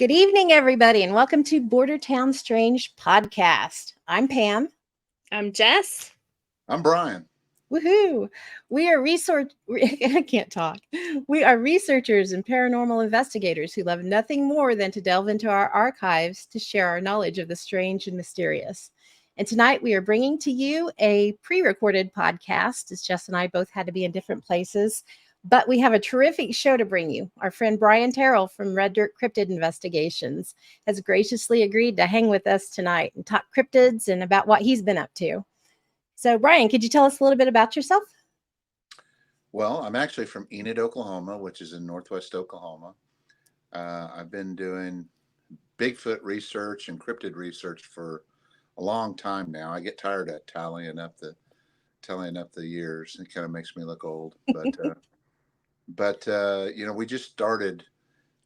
Good evening, everybody, and welcome to Border Town Strange podcast. I'm Pam. I'm Jess. I'm Brian. Woohoo! We are I can't talk. We are researchers and paranormal investigators who love nothing more than to delve into our archives to share our knowledge of the strange and mysterious. And tonight we are bringing to you a pre-recorded podcast, as Jess and I both had to be in different places. But we have a terrific show to bring you. Our friend Brian Terrell from Red Dirt Cryptid Investigations has graciously agreed to hang with us tonight and talk cryptids and about what he's been up to. So, Brian, could you tell us a little bit about yourself? Well, I'm actually from Enid, Oklahoma, which is in northwest Oklahoma. I've been doing Bigfoot research and cryptid research for a long time now. I get tired of tallying up the years. It kind of makes me look old, but we just started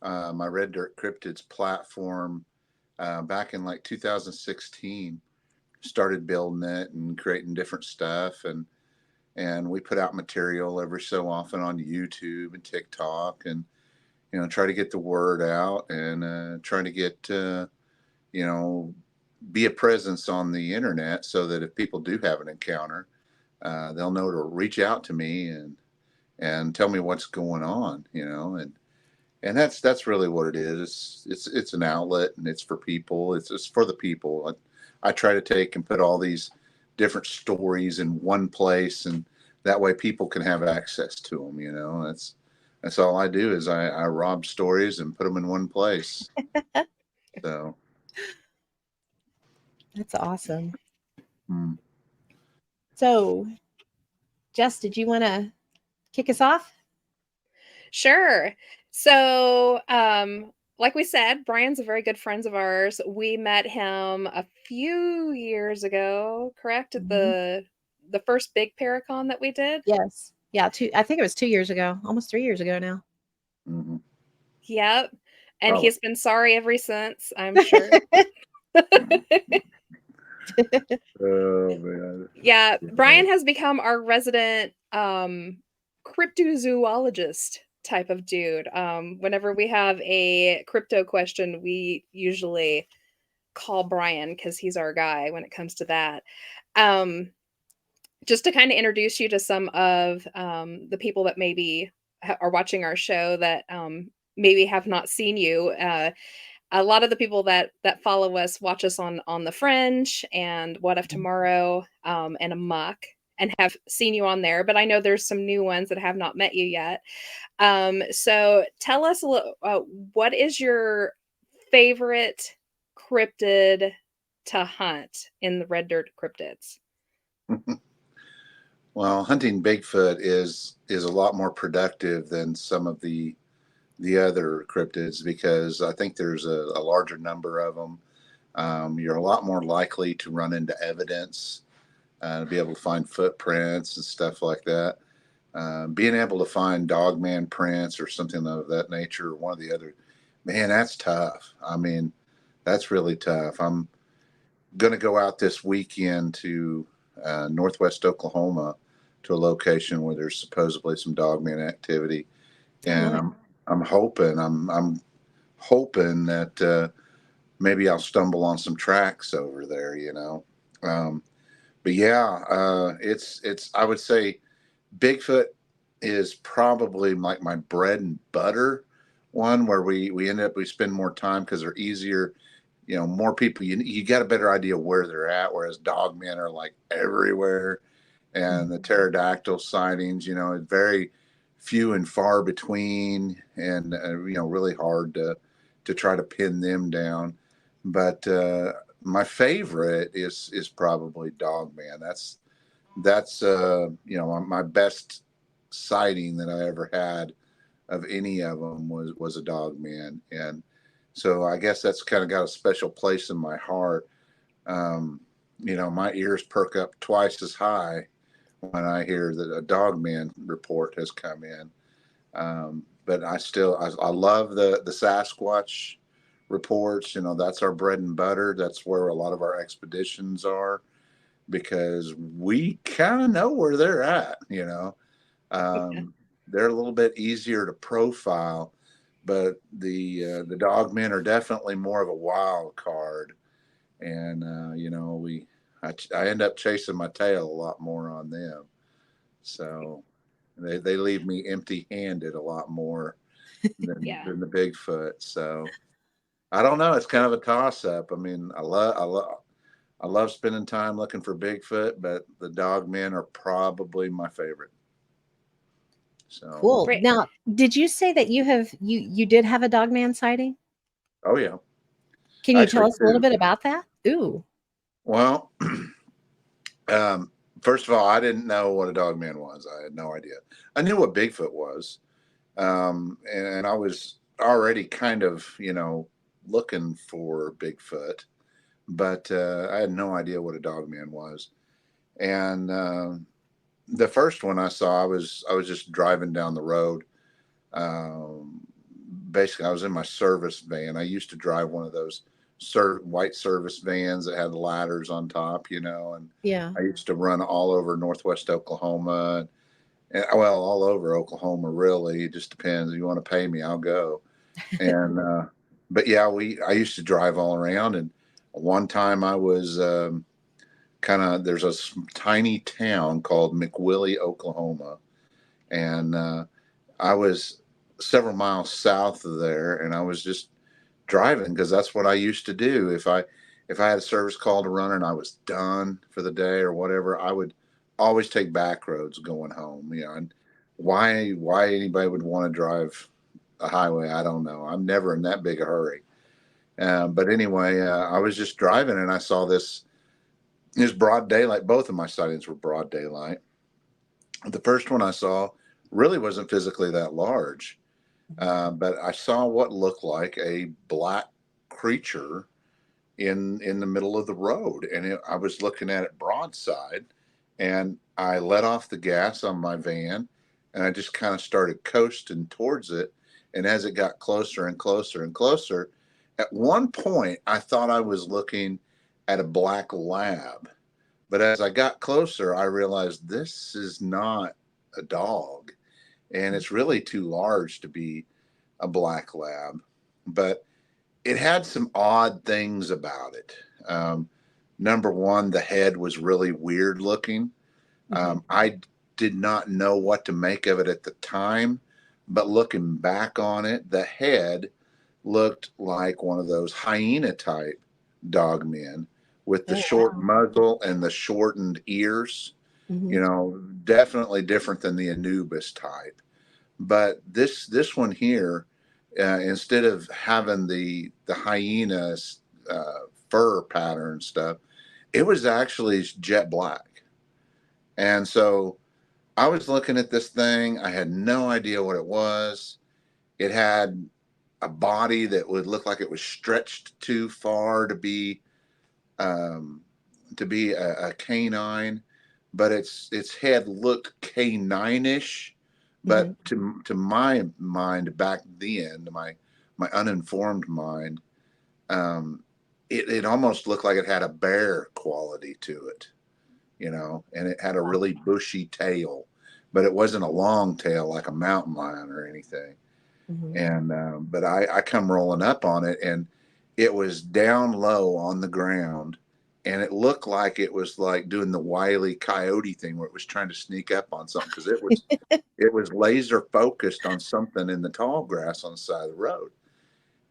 my Red Dirt Cryptids platform back in like 2016. Started building it and creating different stuff, and we put out material every so often on YouTube and TikTok, and try to get the word out, and trying to get be a presence on the internet, so that if people do have an encounter, they'll know to reach out to me and tell me what's going on, and that's really what it is. It's an outlet, and it's for people. It's for the people. I try to take and put all these different stories in one place, and that way people can have access to them. That's all I do, is I rob stories and put them in one place. So that's awesome. So, Jess, did you want to kick us off? Sure. So, like we said, Brian's a very good friend of ours. We met him a few years ago, correct? At the first big Paracon that we did? Yes. Yeah, I think it was 2 years ago, almost 3 years ago now. Mm-hmm. Yep. And Probably. He's been sorry ever since, I'm sure. Oh, man. Yeah, Brian has become our resident cryptozoologist type of dude. Whenever we have a crypto question, we usually call Brian because he's our guy when it comes to that. Just to kind of introduce you to some of the people that maybe are watching our show that maybe have not seen you. A lot of the people that follow us watch us on The Fringe and What If Tomorrow and Amok, and have seen you on there. But I know there's some new ones that have not met you yet. So tell us a little, what is your favorite cryptid to hunt in the Red Dirt Cryptids? Well, hunting Bigfoot is a lot more productive than some of the other cryptids, because I think there's a larger number of them. You're a lot more likely to run into evidence, to be able to find footprints and stuff like that. Being able to find dogman prints or something of that nature, or one of the other, man, that's tough. I mean, that's really tough. I'm going to go out this weekend to northwest Oklahoma, to a location where there's supposedly some dogman activity, and I'm hoping that maybe I'll stumble on some tracks over there, but yeah, it's I would say Bigfoot is probably like my bread and butter one, where we spend more time because they're easier. More people, you got a better idea where they're at, whereas dogmen are like everywhere. And the pterodactyl sightings, very few and far between, and really hard to try to pin them down. But my favorite is probably dogman. That's my best sighting that I ever had of any of them was a dogman, and so I guess that's kind of got a special place in my heart. My ears perk up twice as high when I hear that a dogman report has come in. But I love the Sasquatch reports. That's our bread and butter. That's where a lot of our expeditions are, because we kind of know where they're at. They're a little bit easier to profile, but the dog men are definitely more of a wild card, and I end up chasing my tail a lot more on them. So they leave me empty handed a lot more Yeah. than the Bigfoot. So I don't know. It's kind of a toss up. I mean, I love spending time looking for Bigfoot, but the dog men are probably my favorite. So, Cool. Right. Now, did you say that you did have a dogman sighting? oh yeah, Can you tell actually us a little two. bit about that? Ooh. Well, first of all, I didn't know what a dog man was. I had no idea. I knew what Bigfoot was, and I was already kind of looking for Bigfoot, but I had no idea what a dog man was. And the first one I saw, I was just driving down the road. Um, Basically, I was in my service van. I used to drive one of those white service vans that had ladders on top, and Yeah. I used to run all over Northwest Oklahoma, and well, all over Oklahoma, really. It just depends. If you want to pay me, I'll go. And but yeah, I used to drive all around, and one time I was there's a tiny town called McWillie, Oklahoma, and I was several miles south of there, and I was just driving because that's what I used to do. If I had a service call to run and I was done for the day or whatever, I would always take back roads going home. And why anybody would want to drive a highway, I don't know. I'm never in that big a hurry. But anyway, I was just driving and I saw this broad daylight. Both of my sightings were broad daylight. The first one I saw really wasn't physically that large, but I saw what looked like a black creature in the middle of the road, and I was looking at it broadside, and I let off the gas on my van, and I just kind of started coasting towards it. And as it got closer and closer and closer, at one point I thought I was looking at a black lab, but as I got closer, I realized this is not a dog, and it's really too large to be a black lab. But it had some odd things about it. Um, Number one, the head was really weird looking. Mhm. I did not know what to make of it at the time, but looking back on it, the head looked like one of those hyena type dog men with the Oh, short muzzle and the shortened ears. mhm. Definitely different than the Anubis type. But this one here, instead of having the hyenas fur pattern stuff, it was actually jet black. And so I was looking at this thing. I had no idea what it was. It had a body that would look like it was stretched too far um, to be a canine, but its head looked canine-ish. But Mhm. to my mind back then, to my uninformed mind, um, it almost looked like it had a bear quality to it, and it had a really bushy tail, but it wasn't a long tail like a mountain lion or anything. Mhm. And but I come rolling up on it, and it was down low on the ground, and it looked like it was like doing the wily coyote thing where it was trying to sneak up on something because it was laser focused on something in the tall grass on the side of the road.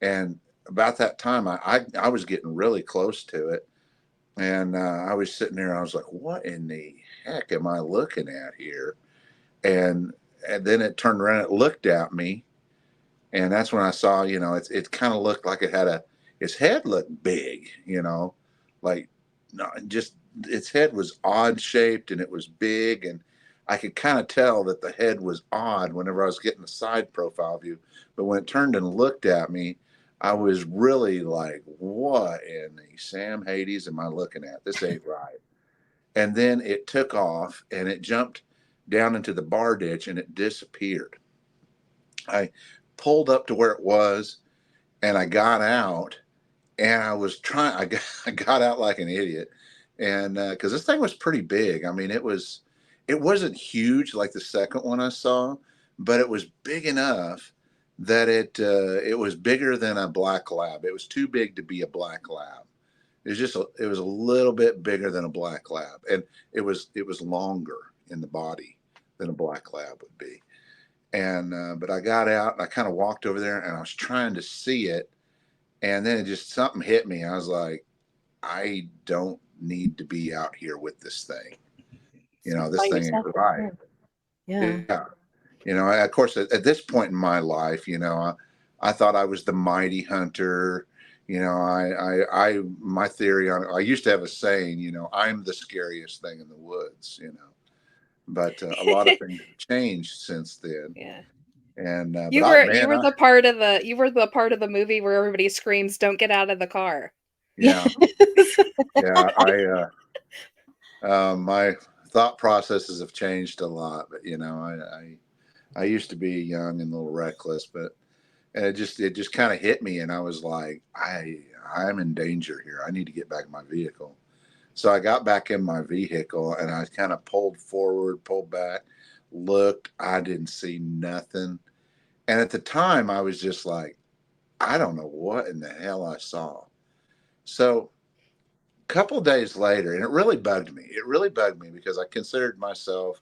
And about that time, I was getting really close to it, and I was sitting there, and I was like, "What in the heck am I looking at here?" And and then it turned around, it looked at me, and that's when I saw, it kind of looked like its head looked big, like no, just its head was odd shaped and it was big, and I could kind of tell that the head was odd whenever I was getting a side profile view. But when it turned and looked at me, I was really like, "What in the Sam Hades am I looking at? This ain't right." And then it took off and it jumped down into the bar ditch and it disappeared. I pulled up to where it was and I got out, and I got out like an idiot. And because this thing was pretty big. I mean, it wasn't huge like the second one I saw, but it was big enough that it was bigger than a black lab. It was too big to be a black lab. It was a little bit bigger than a black lab, and it was longer in the body than a black lab would be. And but I got out and I kind of walked over there and I was trying to see it, and then it just something hit me. I was like, I don't need to be out here with this thing. This By thing yourself. ain't right. Yeah. Yeah. Of course, at this point in my life, I thought I was the mighty hunter. My theory on it, I used to have a saying, I'm the scariest thing in the woods, but a lot of things have changed since then. Yeah. And, You were the part of the movie where everybody screams, "Don't get out of the car." yeah, yeah, my thought processes have changed a lot, but, I used to be young and a little reckless, but and it just kind of hit me, and I was like, I'm in danger here. I need to get back in my vehicle. So I got back in my vehicle and I kind of pulled forward, pulled back, looked. I didn't see nothing. And at the time, I was just like, I don't know what in the hell I saw. So a couple of days later, and it really bugged me. It really bugged me because I considered myself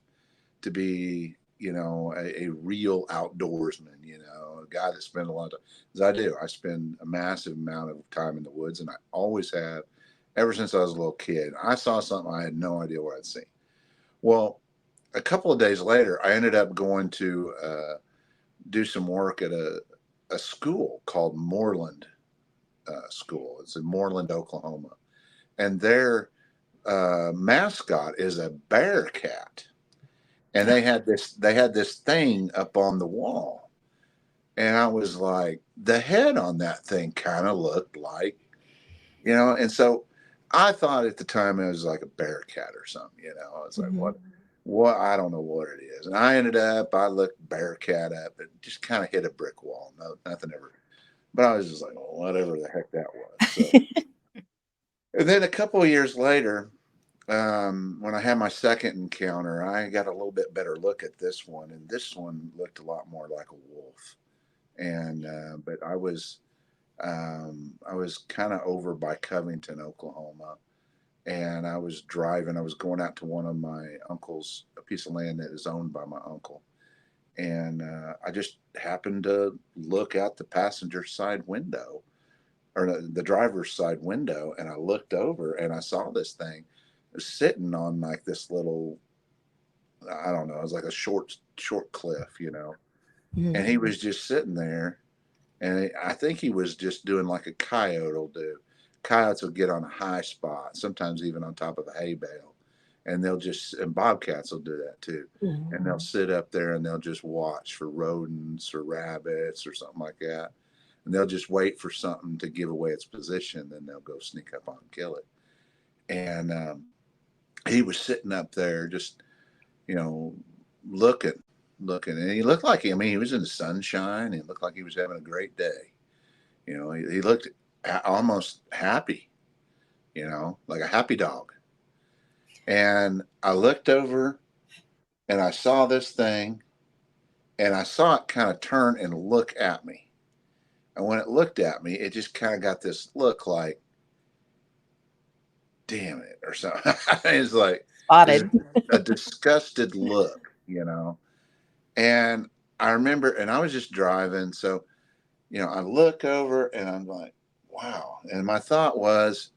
to be, a real outdoorsman, a guy that spent a lot of time. As I do, I spend a massive amount of time in the woods, and I always have, ever since I was a little kid. I saw something I had no idea what I'd seen. Well, a couple of days later, I ended up going to do some work at a school called Moreland School. It's in Moreland, Oklahoma, and their mascot is a bear cat. And they had this thing up on the wall, and I was like, the head on that thing kind of looked like, and so I thought at the time it was like a bear cat or something. I was like, Mhm. what, I don't know what it is. And I looked bear cat up and just kind of hit a brick wall. No, nothing ever, but I was just like, well, whatever the heck that was. So, and then a couple of years later, when I had my second encounter, I got a little bit better look at this one, and this one looked a lot more like a wolf. And but I was kind of over by Covington, Oklahoma, and I was driving. I was going out to one of my uncle's, a piece of land that is owned by my uncle, and I just happened to look out the passenger side window, or the driver's side window, and I looked over and I saw this thing sitting on like this little, I don't know, it was like a short cliff, and he was just sitting there, and I think he was just doing like a coyote will do. Coyotes will get on a high spot, sometimes even on top of a hay bale, and and bobcats will do that too. And they'll sit up there and they'll just watch for rodents or rabbits or something like that. And they'll just wait for something to give away its position, then they'll go sneak up on and kill it. And he was sitting up there just, you know, looking, and he looked like, he was in the sunshine. He looked like he was having a great day. He looked almost happy, like a happy dog. And I looked over and I saw this thing, and I saw it kind of turn and look at me. And when it looked at me, it just kind of got this look like, damn it, or something. It's like this, Spotted. a disgusted look. And I remember, and I was just driving. So, I look over and I'm like, wow. And my thought was,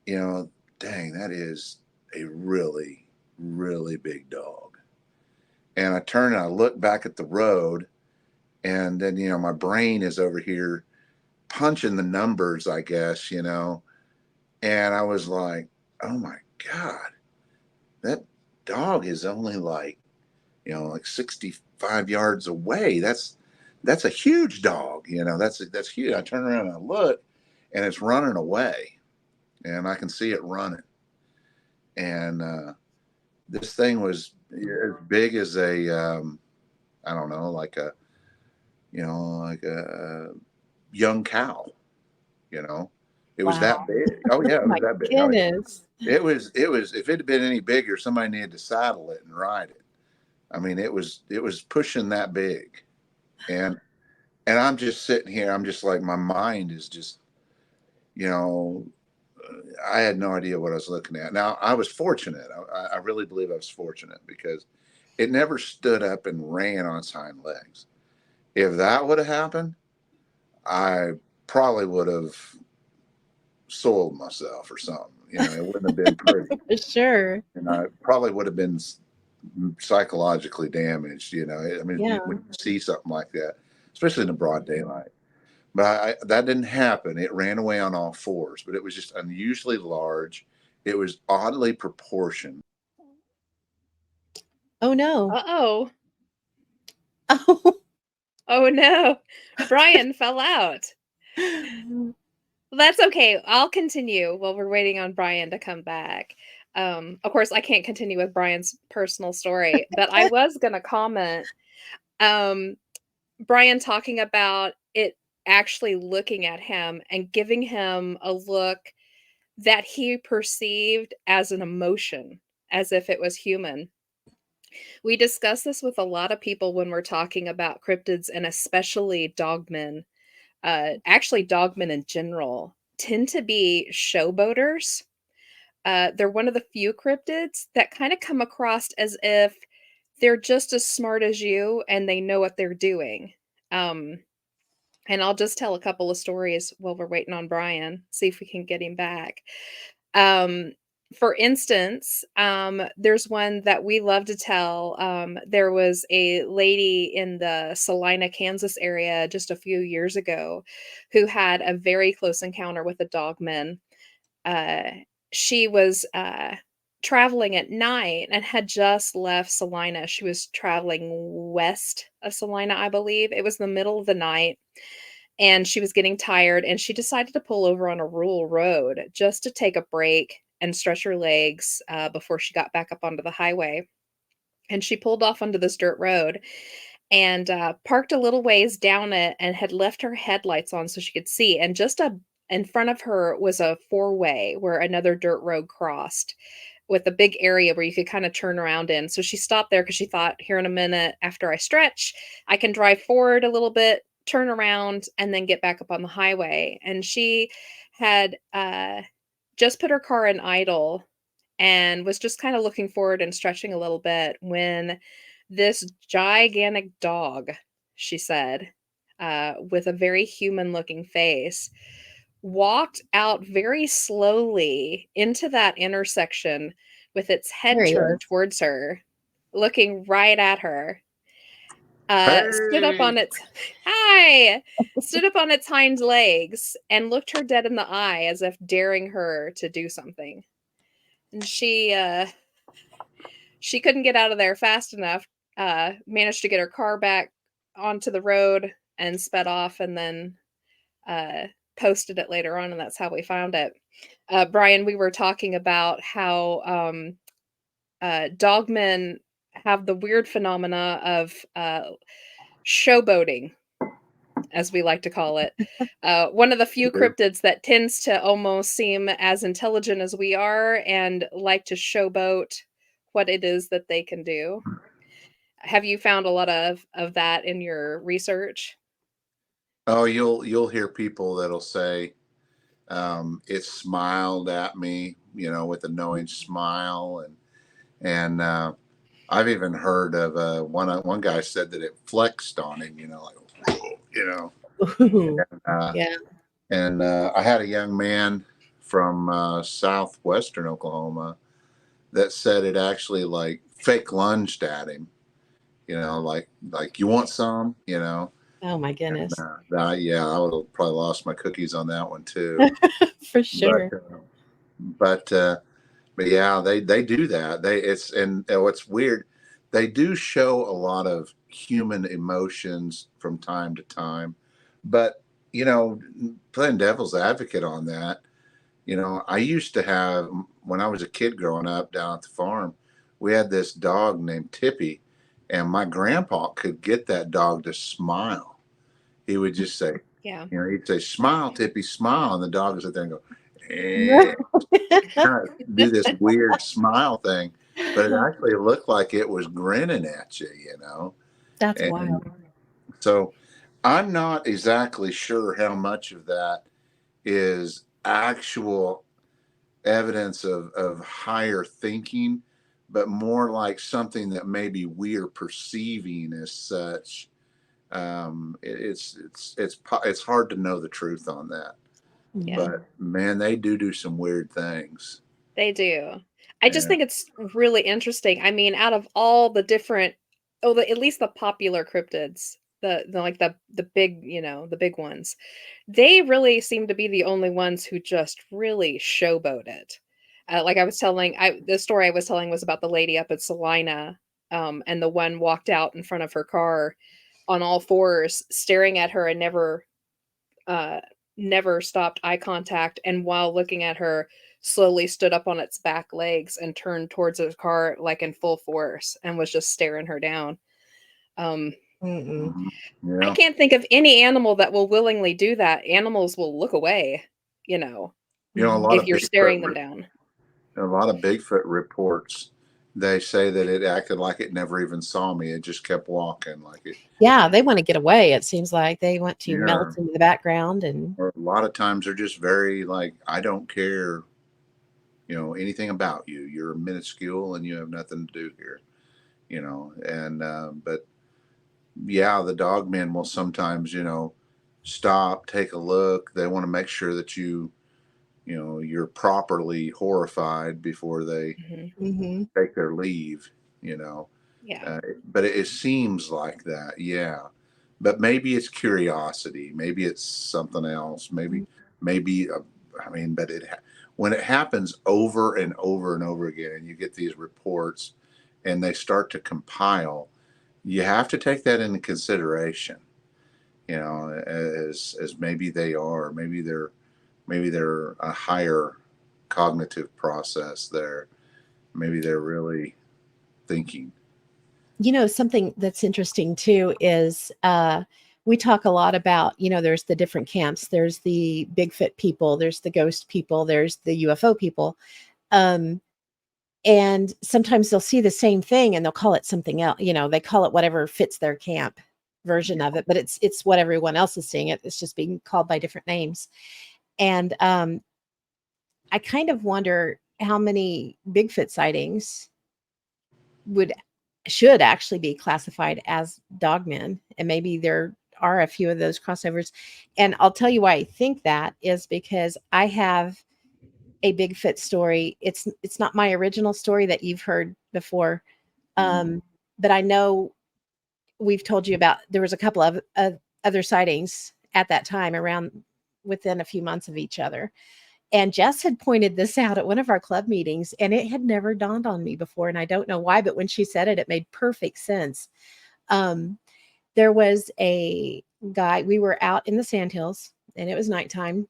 dang, that is a really, really big dog. And I turn and I look back at the road, and then, my brain is over here punching the numbers, I guess, and I was like, oh my God, that dog is only like 65 yards away. That's a huge dog, that's huge. I turn around and I look, and it's running away, and I can see it running. And this thing was as big as I don't know, like a young cow, you know. It was that Wow. big. Oh yeah, Oh it was my that big. Oh yeah. goodness. It was if it had been any bigger, somebody needed to saddle it and ride it. I mean, it was pushing that big. And And I'm just sitting here. I'm just like, my mind is just, you know, I had no idea what I was looking at. Now, I was fortunate. I really believe I was fortunate because it never stood up and ran on its hind legs. If that would have happened, I probably would have soiled myself or something. You know, it wouldn't have been pretty. For sure. And I probably would have been psychologically damaged. You know, I mean, Yeah. when you see something like that, especially in the broad daylight. But that didn't happen. It ran away on all fours, but it was just unusually large. It was oddly proportioned. Oh no. Uh-oh. Oh. Oh no. Brian fell out. That's okay. I'll continue while we're waiting on Brian to come back. Of course, I can't continue with Brian's personal story, but I was going to comment. Um, Brian talking about it actually looking at him and giving him a look that he perceived as an emotion, as if it was human. We discuss this with a lot of people when we're talking about cryptids and especially dogmen. Actually, dogmen in general tend to be showboaters. They're one of the few cryptids that kind of come across as if they're just as smart as you and they know what they're doing. Um, and I'll just tell a couple of stories while we're waiting on Brian, see if we can get him back. Um, for instance, there's one that we love to tell. There was a lady in the Salina, Kansas area just a few years ago who had a very close encounter with a dogman. Uh, she was traveling at night and had just left Salina. She was traveling west of Salina, I believe. It was the middle of the night and she was getting tired and she decided to pull over on a rural road just to take a break and stretch her legs before she got back up onto the highway. And she pulled off onto this dirt road and parked a little ways down it and had left her headlights on so she could see. And just in front of her was a four-way where another dirt road crossed with a big area where you could kind of turn around in. So she stopped there because she thought, here in a minute, after I stretch, I can drive forward a little bit, turn around, and then get back up on the highway. And she had just put her car in idle and was just kind of looking forward and stretching a little bit when this gigantic dog, she said, with a very human looking face, walked out very slowly into that intersection with its head There he turned is. towards her, looking right at her. Stood up Hey, on its hi, stood up on its hind legs and looked her dead in the eye as if daring her to do something. And she couldn't get out of there fast enough. Managed to get her car back onto the road and sped off, and then uh, posted it later on, and that's how we found it. Brian, we were talking about how dogmen have the weird phenomena of showboating, as we like to call it. One of the few cryptids that tends to almost seem as intelligent as we are and like to showboat what it is that they can do. Have you found a lot of that in your research? oh, you'll hear people that'll say, it smiled at me, you know, with a knowing smile, and I've even heard of one guy said that it flexed on him, you know, like you know, Ooh. uh, Yeah. and I had a young man from southwestern Oklahoma that said it actually like fake lunged at him, you know, like you want some, you know. Oh my And goodness. yeah, I would have probably lost my cookies on that one too. For But sure. but but yeah, they do that. And what's weird, they do show a lot of human emotions from time to time. But you know, playing devil's advocate on that, you know, I used to have when I was a kid growing up down at the farm, we had this dog named Tippy, and my grandpa could get that dog to smile. He would just say, Yeah. you know, he'd say, "Smile, Tippy, smile," and the dog would sit there and go, eh, kind of do this weird smile thing, but it actually looked like it was grinning at you, you know. That's And wild. so I'm not exactly sure how much of that is actual evidence of higher thinking, but more like something that maybe we are perceiving as such. It's hard to know the truth on that, Yeah, Mhm. but man, they do some weird things. they do. I just Yeah, think it's really interesting. I mean, out of all the different, at least the popular cryptids, the like the big, the big ones, they really seem to be the only ones who just really showboat it. Like I was telling, the story I was telling was about the lady up at Salina, and the one walked out in front of her car on all fours, staring at her and uh, never stopped eye contact. And while looking at her, slowly stood up on its back legs and turned towards the car like in full force and was just staring her down. Um, Mm-mm. mhm, I yeah. can't think of any animal that will willingly do that. Animals will look away, you know, You know, Mhm. if you're staring them down. A lot of Bigfoot reports. They say that it acted like it never even saw me. It just kept walking like it. Yeah, they want to get away. It seems like they want to melt Yeah. into the background and Or a lot of times they're just very like, I don't care, anything about you. You're minuscule and you have nothing to do here. And but yeah, the dog men will sometimes, stop, take a look. They want to make sure that you're properly horrified before they Hmm. Mhm. take their leave. You know, Yeah. but it seems like that, yeah. But maybe it's curiosity. Maybe it's something else. Maybe. I mean, but when it happens over and over and over again, and you get these reports, and they start to compile, you have to take that into consideration. As maybe they are, maybe they're a higher cognitive process there. Maybe they're really thinking. Something that's interesting too is we talk a lot about, there's the different camps. There's the Bigfoot people, there's the ghost people, there's the UFO people. Um, and sometimes they'll see the same thing and they'll call it something else. They call it whatever fits their camp version of it, but it's what everyone else is seeing it. It's just being called by different names. And I kind of wonder how many Bigfoot sightings would should actually be classified as dogmen, and maybe there are a few of those crossovers. And I'll tell you why I think that is because I have a Bigfoot story. It's not my original story that you've heard before, Mm. um, but I know we've told you about. There was a couple of other sightings at that time around within a few months of each other. And Jess had pointed this out at one of our club meetings, and it had never dawned on me before. And I don't know why, but when she said it, it made perfect sense. Um, there was a guy, we were out in the sandhills, and it was nighttime.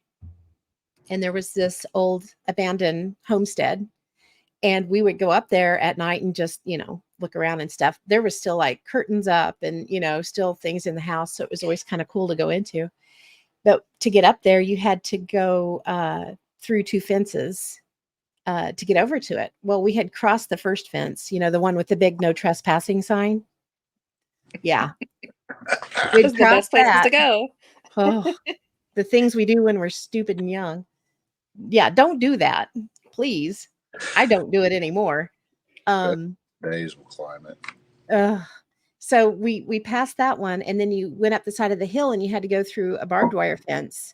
And there was this old abandoned homestead. And we would go up there at night and just, look around and stuff. There was still like curtains up and, still things in the house. So it was always kind of cool to go into. But to get up there, you had to go through two fences to get over to it. Well, we had crossed the first fence, the one with the big no trespassing sign. Yeah, we'd Those are the crossed best places to that. go. Oh, the things we do when we're stupid and young. Yeah, don't do that, please. I don't do it anymore. Best Um, days will climb it. uh, so we passed that one, and then you went up the side of the hill, and you had to go through a barbed wire fence,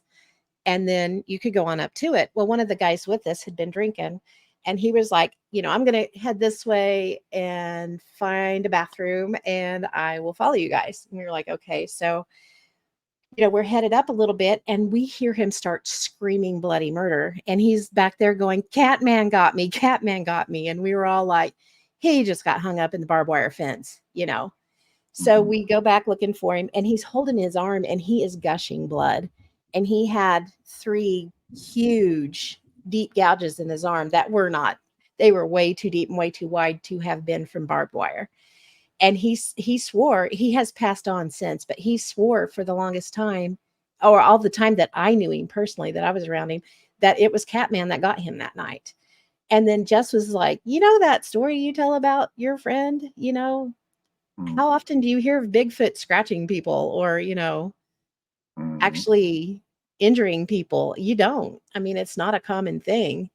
and then you could go on up to it. Well, one of the guys with us had been drinking, and he was like, I'm going to head this way and find a bathroom and I will follow you guys. And we were like, okay. So, we're headed up a little bit and we hear him start screaming bloody murder. And he's back there going, Catman got me, Catman got me. And we were all like, he just got hung up in the barbed wire fence. So Mhm. we go back looking for him, and he's holding his arm and he is gushing blood. And he had three huge, deep gouges in his arm that were not, they were way too deep and way too wide to have been from barbed wire. And he swore, he has passed on since, but he swore for the longest time, or all the time that I knew him personally, that I was around him, that it was Catman that got him that night. And then Jess was like, that story you tell about your friend, Mm. how often do you hear of Bigfoot scratching people or, Mhm. actually injuring people. You don't. I mean, it's not a common thing. Yeah.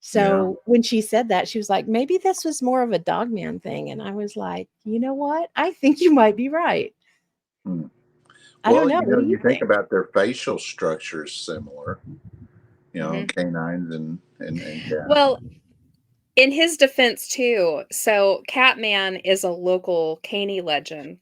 So when she said that, she was like, maybe this was more of a dogman thing. And I was like, you know what? I think you might be right. Hmm. I don't Well, know. What do you you think think? about their facial structures similar, Mhm. canines and cats. Well, in his defense too, so Catman is a local caney legend,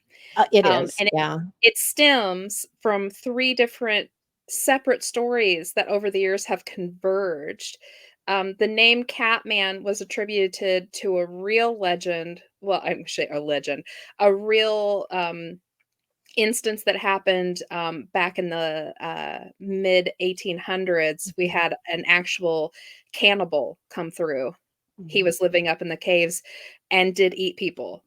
It is. and Yeah. it stems from 3 different separate stories that over the years have converged. The name Catman was attributed to a real legend, well, I'm sure a legend, a real, instance that happened, back in the, mid 1800s. We Mhm. had an actual cannibal come through. He Mhm. was living up in the caves and did eat people.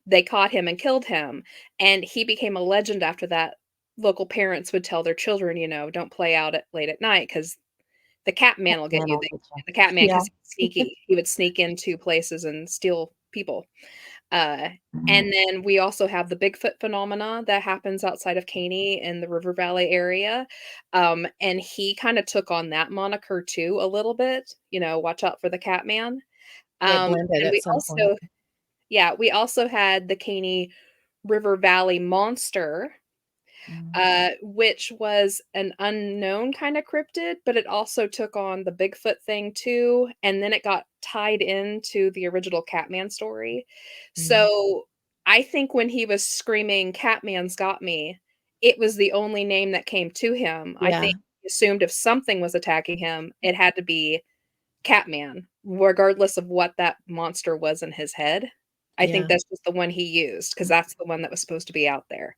They caught him and killed him, and he became a legend after that. Local parents would tell their children, "Don't play out at late at night because the cat man will get Man, you." I'll get you. The cat man, Yeah. because he's sneaky. He would sneak into places and steal people. Uh, Mhm. and then we also have the Bigfoot phenomena that happens outside of Caney in the River Valley area. And he kind of took on that moniker too a little bit, watch out for the cat man. They blended And at we some point. also, yeah, we also had the Caney River Valley monster, Mm. which was an unknown kind of cryptid, but it also took on the Bigfoot thing too, and then it got tied into the original Catman story. Mm. So, I think when he was screaming, "Catman's got me," it was the only name that came to him. I Yeah. think he assumed if something was attacking him, it had to be Catman, regardless of what that monster was in his head. I think Yeah. that's just the one he used because that's the one that was supposed to be out there.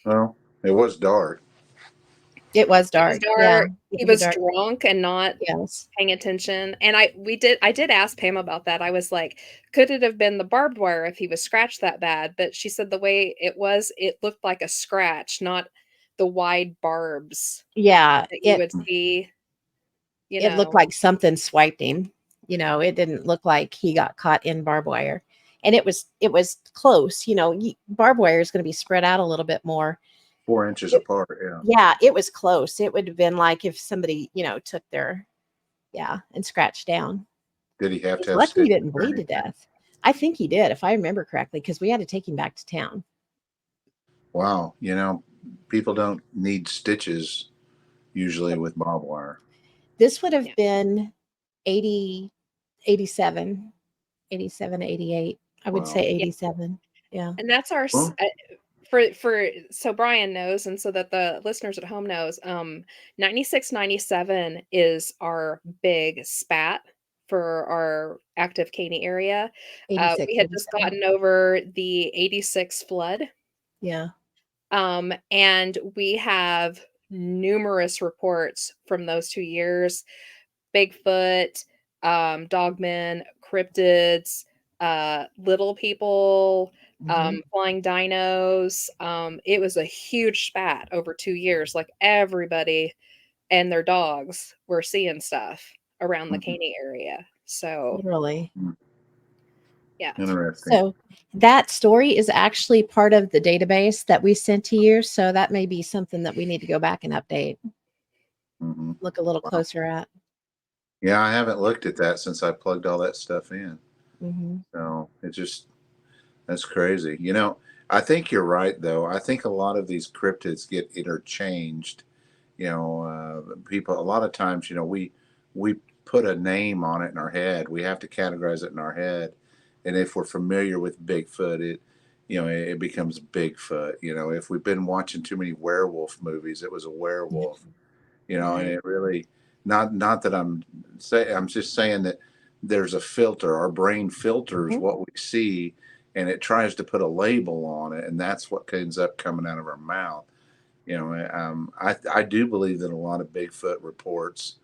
Well, it was dark. It was It was dark. Yeah. dark, It he was a was dark. drunk and not Yes. paying attention, and I did ask Pam about that. I was like, "Could it have been the barbed wire if he was scratched that bad?" But she said the way it was, it looked like a scratch, not the wide barbs Yeah. that you It would see, you it looked know? like something swiped him. It didn't look like he got caught in barbed wire. And it was close. Barbed wire is going to be spread out a little bit more. 4 inches It, apart. Yeah. yeah, it was close. It would have been like if somebody, took their, yeah, and scratched down. Did he have He's to have lucky he stitches didn't or bleed to anything? death. I think he did, if I remember correctly, because we had to take him back to town. Wow. People don't need stitches usually with barbed wire. This would Yeah, have been 80, 87, 87, 88. I would say Wow. yeah, 87. Yeah. and that's our s Well, for so Brian knows and so that the listeners at home knows, 96, 97 is our big spat for our active Caney area. We 86, had just 87. gotten over the '86 flood, Yeah. and we have numerous reports from those 2 years. Bigfoot, dogmen, cryptids, little people, Mhm. flying dinos. It was a huge spat over 2 years. Like everybody and their dogs were seeing stuff around the mhm. Caney area. So, Literally. Mm. yeah. Interesting. So that story is actually part of the database that we sent to you. So that may be something that we need to go back and update, Hmm. look a little Wow. closer at. Yeah, I haven't looked at that since I plugged all that stuff in. Hmm. So that's crazy. I think you're right, though. I think a lot of these cryptids get interchanged. People, a lot of times, we put a name on it in our head. We have to categorize it in our head. And if we're familiar with Bigfoot, it becomes Bigfoot. If we've been watching too many werewolf movies, it was a werewolf. And Mhm. it really, not that I'm just saying that there's a filter. Our brain filters Hmm. what we see, and it tries to put a label on it, and that's what ends up coming out of our mouth. I do believe that a lot of Bigfoot reports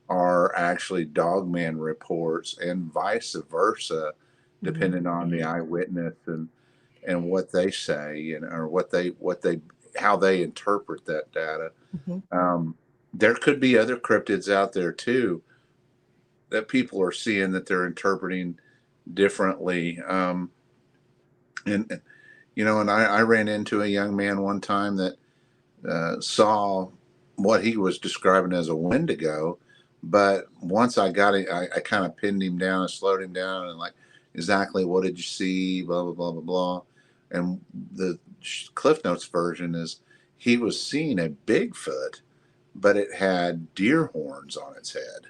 are actually dogman reports, and vice versa, Hmm. depending on the Mhm. eyewitness and what they say, or what they how they interpret that data. Hmm. um, there could be other cryptids out there too that people are seeing that they're interpreting differently. And I ran into a young man one time that saw what he was describing as a Wendigo. But once I got it, I kind of pinned him down and slowed him down and like, exactly what did you see? Blah, blah, blah, blah, blah. And the Cliff Notes version is he was seeing a Bigfoot, but it had deer horns on its head.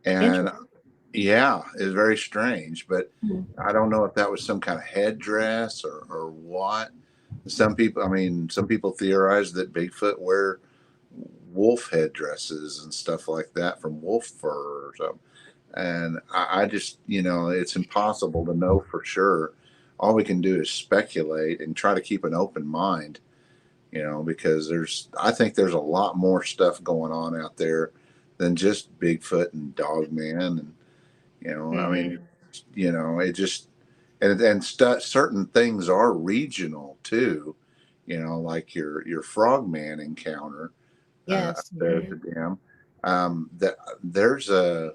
And Interesting. yeah, it's very strange, but Mhm. I don't know if that was some kind of headdress or what. Some people theorize that Bigfoot wear wolf headdresses and stuff like that from wolf fur or something. And I just, it's impossible to know for sure. All we can do is speculate and try to keep an open mind, because I think there's a lot more stuff going on out there than just Bigfoot and Dogman. And, Mhm. it just, certain things are regional too, like your frogman encounter up Yes. there at Mhm. the dam. That there's a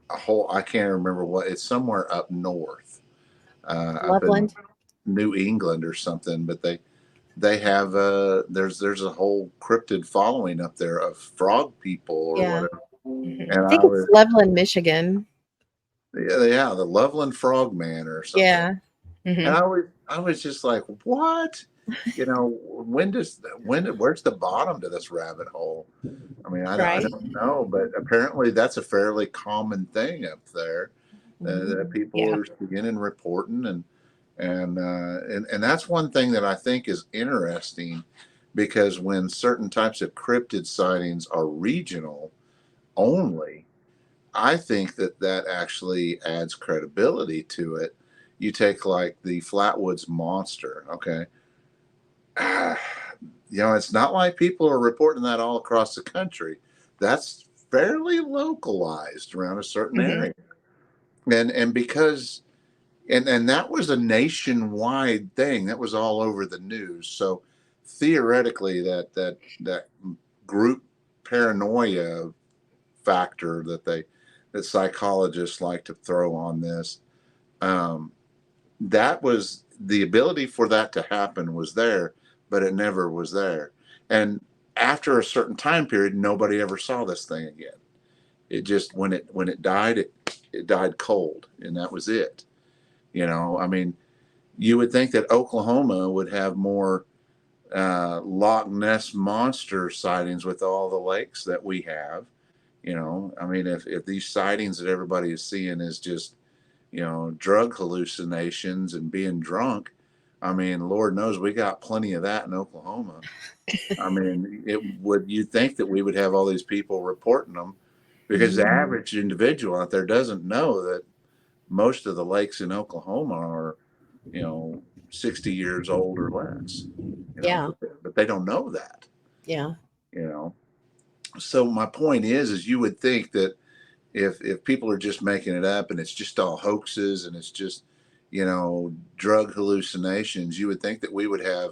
whole, I can't remember what, it's somewhere up north, up in Loveland. New England or something, but they have there's a whole cryptid following up there of frog people or Yeah. whatever. Mhm. And I I think it's was, Loveland, Michigan. yeah, the Loveland Frogman or something. Yeah. And Mhm. I was just like, what? Where's the bottom to this rabbit hole? I mean, I Right. don't know, but apparently that's a fairly common thing up there, that Mhm. people Yeah. are beginning reporting. And that's one thing that I think is interesting, because when certain types of cryptid sightings are regional only, I think that actually adds credibility to it. You take like the Flatwoods Monster, okay? It's not like people are reporting that all across the country. That's fairly localized around a certain Mhm. area. And because and that was a nationwide thing. That was all over the news. So theoretically that group paranoia factor that psychologists like to throw on this, um, that was the ability for that to happen was there, but it never was there. And after a certain time period, nobody ever saw this thing again. It just, when it died, it died cold, and that was it. I mean, you would think that Oklahoma would have more Loch Ness monster sightings with all the lakes that we have. I mean, if these sightings that everybody is seeing is just, drug hallucinations and being drunk, I mean, Lord knows we got plenty of that in Oklahoma. I mean, you think that we would have all these people reporting them, because the Mhm. average individual out there doesn't know that most of the lakes in Oklahoma are, you know, 60 years old or less, Yeah. but they don't know that, Yeah. you know. So my point is you would think that if people are just making it up and it's just all hoaxes and it's just, drug hallucinations, you would think that we would have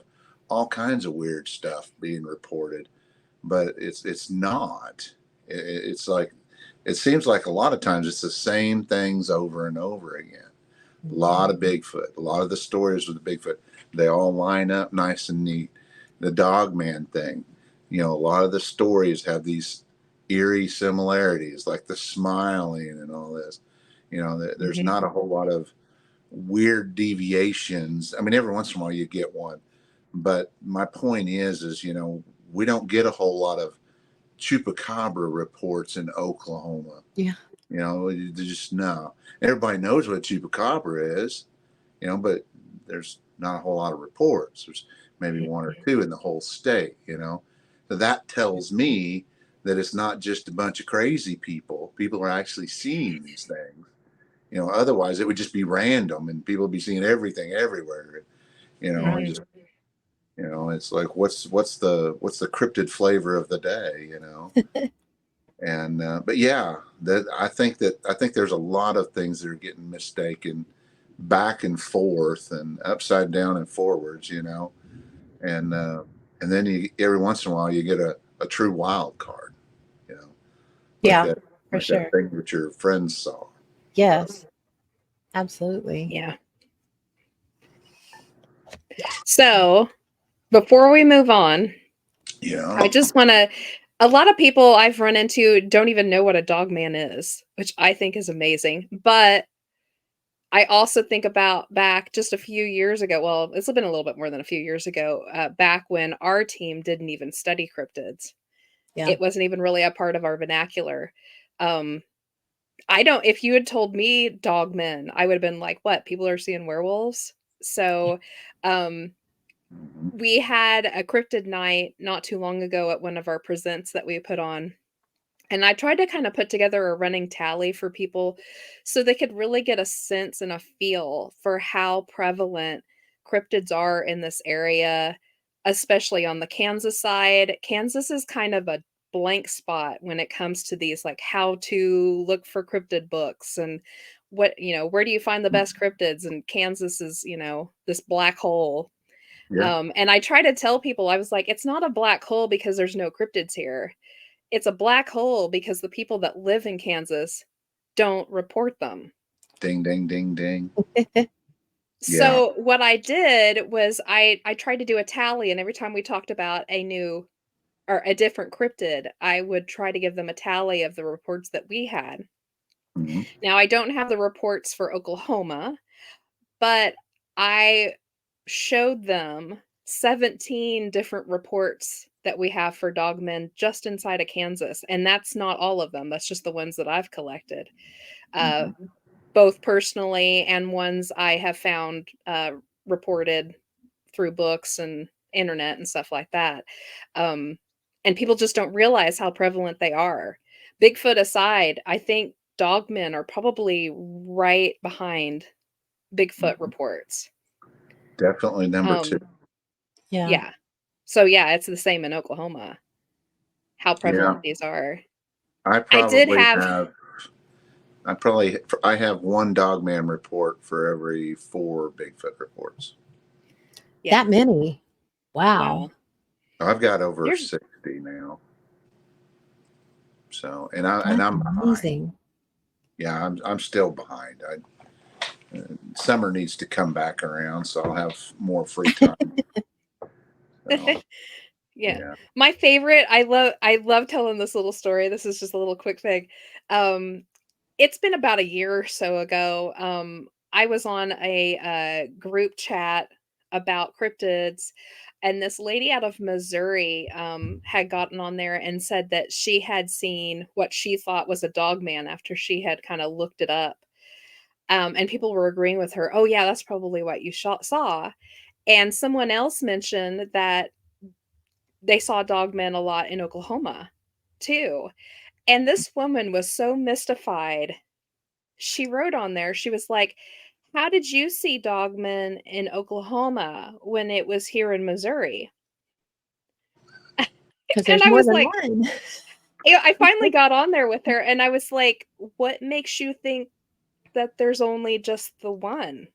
all kinds of weird stuff being reported, but it's not. It's like, it seems like a lot of times it's the same things over and over again. A lot of Bigfoot, a lot of the stories with the Bigfoot, they all line up nice and neat. The dog man thing, a lot of the stories have these eerie similarities, like the smiling and all this. There's Mhm. not a whole lot of weird deviations. I mean, every once in a while you get one, but my point is we don't get a whole lot of chupacabra reports in Oklahoma. Yeah. Just no. Everybody knows what chupacabra is, but there's not a whole lot of reports. There's maybe one or two in the whole state. So that tells me that it's not just a bunch of crazy people. People are actually seeing these things. Otherwise it would just be random and people would be seeing everything everywhere. And Mhm. just, it's like, what's the cryptid flavor of the day, And but yeah, that I think there's a lot of things that are getting mistaken back and forth and upside down and forwards, and uh, and then every once in a while you get a true wild card, you know, like Yeah, that for like that sure. thing that your friends saw. Yes, absolutely. Yeah. So, Before we move on, Yeah. I just want to. A lot of people I've run into don't even know what a dog man is, which I think is amazing. But I also think about back just a few years ago. Well, it's been a little bit more than a few years ago, back when our team didn't even study cryptids. Yeah. It wasn't even really a part of our vernacular. Um, I don't, if you had told me dogmen, I would have been like, what? People are seeing werewolves? So, um, Mhm. we had a cryptid night not too long ago at one of our presents that we put on. And I tried to kind of put together a running tally for people so they could really get a sense and a feel for how prevalent cryptids are in this area, especially on the Kansas side. Kansas is kind of a blank spot when it comes to these, like how to look for cryptid books and what, where do you find the best cryptids? And Kansas is, this black hole. Yeah. And I try to tell people, I was like, it's not a black hole because there's no cryptids here. It's a black hole because the people that live in Kansas don't report them. Ding, ding, ding, ding. Yeah. So what I did was I tried to do a tally, and every time we talked about a new or a different cryptid, I would try to give them a tally of the reports that we had. Mhm. Now I don't have the reports for Oklahoma, but I showed them 17 different reports that we have for dogmen just inside of Kansas, and that's not all of them. That's just the ones that I've collected, uh, Mhm. both personally and ones I have found reported through books and internet and stuff like that. Um, and people just don't realize how prevalent they are. Bigfoot aside, I think dogmen are probably right behind Bigfoot Mhm. reports. Definitely number two. Um, Yeah. yeah. So yeah, it's the same in Oklahoma, how Yeah. prevalent these are. I I did probably have have I have one dogman report for every 4 Bigfoot reports. yeah. That many. Wow. Wow. I've got over You're 60 now. So, and That's I'm behind. amazing. Yeah, I'm still behind. Summer needs to come back around, so I'll have more free time. So, yeah. yeah. My favorite, I love telling this little story. This is just a little quick thing. Um it's been about a year or so ago. I was on a group chat about cryptids, and this lady out of Missouri had gotten on there and said that she had seen what she thought was a dog man after she had kind of looked it up. And people were agreeing with her. Oh, yeah, that's probably what you saw. And someone else mentioned that they saw dog men a lot in Oklahoma too. And this woman was so mystified. She wrote on there, she was like, "How did you see dogmen in Oklahoma when it was here in Missouri?" Because And there's I more was than like, one. I finally got on there with her and I was like, "What makes you think that there's only just the one?"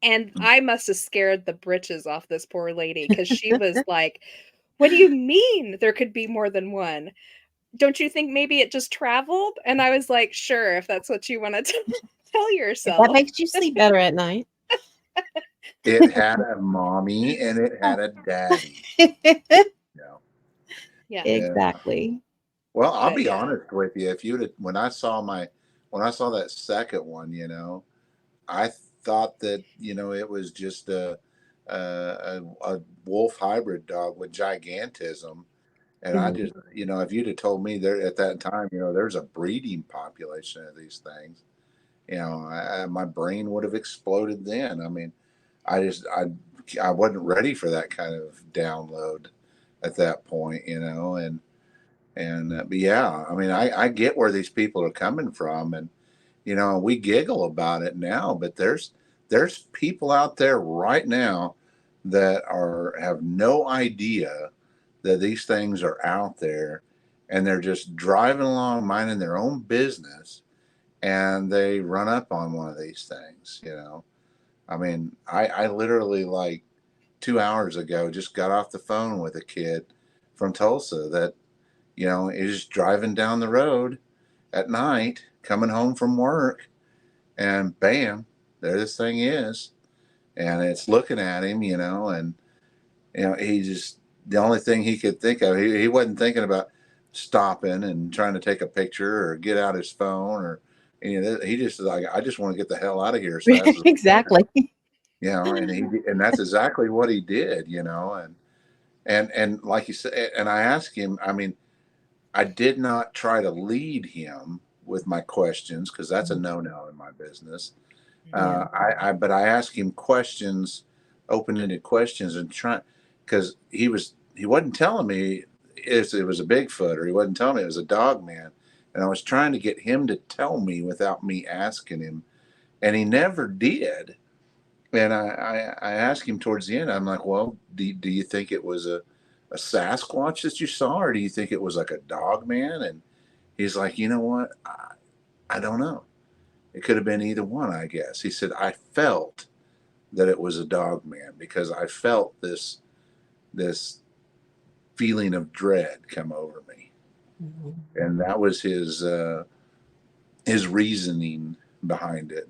And I must have scared the britches off this poor lady because she was like, "What do you mean there could be more than one? Don't you think maybe it just traveled?" And I was like, "Sure, if that's what you want to tell If that yourself." makes you sleep better at night. It had a mommy and it had a daddy. Yeah. Yeah, Yeah. Exactly. Well, I'll but be yeah. honest with you. If you'd when I saw that second one, I thought that it was just a wolf hybrid dog with gigantism, and I Mhm. just if you'd have told me there at that time, there's a breeding population of these things, my brain would have exploded then. I mean, I just I wasn't ready for that kind of download at that point, but yeah, I mean, I get where these people are coming from, and we giggle about it now, but there's people out there right now that are have no idea that these things are out there, and they're just driving along minding their own business, and they run up on one of these things. I mean, I literally, like, 2 hours ago, just got off the phone with a kid from Tulsa that is driving down the road at night, coming home from work, and bam, there this thing is, and it's looking at him, he just, the only thing he could think of, he wasn't thinking about stopping and trying to take a picture or get out his phone or he just like, I just want to get the hell out of here as fast as I can. Exactly. And that's exactly what he did, and like you said, and I asked him, I mean, I did not try to lead him with my questions because that's a no-no in my business. Yeah. But I asked him questions, open-ended questions, and trying, because he wasn't telling me if it was a Bigfoot, or he wasn't telling me it was a dog man, and I was trying to get him to tell me without me asking him, and he never did. And I asked him towards the end, I'm like, well, do you think it was a Sasquatch that you saw, or do you think it was like a dog man? And he's like, you know what? I don't know. It could have been either one, I guess. He said, I felt that it was a dog man because I felt this feeling of dread come over me. Mhm. And that was his reasoning behind it,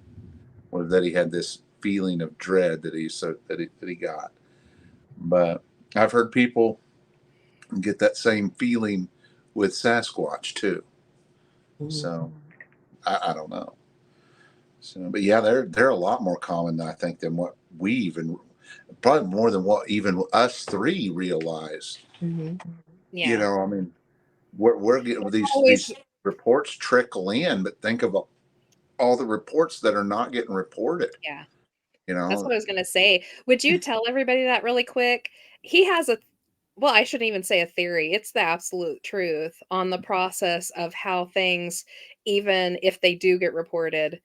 was that he had this feeling of dread that he got. But I've heard people get that same feeling with Sasquatch too. Mhm. So I don't know. So, but yeah, they're a lot more common, I think, than what we even, probably more than what even us three realize. Mhm. Yeah. I mean, we're getting Always, these reports trickle in, but think of all the reports that are not getting reported. yeah. You That's know, what I was gonna say. Would you tell everybody that really quick? He has a well, I shouldn't even say a theory. It's the absolute truth on the process of how things, even if they do get reported.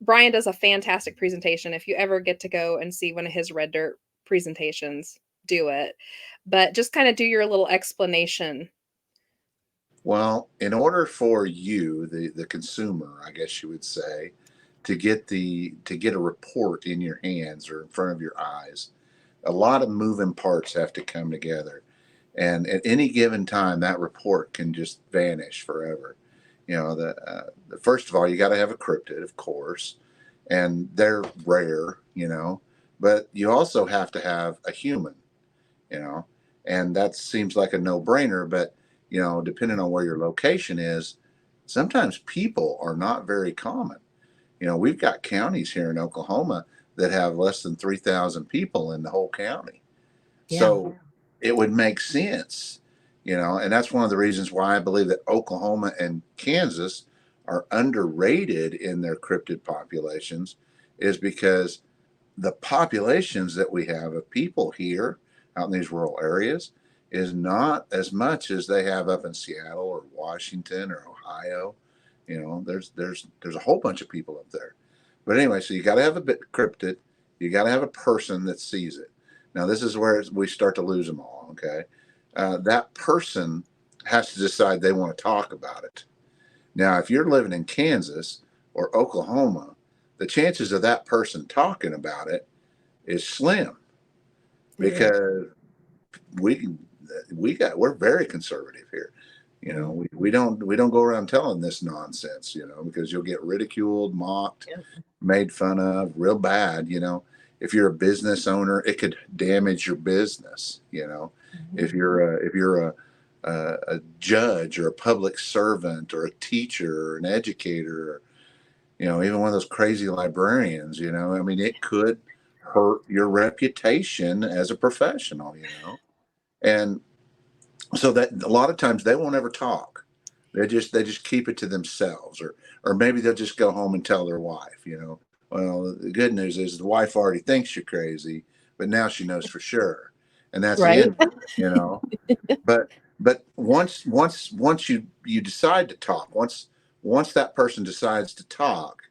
Brian does a fantastic presentation. If you ever get to go and see one of his Red Dirt presentations, do it. But just kind of do your little explanation. well, in order for you, the consumer, I guess you would say, to get a report in your hands or in front of your eyes, a lot of moving parts have to come together. And at any given time, that report can just vanish forever. The first of all, you got to have a cryptid, of course, and they're rare, but you also have to have a human, you know, and that seems like a no brainer. But, depending on where your location is, sometimes people are not very common. We've got counties here in Oklahoma that have less than 3,000 people in the whole county. Yeah. So it would make sense, and that's one of the reasons why I believe that Oklahoma and Kansas are underrated in their cryptid populations, is because the populations that we have of people here out in these rural areas is not as much as they have up in Seattle or Washington or Ohio. There's a whole bunch of people up there. But anyway, so you got to have a bit cryptid. You got to have a person that sees it. Now this is where we start to lose them all. Okay, that person has to decide they want to talk about it. Now, if you're living in Kansas or Oklahoma, the chances of that person talking about it is slim, Yeah. because we we're very conservative here. Mhm. We don't go around telling this nonsense, because you'll get ridiculed, mocked, Yep. made fun of real bad. If you're a business owner, it could damage your business. If Mhm. you're a judge or a public servant or a teacher or an educator, or even one of those crazy librarians, I mean, it could hurt your reputation as a professional. And so that a lot of times they won't ever talk. They just keep it to themselves, or maybe they'll just go home and tell their wife. Well, the good news is the wife already thinks you're crazy, but now she knows for sure, and that's the Right. end. But once you decide to talk, once that person decides to talk,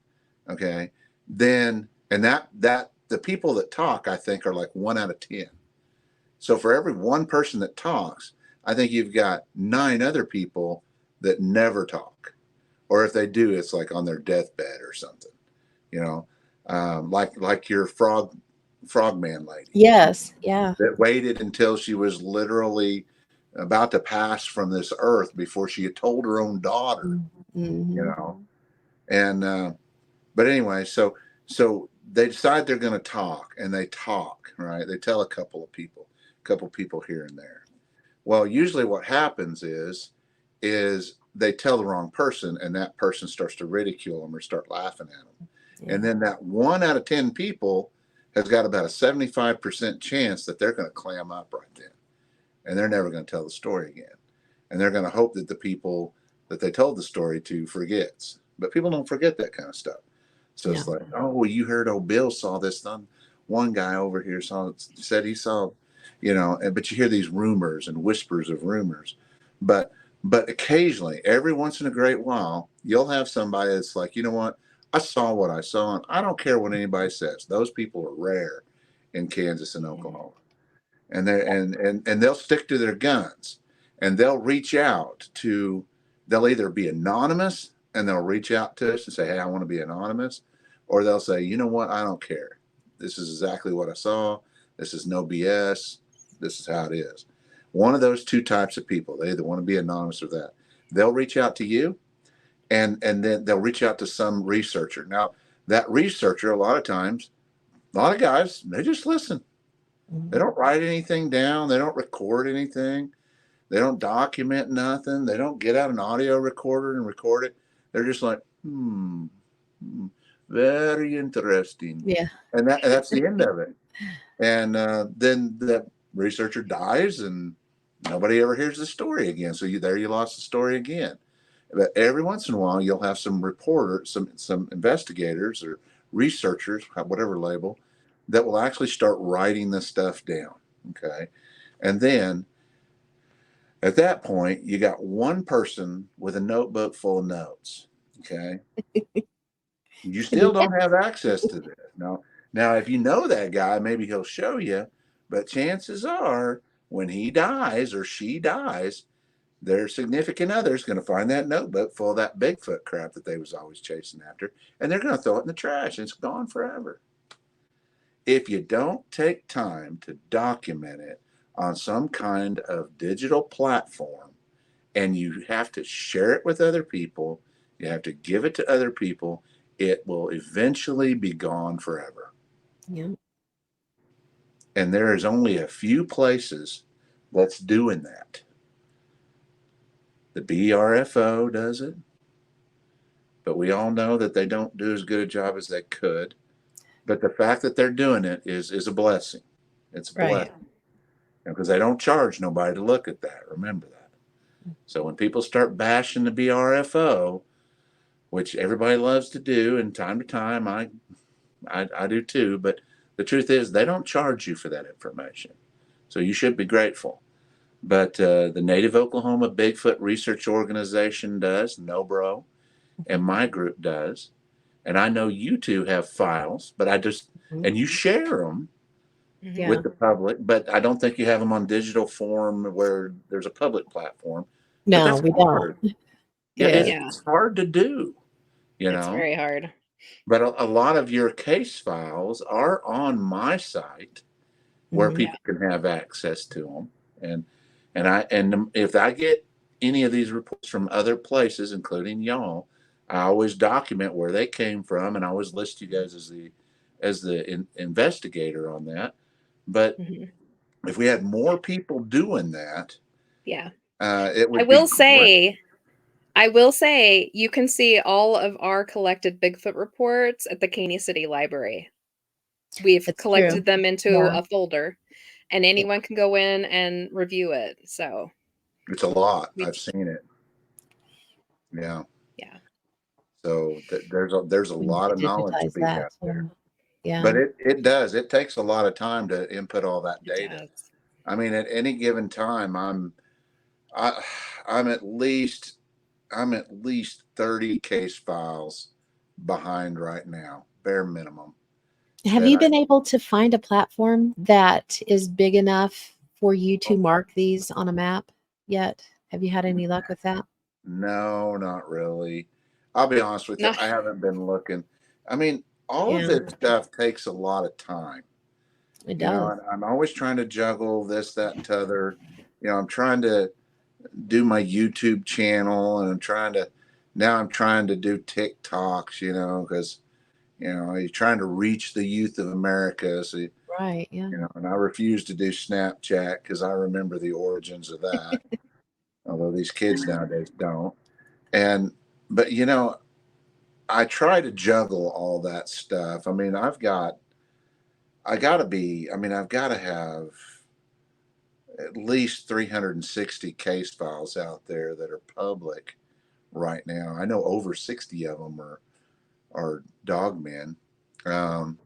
okay, then, and that the people that talk, I think, are like 1 out of 10. So for every one person that talks, I think you've got 9 other people that never talk, or if they do, it's like on their deathbed or something. You know, like your frogman lady Yes. Yeah. that waited until she was literally about to pass from this earth before she had told her own daughter. You Mm-hmm. know, and but anyway, so they decide they're going to talk, and they talk, right? They tell a couple of people, couple people here and there. Well, usually what happens is they tell the wrong person, and that person starts to ridicule them or start laughing at them. Yeah. And then that 1 out of 10 people has got about a 75% chance that they're going to clam up right then. And they're never going to tell the story again. And they're going to hope that the people that they told the story to forgets. But people don't forget that kind of stuff. So it's like, oh, well, you heard old Bill saw this. One guy over here said he saw, but you hear these rumors and whispers of rumors. But occasionally, every once in a great while, you'll have somebody that's like, you know what? I saw what I saw, and I don't care what anybody says. Those people are rare in Kansas and Oklahoma. And they'll stick to their guns, and they'll either be anonymous, and they'll reach out to us and say, hey, I want to be anonymous, or they'll say, you know what, I don't care. This is exactly what I saw. This is no BS. This is how it is. One of those two types of people, they either want to be anonymous or that. They'll reach out to you, and then they'll reach out to some researcher. Now, that researcher, a lot of times, a lot of guys, they just listen. They don't write anything down. They don't record anything. They don't document nothing. They don't get out an audio recorder and record it. They're just like, very interesting. Yeah. And that's the end of it. And then the researcher dies, and nobody ever hears the story again. So you lost the story again. But every once in a while, you'll have some reporters, some investigators or researchers, whatever label, that will actually start writing this stuff down. Okay. And then at that point, you got one person with a notebook full of notes. Okay. You still don't have access to this. Now, if you know that guy, maybe he'll show you, but chances are when he dies or she dies, their significant other is going to find that notebook full of that Bigfoot crap that they was always chasing after, and they're going to throw it in the trash, and it's gone forever. If you don't take time to document it on some kind of digital platform, and you have to share it with other people, you have to give it to other people, it will eventually be gone forever. Yeah. And there is only a few places that's doing that. The BRFO does it, but we all know that they don't do as good a job as they could. But the fact that they're doing it is a blessing. It's a blessing. Because they don't charge nobody to look at that. Remember that. So when people start bashing the BRFO, which everybody loves to do, and time to time I do too, but the truth is they don't charge you for that information. So you should be grateful. But the Native Oklahoma Bigfoot Research Organization does, NOBRO, and my group does. And I know you two have files, but and you share them with the public, but I don't think you have them on digital form where there's a public platform. No, we hard. don't. It's hard to do, It's very hard. But a lot of your case files are on my site where people can have access to them. And if I get any of these reports from other places, including y'all, I always document where they came from, and I always list you guys as the investigator on that. But if we had more people doing that, it would. I will say you can see all of our collected Bigfoot reports at the Caney City Library. We've collected them into a folder, and anyone can go in and review it. So it's a lot. I've seen it. Yeah. So there's a lot of knowledge to be out there. Yeah. But it does. It takes a lot of time to input all that data. I mean, at any given time, I'm at least 30 case files behind right now, bare minimum. Have you been able to find a platform that is big enough for you to mark these on a map yet? Have you had any luck with that? No, not really. I'll be honest with you. I haven't been looking. I mean, all of this stuff takes a lot of time. It does. I'm always trying to juggle this, that, and t'other. I'm trying to do my YouTube channel, and I'm trying to do TikToks, because you're trying to reach the youth of America. So right. Yeah. And I refuse to do Snapchat because I remember the origins of that. Although these kids nowadays don't. And but I try to juggle all that stuff. I mean, I've got to have at least 360 case files out there that are public right now. I know over 60 of them are dogmen. Um,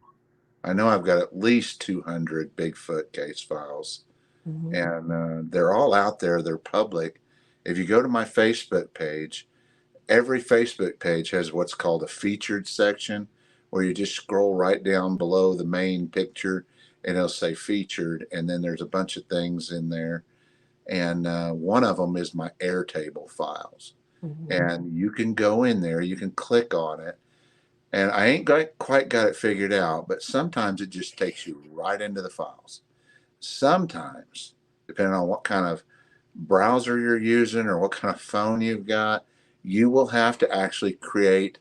I know I've got at least 200 Bigfoot case files, Mhm. and they're all out there. They're public. If you go to my Facebook page, every Facebook page has what's called a featured section where you just scroll right down below the main picture and it'll say featured. And then there's a bunch of things in there. And one of them is my Airtable files. Mhm. And you can go in there, you can click on it. And I ain't quite got it figured out, but sometimes it just takes you right into the files. Sometimes, depending on what kind of browser you're using or what kind of phone you've got, you will have to actually create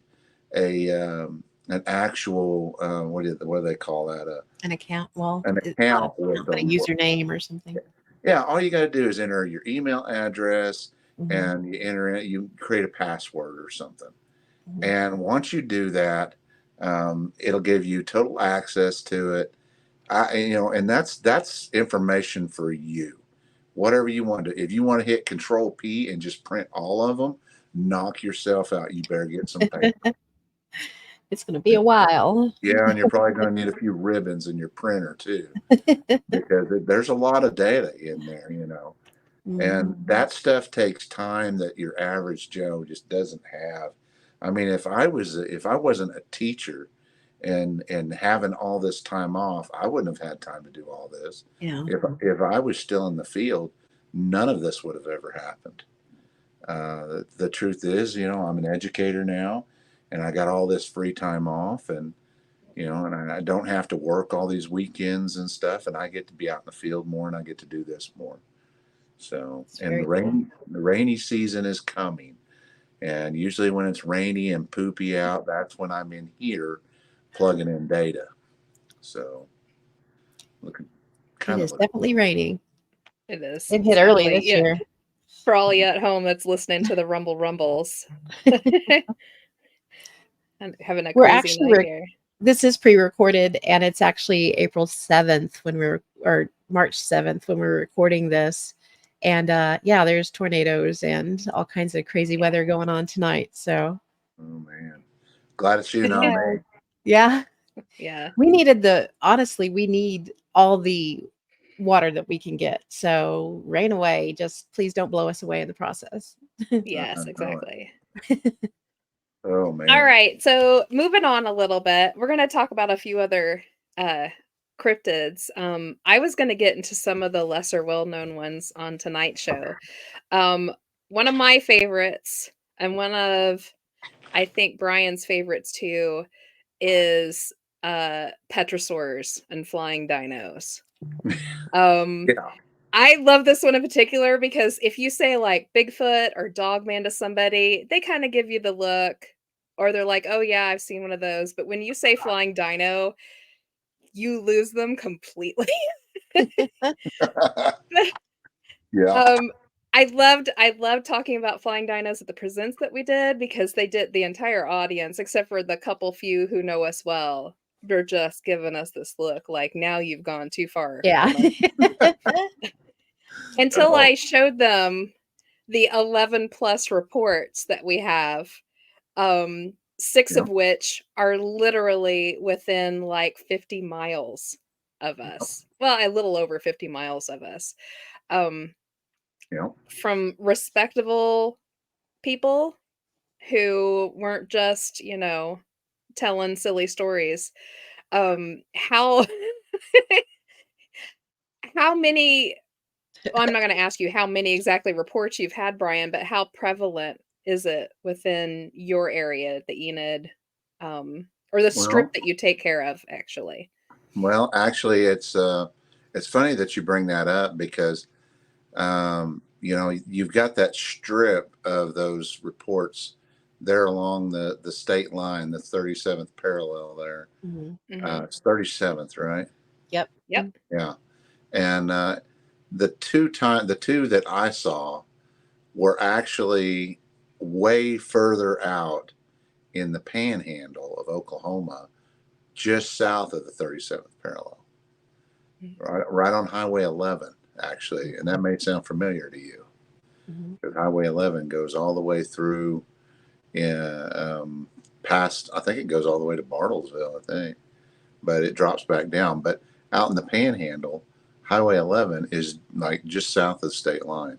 an actual what do they call that, An account. Well, an it's not account an with account, but a them. username or something. Yeah, all you got to do is enter your email address Mhm. and you enter it. You create a password or something, Mhm. and once you do that, it'll give you total access to it. And that's information for you. Whatever you want to. If you want to hit Control P and just print all of them, knock yourself out. You better get some paper. It's going to be a while. Yeah, and you're probably going to need a few ribbons in your printer too, because there's a lot of data in there. And Mhm. that stuff takes time that your average Joe just doesn't have. I mean, if I wasn't a teacher and having all this time off, I wouldn't have had time to do all this. Yeah. If I was still in the field, none of this would have ever happened. The truth is, I'm an educator now, and I got all this free time off, and I don't have to work all these weekends and stuff, and I get to be out in the field more, and I get to do this more. So, It's and very cool. the rainy season is coming, and usually when it's rainy and poopy out, that's when I'm in here plugging in data. So, looking It kind of is looking. definitely raining. It is It hit early sadly, this yeah. year. For all you at home that's listening to the rumbles and having a We're crazy actually night here. this is pre-recorded, and it's actually April 7th or March 7th when we're recording this. And yeah, there's tornadoes and all kinds of crazy weather going on tonight. So Oh man, glad it's you, not Yeah. me. yeah, Yeah. honestly, we need all the water that we can get. So rain away, just please don't blow us away in the process. Yes, I know it. exactly. Oh All man. right. So moving on a little bit, we're going to talk about a few other uh cryptids. I was going to get into some of the lesser well-known ones on tonight's show. Um one of my favorites, and one of, I think, Brian's favorites too, is petrosaurs and flying dinos. Um Yeah. I love this one in particular because if you say like Bigfoot or Dogman to somebody, they kind of give you the look, or they're like, "Oh yeah, I've seen one of those." But when you say flying dino, you lose them completely. Yeah. um I loved talking about flying dinos at the presents that we did, because they did, the entire audience except for the couple few who know us well, they're just giving us this look like, now you've gone too far Yeah. from us. Until Oh, I showed them the 11 plus reports that we have, 6 yeah. of which are literally within like 50 miles of us. Well, a little over 50 miles of us. Um, Yeah. from respectable people who weren't just, telling silly stories. How how many, well, I'm not going to ask you how many exactly reports you've had, Brian, but how prevalent is it within your area, the Enid, or the strip Well, that you take care of, actually? actually, it's funny that you bring that up because you've got that strip of those reports there along the state line, the 37th parallel there. Mhm. Hmm. It's 37th, right? Yep. Yep. Yeah. And the two that I saw were actually way further out in the panhandle of Oklahoma, just south of the 37th parallel, right on Highway 11, actually. And that may sound familiar to you, Mhm. because Highway 11 goes all the way through past, I think it goes all the way to Bartlesville, I think, but it drops back down. But out in the panhandle, Highway 11 is like just south of the state line.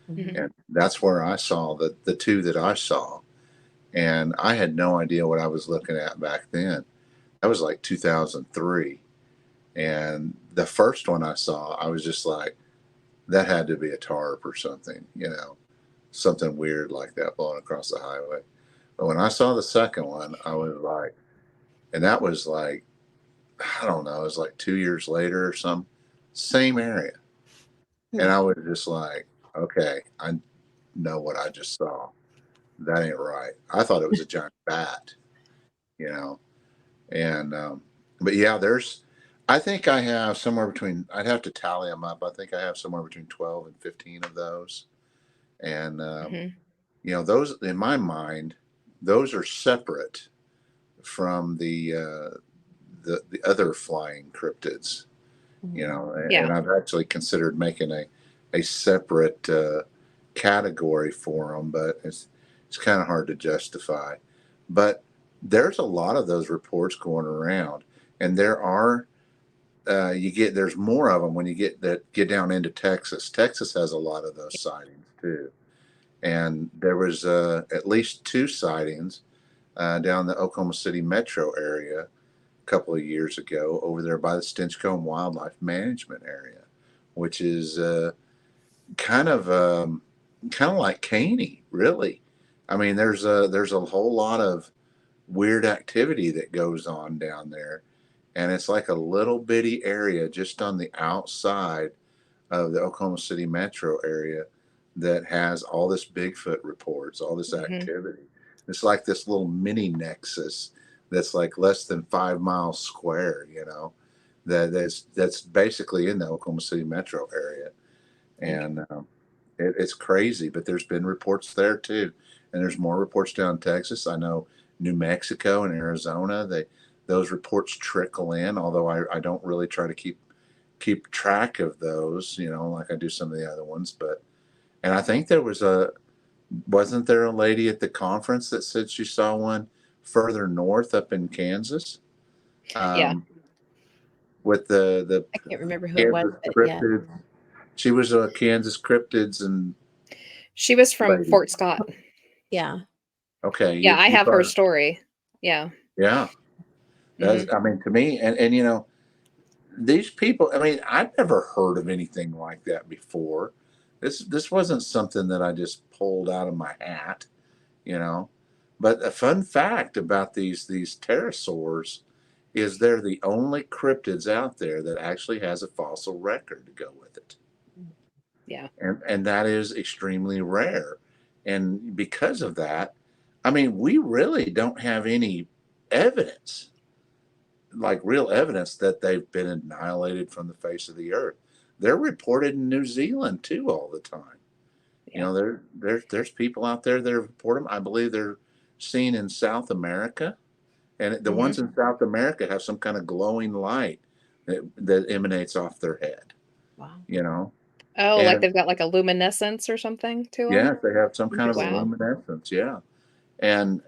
Mhm. And that's where I saw the two that I saw. And I had no idea what I was looking at back then. That was like 2003. And the first one I saw, I was just like, that had to be a tarp or something, something weird like that blowing across the highway. But when I saw the second one, I was like, and that was like, I don't know, it was like 2 years later or something, same area. Hmm. And I was just like, okay, I know what I just saw. That ain't right. I thought it was a giant bat, you know. And but yeah, I think I have somewhere between, I'd have to tally them up. I think I have somewhere between 12 and 15 of those. And those, in my mind, those are separate from the other flying cryptids, and Yeah. I've actually considered making a separate category for them, but it's kind of hard to justify. But there's a lot of those reports going around, and there's more of them when you get down into Texas. Texas has a lot of those sightings too, and there was at least two sightings down the Oklahoma City metro area a couple of years ago over there by the Stinchcombe Wildlife Management Area, which is kind of kind of like Caney, really. I mean, there's a whole lot of weird activity that goes on down there, and it's like a little bitty area just on the outside of the Oklahoma City metro area that has all this Bigfoot reports, all this activity. It's like this little mini nexus that's like less than 5 miles square, that's basically in the Oklahoma City metro area. And it's crazy, but there's been reports there too. And there's more reports down in Texas. I know New Mexico and Arizona, those reports trickle in, although I don't really try to keep track of those, like I do some of the other ones. And I think wasn't there a lady at the conference that said she saw one further north up in Kansas? Yeah. With the I can't remember who it was, Kansas but yeah. cryptids. She was a Kansas cryptids and She was from lady. Fort Scott. Yeah. Yeah, Okay, I you have her brought, story. Yeah. yeah. hmm I mean, to me, and these people. I mean, I've never heard of anything like that before. This wasn't something that I just pulled out of my hat, you know. But a fun fact about these pterosaurs is they're the only cryptids out there that actually has a fossil record to go with it. Yeah. And that is extremely rare. And because of that, I mean, we really don't have any evidence, like real evidence, that they've been annihilated from the face of the earth. They're reported in New Zealand too all the time. Yeah. There's people out there that report them. I believe they're seen in South America, and the ones in South America have some kind of glowing light that emanates off their head. Wow. You know, Oh, like and they've got like a luminescence or something to them? yes, they have some kind of a Wow. luminescence. Yeah, and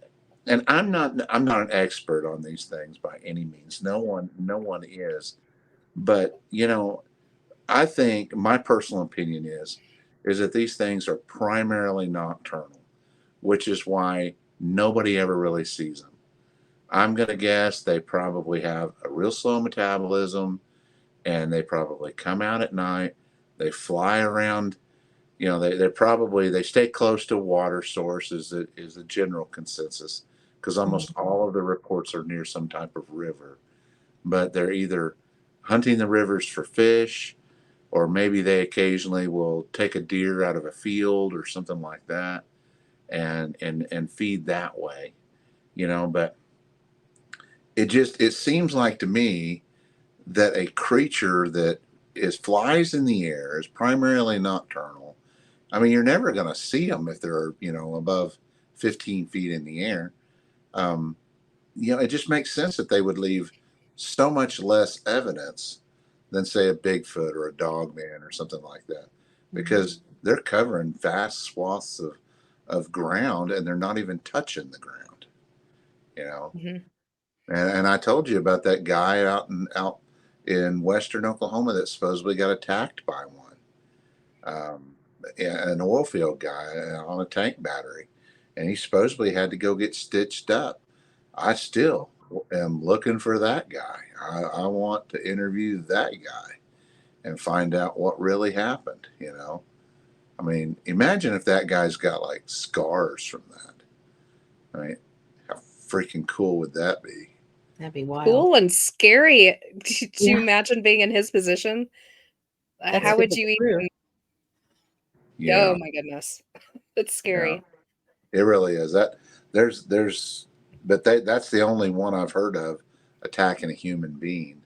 I'm not an expert on these things by any means. No one is. But I think my personal opinion is that these things are primarily nocturnal, which is why nobody ever really sees them. I'm going to guess they probably have a real slow metabolism, and they probably come out at night. They fly around. They stay close to water sources. Is the general consensus, because almost all of the reports are near some type of river. But they're either hunting the rivers for fish, or maybe they occasionally will take a deer out of a field or something like that, and feed that way. But it seems like to me that a creature that flies in the air, is primarily nocturnal. I mean, you're never going to see them if they're, above 15 feet in the air. Um, it just makes sense that they would leave so much less evidence than, say, a Bigfoot or a dog man or something like that, because they're covering vast swaths of ground and they're not even touching the ground, you know. Mhm. And I told you about that guy out in western Oklahoma that supposedly got attacked by one, an oil field guy on a tank battery, and he supposedly had to go get stitched up. I still am looking for that guy. I want to interview that guy and find out what really happened. I mean, imagine if that guy's got like scars from that. I mean, how freaking cool would that be? That'd be wild. Cool and scary. Do you Yeah. imagine being in his position? That's How would typical you crew. even? Yeah, Oh my goodness, it's yeah, scary. it really is. But that's the only one I've heard of attacking a human being.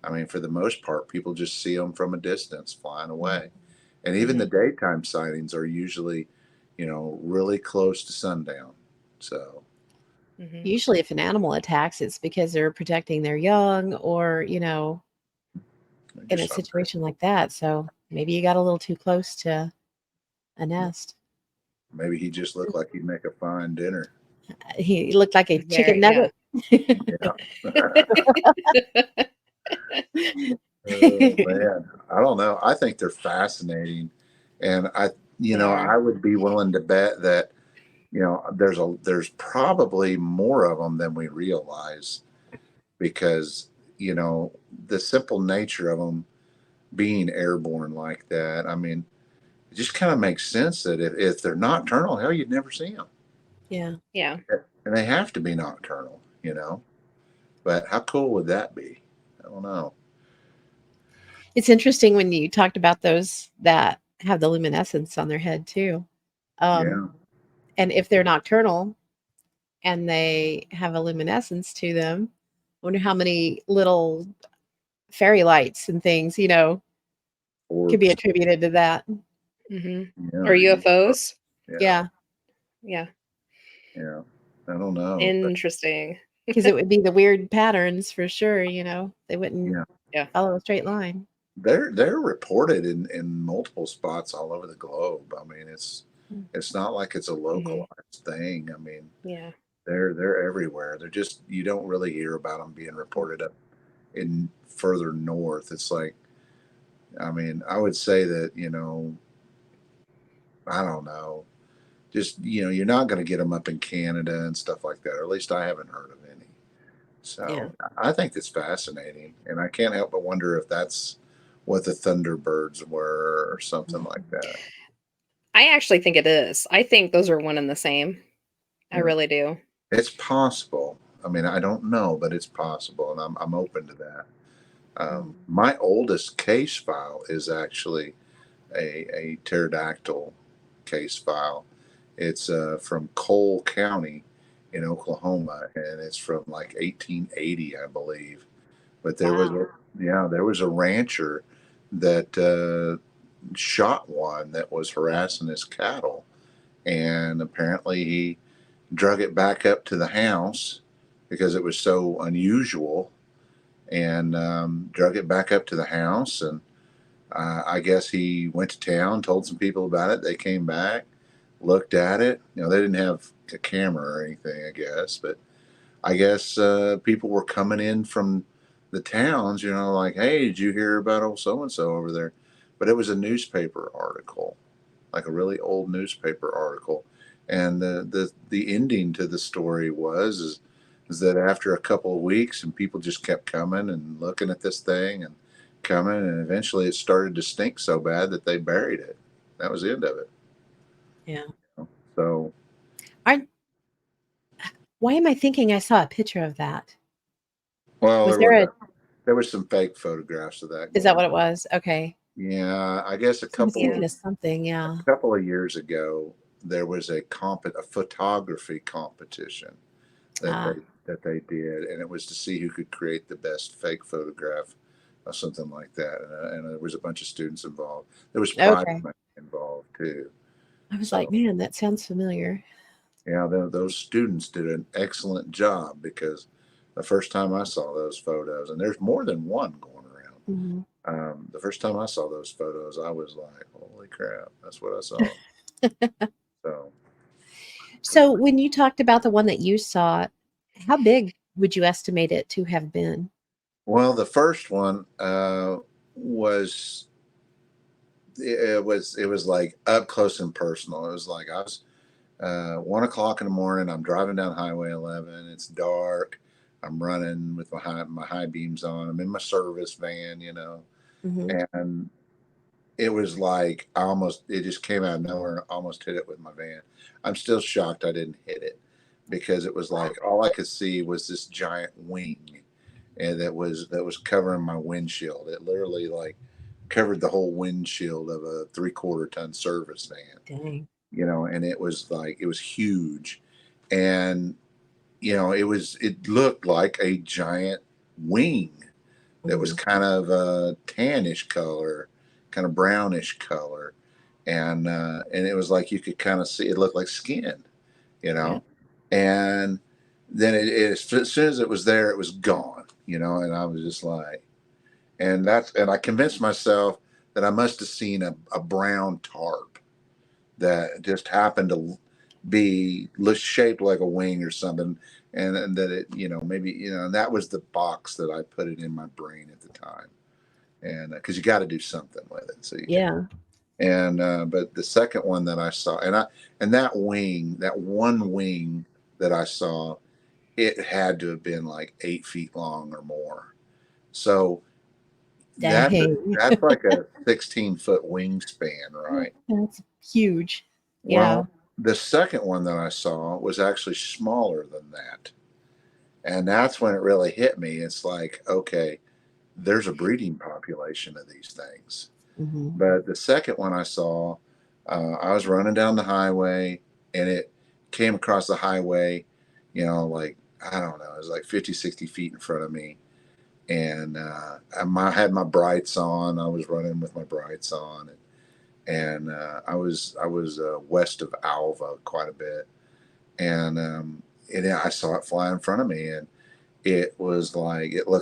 I mean, for the most part, people just see them from a distance flying away. And even the daytime sightings are usually, really close to sundown. So, Usually, if an animal attacks, it's because they're protecting their young or, in a just hungry. situation like that. So maybe you got a little too close to a nest. Maybe he just looked like he'd make a fine dinner. He looked like a chicken Very, yeah. nugget. Yeah. Oh man, I don't know. I think they're fascinating, and They are. I would be willing to bet that there's probably more of them than we realize, because the simple nature of them being airborne like that. I mean, it just kind of makes sense that if they're nocturnal, hell, you'd never see them, Yeah. Yeah. and they have to be nocturnal. But how cool would that be? I don't know. It's interesting when you talked about those that have the luminescence on their head too. Um, Yeah. and if they're nocturnal and they have a luminescence to them, I wonder how many little fairy lights and things, could be Orbs. attributed to that. Hmm. Yeah. Or UFOs. Yeah. Yeah. Yeah. Yeah. I don't know, but Interesting. Because it would be the weird patterns for sure, they wouldn't yeah, Yeah. follow a straight line. they're reported in multiple spots all over the globe. I mean, Mm. it's not like it's a Hmm. localized thing. I mean, Yeah. they're everywhere. They're just, you don't really hear about them being reported up in further north. It's like, I mean, I would say that, I don't know, just, you're not going to get them up in Canada and stuff like that, or at least I haven't heard of any. Yeah. So I think it's fascinating, and I can't help but wonder if that's what the Thunderbirds were or something like that. I actually think it is. I think those are one and the same. I Yeah, really do. it's possible. I mean, I don't know, but it's possible, and I'm open to that. My oldest case file is actually a pterodactyl case file. It's from Cole County in Oklahoma, and it's from like 1880, I believe. But Wow. there was a rancher that shot one that was harassing his cattle, and apparently he drug it back up to the house because it was so unusual, and drug it back up to the house. And I guess he went to town, told some people about it. They came back, looked at it. They didn't have a camera or anything, I guess, but I guess people were coming in from the towns, like, hey, did you hear about old so and so over there? But it was a newspaper article, like a really old newspaper article. And the ending to the story is that after a couple of weeks, and people just kept coming and looking at this thing and coming, and eventually it started to stink so bad that they buried it. That was the end of it. Yeah. So, I Why am I thinking I saw a picture of that? well, Was there a there was some fake photographs of that Is that going. what it was? Okay. Yeah, I guess So I was Yeah. thinking of something, yeah. a couple of years ago there was a photography competition that Ah, they did, and it was to see who could create the best fake photograph something like that, and there was a bunch of students involved. There was private Okay. money involved too. I was like, So man, that sounds familiar. yeah, those students did an excellent job because the first time I saw those photos, and there's more than one going around. Mhm. The first time I saw those photos, I was like, "Holy crap, that's what I saw." So, So when you talked about the one that you saw, how big would you estimate it to have been? well, the first one was it was like up close and personal. It was like I was 1 o'clock in the morning. I'm driving down Highway 11. It's dark. I'm running with my high beams on. I'm in my service van, Hmm. and it was like it just came out of nowhere and almost hit it with my van. I'm still shocked I didn't hit it because it was like all I could see was this giant wing, and that was covering my windshield. It literally like covered the whole windshield of a 3/4 ton service van, Dang. and it was like it was huge, and it looked like a giant wing that was Mhm. kind of a tannish color, kind of brownish color, and it was like you could kind of see it looked like skin, you Yeah. know, and then as soon as it was there, it was gone, and I was just like, and I convinced myself that I must have seen a brown tarp that just happened to be shaped like a wing or something, and that it, maybe, and that was the box that I put it in my brain at the time, and because you got to do something with it, so you can. Yeah. And but the second one that I saw, and that wing, that one wing that I saw, it had to have been like 8 feet long or more. So that's Dang. that's like a 16-foot wingspan, right? That's huge. Yeah. Well, the second one that I saw was actually smaller than that. And that's when it really hit me. It's like, okay, there's a breeding population of these things. Hmm. But the second one I saw, I was running down the highway and it came across the highway, like, I don't know, it was like 50, 60 feet in front of me. And I had my brights on. I was running with my brights on. And I was west of Alva quite a bit, and I saw it fly in front of me, and it looked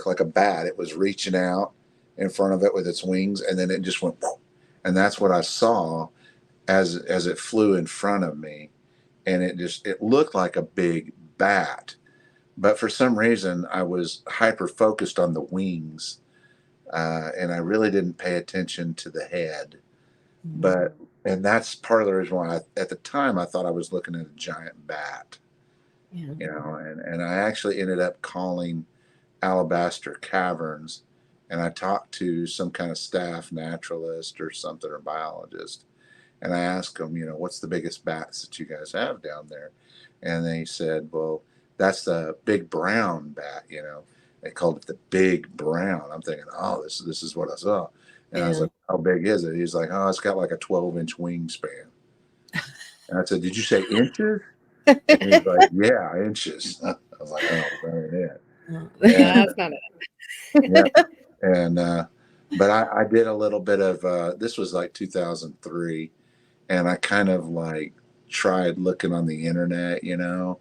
like a bat. It was reaching out in front of it with its wings, and then it just went, poof, and that's what I saw as it flew in front of me, and it looked like a big bat, but for some reason I was hyper focused on the wings, and I really didn't pay attention to the head. Hmm. But and that's part of the reason why at the time I thought I was looking at a giant bat, Yeah. and I actually ended up calling Alabaster Caverns, and I talked to some kind of staff naturalist or something, or biologist, and I asked them, what's the biggest bats that you guys have down there? And they said, well, that's the big brown bat, They called it the big brown. I'm thinking, oh, this is what I saw. And I was Yeah. like, how big is it? He's like, oh, it's got like a 12-inch wingspan. And I said, did you say inches? And he's like, yeah, inches. I was like, oh, that ain't it. And That's not yeah, it. and but I did a little bit of this was like 2003, and I kind of like tried looking on the internet, Yeah.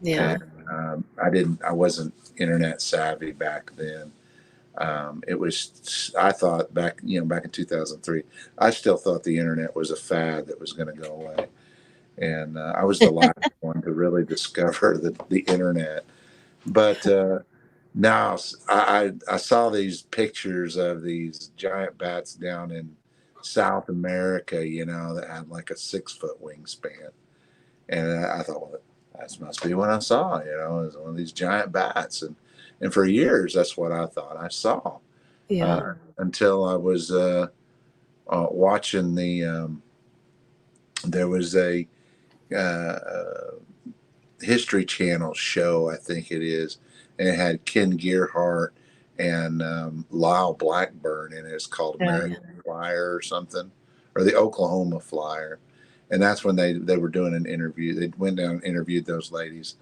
and I wasn't internet savvy back then. I thought back in 2003, I still thought the internet was a fad that was going to go away, and I was the last one to really discover the internet. But now I saw these pictures of these giant bats down in South America, that had like a 6-foot wingspan, and I thought, well, that must be what I saw, is one of these giant bats, and for years that's what I thought I saw, Yeah. until I was watching there was a uh, History Channel show, I think it is, and it had Ken Gearhart and Lyle Blackburn in it. It's called Yeah. American Flyer or something, or the Oklahoma Flyer, and that's when they were doing an interview. They went down and interviewed those ladies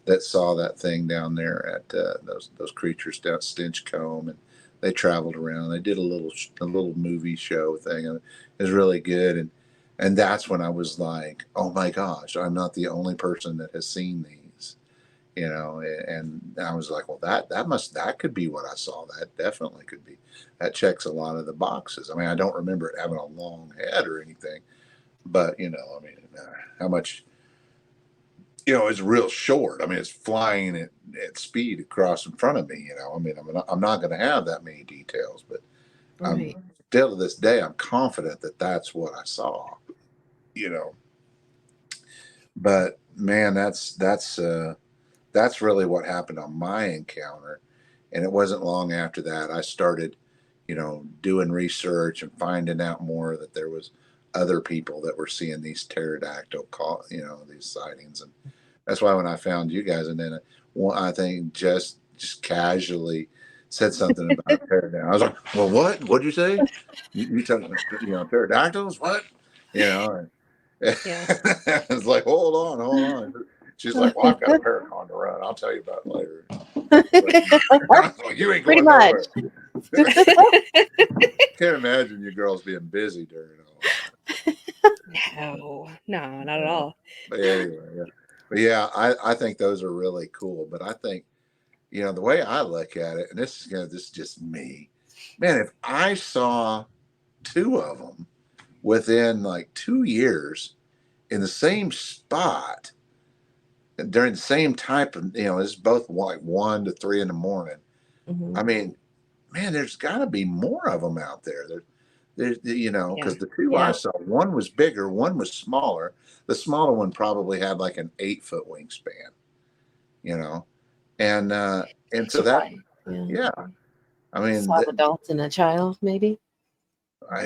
that saw that thing down there at those creatures down Stinchcombe, and they traveled around. They did a little movie show thing. It was really good, and that's when I was like, oh my gosh, I'm not the only person that has seen these, you know. And I was like, well, that could be what I saw. That definitely could be. That checks a lot of the boxes. I mean, I don't remember it having a long head or anything, but you know, I mean, how much, you know, it's real short. I mean, it's flying at speed across in front of me. You know, I mean, I'm not going to have that many details, but I'm Right. still to this day, I'm confident that that's what I saw. You know, but man, that's really what happened on my encounter, and it wasn't long after that I started, you know, doing research and finding out more that there was other people that were seeing these pterodactyl, you know, these sightings, and that's why when I found you guys, and then I think just casually said something about pterodactyl. I was like, well, what? What'd you say? You talking, you know, pterodactyls? What? You know, and Yeah. I was like, hold on. She's like, well, I've got a paracon to run. I'll tell you about it later. Like, you ain't Pretty going much. nowhere. Can't imagine you girls being busy during all that. No, no, not at Yeah. all. But anyway, yeah. But yeah, I think those are really cool. But I think, you know, the way I look at it, and this is just me, man. If I saw two of them within like 2 years in the same spot during the same type of, you know, it's both like 1 to 3 in the morning. Mhm. I mean, man, there's got to be more of them out there. There's, you know, Yeah. because the two I Yeah. saw, one was bigger, one was smaller. The smaller one probably had like an 8 foot wingspan, you know, and so that, Yeah. yeah, I mean, 12 adults and a child, maybe.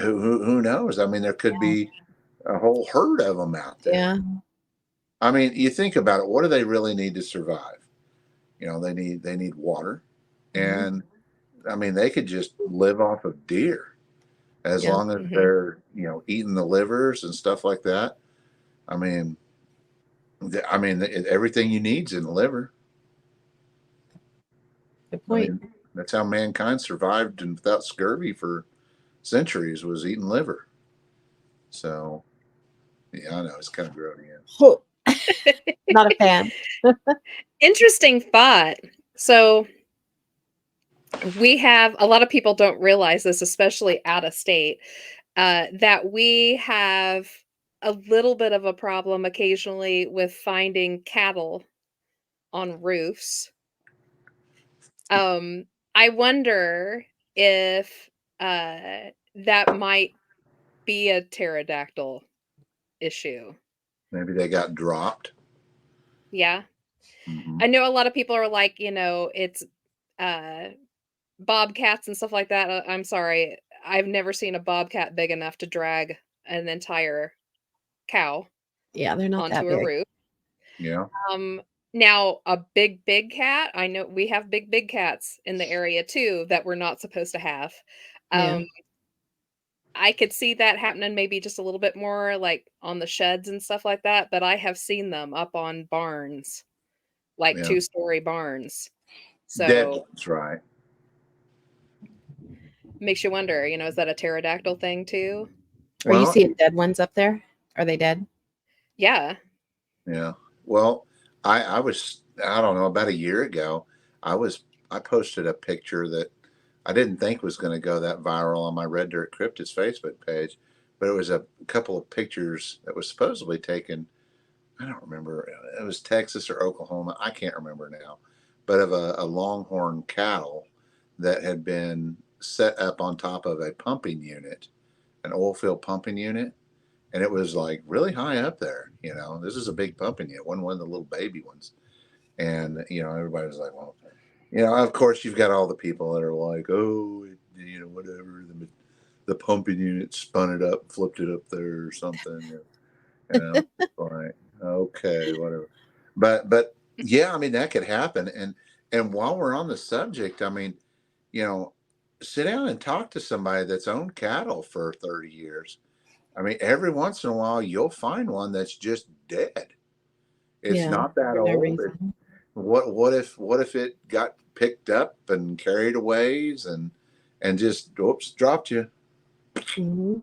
who knows? I mean, there could Yeah. be a whole herd of them out there. Yeah. I mean, you think about it. What do they really need to survive? You know, they need water, Mhm. and I mean, they could just live off of deer as Yeah. long as Hmm. they're, you know, eating the livers and stuff like that. I mean, everything you need's in the liver. Good I point. mean, that's how mankind survived and without scurvy for centuries, was eating liver. So yeah, I know it's kind of grody. Oh, not a fan. Interesting thought. So we have a lot of people don't realize this, especially out of state, that we have a little bit of a problem occasionally with finding cattle on roofs. Um, I wonder if that might be a pterodactyl issue. Maybe they got dropped. Yeah. Mm-hmm. I know a lot of people are like, you know, it's uh bobcats and stuff like that. I'm sorry. I've never seen a bobcat big enough to drag an entire cow Yeah, they're not that onto a big. roof. Yeah. Um, Now a big cat, I know we have big cats in the area too that we're not supposed to have. Yeah. Um, I could see that happening maybe just a little bit more like on the sheds and stuff like that, but I have seen them up on barns, like Yeah. two-story barns. Dead So ones, right? makes you wonder, you know, is that a pterodactyl thing too? Are you Well, seeing dead ones up there? Are they dead? Yeah. yeah. Well, I was, I don't know, about a year ago, I was I posted a picture that I didn't think was going to go that viral on my Red Dirt Cryptids Facebook page, but it was a couple of pictures that was supposedly taken. I don't remember. It was Texas or Oklahoma. I can't remember now, but of a longhorn cattle that had been set up on top of a pumping unit, an oil field pumping unit, and it was like really high up there. You know, this is a big pumping unit, one of the little baby ones, and you know everybody was like, well, you know, of course you've got all the people that are like, oh, you know, whatever, the pumping unit spun it up, flipped it up there or something. And I was like, okay, whatever. But yeah, I mean that could happen. And while we're on the subject, I mean, you know, sit down and talk to somebody that's owned cattle for 30 years. I mean, every once in a while you'll find one that's just dead. It's Yeah. not that For no old. reason. What if it got picked up and carried away, and just oops, dropped you. Mhm.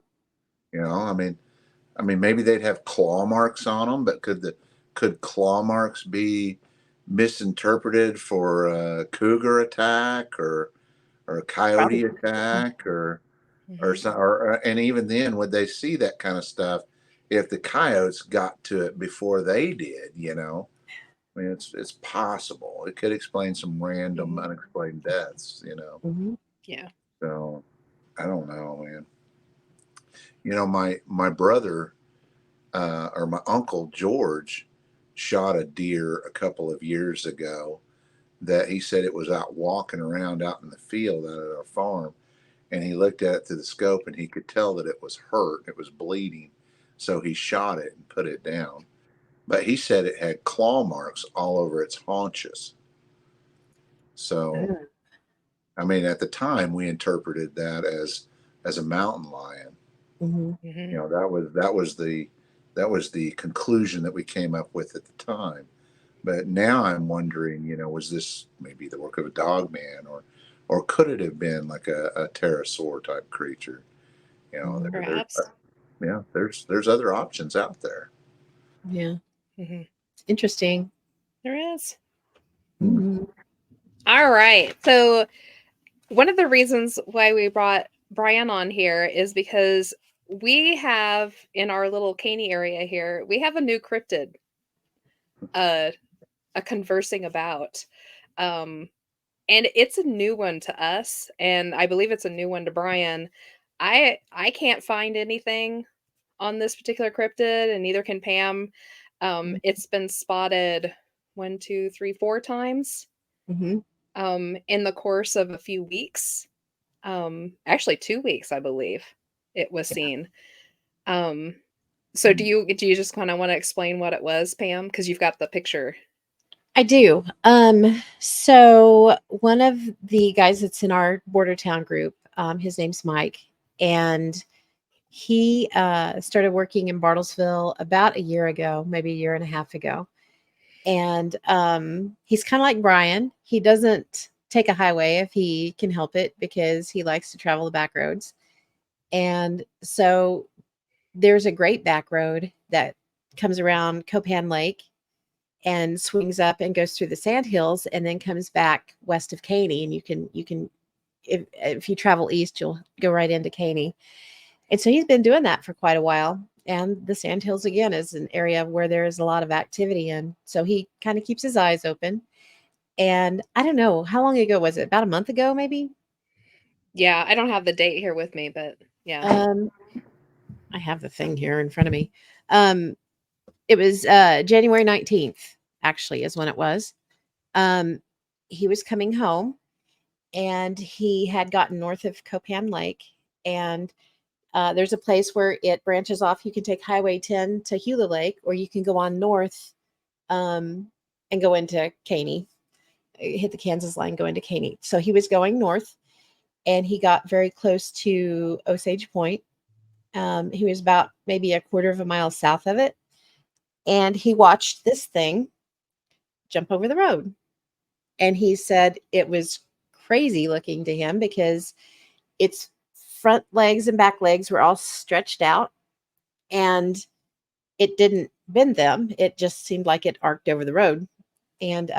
You know, I mean, maybe they'd have claw marks on them, but could claw marks be misinterpreted for a cougar attack or a coyote Probably. attack Mhm. and even then, would they see that kind of stuff if the coyotes got to it before they did? You know, I mean, it's possible. It could explain some random Mhm. unexplained deaths. You know, Mhm. Yeah. so I don't know, man. You know, my brother or my uncle George shot a deer a couple of years ago that he said it was out walking around out in the field out at our farm, and he looked at it through the scope and he could tell that it was hurt, it was bleeding, so he shot it and put it down. But he said it had claw marks all over its haunches. So Oh. I mean, at the time we interpreted that as a mountain lion. Mhm. You Mhm. know, that was the conclusion that we came up with at the time. But now I'm wondering, you know, was this maybe the work of a dog man, or could it have been like a pterosaur type creature? You know, Mhm. Perhaps. yeah, there's other options out there. Yeah. Mhm. It's interesting. There is. Hmm. Mhm. All right. So one of the reasons why we brought Brian on here is because we have in our little Caney area here, we have a new cryptid, uh, a conversing about. Um, and it's a new one to us, and I believe it's a new one to Brian. I can't find anything on this particular cryptid, and neither can Pam. It's been spotted 1, 2, 3, 4 times Mhm. in the course of a few weeks. Actually 2 weeks, I believe it was Yeah. seen. Um, so do you just kind of want to explain what it was, Pam? Because you've got the picture. I do. So one of the guys that's in our border town group, his name's Mike, and he started working in Bartlesville about a year ago, maybe a year and a half ago. And he's kind of like Brian. He doesn't take a highway if he can help it because he likes to travel the back roads. And so there's a great back road that comes around Copan Lake and swings up and goes through the sandhills and then comes back west of Caney. And you can if you travel east, you'll go right into Caney. And so he's been doing that for quite a while. And the sandhills again is an area where there is a lot of activity, and so he kind of keeps his eyes open. And I don't know, how long ago was it? About a month ago, maybe. Yeah, I don't have the date here with me, but yeah. Um, I have the thing here in front of me. Um, it was January 19th, actually, is when it was. Um, he was coming home and he had gotten north of Copan Lake. And there's a place where it branches off. You can take Highway 10 to Gila Lake, or you can go on north um, and go into Caney, hit the Kansas line, go into Caney. So he was going north and he got very close to Osage Point. He was about maybe a quarter of a mile south of it. And he watched this thing jump over the road. And he said it was crazy looking to him because its front legs and back legs were all stretched out and it didn't bend them. It just seemed like it arced over the road. And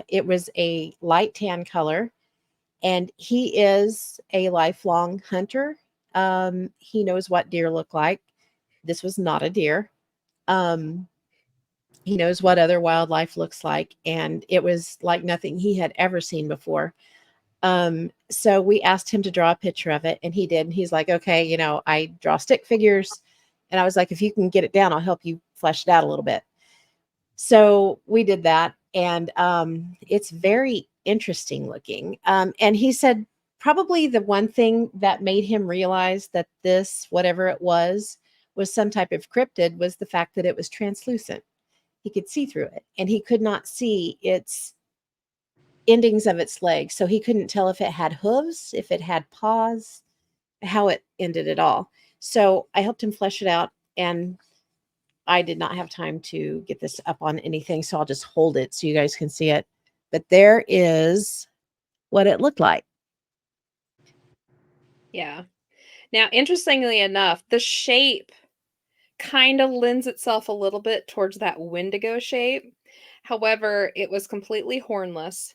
it was a light tan color. And he is a lifelong hunter. He knows what deer look like. This was not a deer. Um, he knows what other wildlife looks like. And it was like nothing he had ever seen before. So we asked him to draw a picture of it, and he did. And he's like, okay, I draw stick figures. And I was like, if you can get it down, I'll help you flesh it out a little bit. So we did that, and it's very interesting looking. And he said probably the one thing that made him realize that this, whatever it was some type of cryptid, was the fact that it was translucent. He could see through it, and he could not see its endings of its legs. So he couldn't tell if it had hooves, if it had paws, how it ended at all. So I helped him flesh it out, and I did not have time to get this up on anything, so I'll just hold it so you guys can see it. But there is what it looked like. Yeah. Now, interestingly enough, the shape kind of lends itself a little bit towards that Wendigo shape. However, it was completely hornless.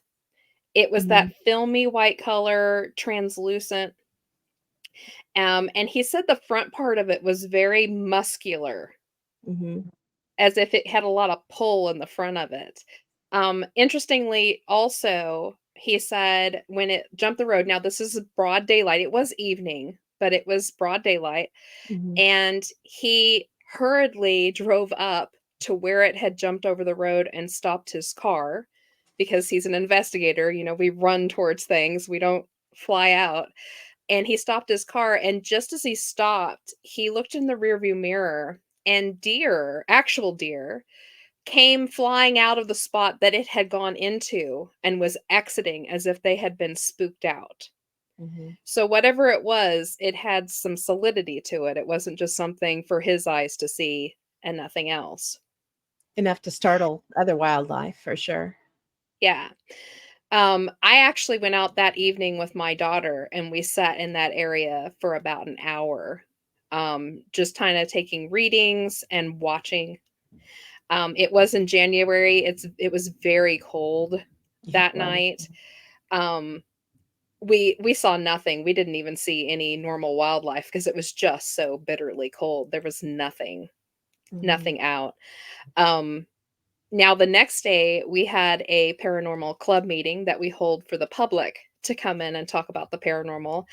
It was Mhm. that filmy white color, translucent. And he said the front part of it was very muscular, Mhm. as if it had a lot of pull in the front of it. Interestingly, also, he said when it jumped the road, now this is broad daylight. It was evening, but it was broad daylight. Mhm. And he hurriedly drove up to where it had jumped over the road and stopped his car because he's an investigator. You know, we run towards things, we don't fly out. And he stopped his car. And just as he stopped, he looked in the rearview mirror and deer, actual deer, came flying out of the spot that it had gone into and was exiting as if they had been spooked out. Mhm. So whatever it was, it had some solidity to it. It wasn't just something for his eyes to see and nothing else. Enough to startle other wildlife for sure. Yeah. I actually went out that evening with my daughter and we sat in that area for about an hour. Just kind of taking readings and watching. It was in January. It was very cold Yeah, that well, night. Um, we saw nothing. We didn't even see any normal wildlife because it was just so bitterly cold. There was mhm. nothing out. Um, Now the next day we had a paranormal club meeting that we hold for the public to come in and talk about the paranormal,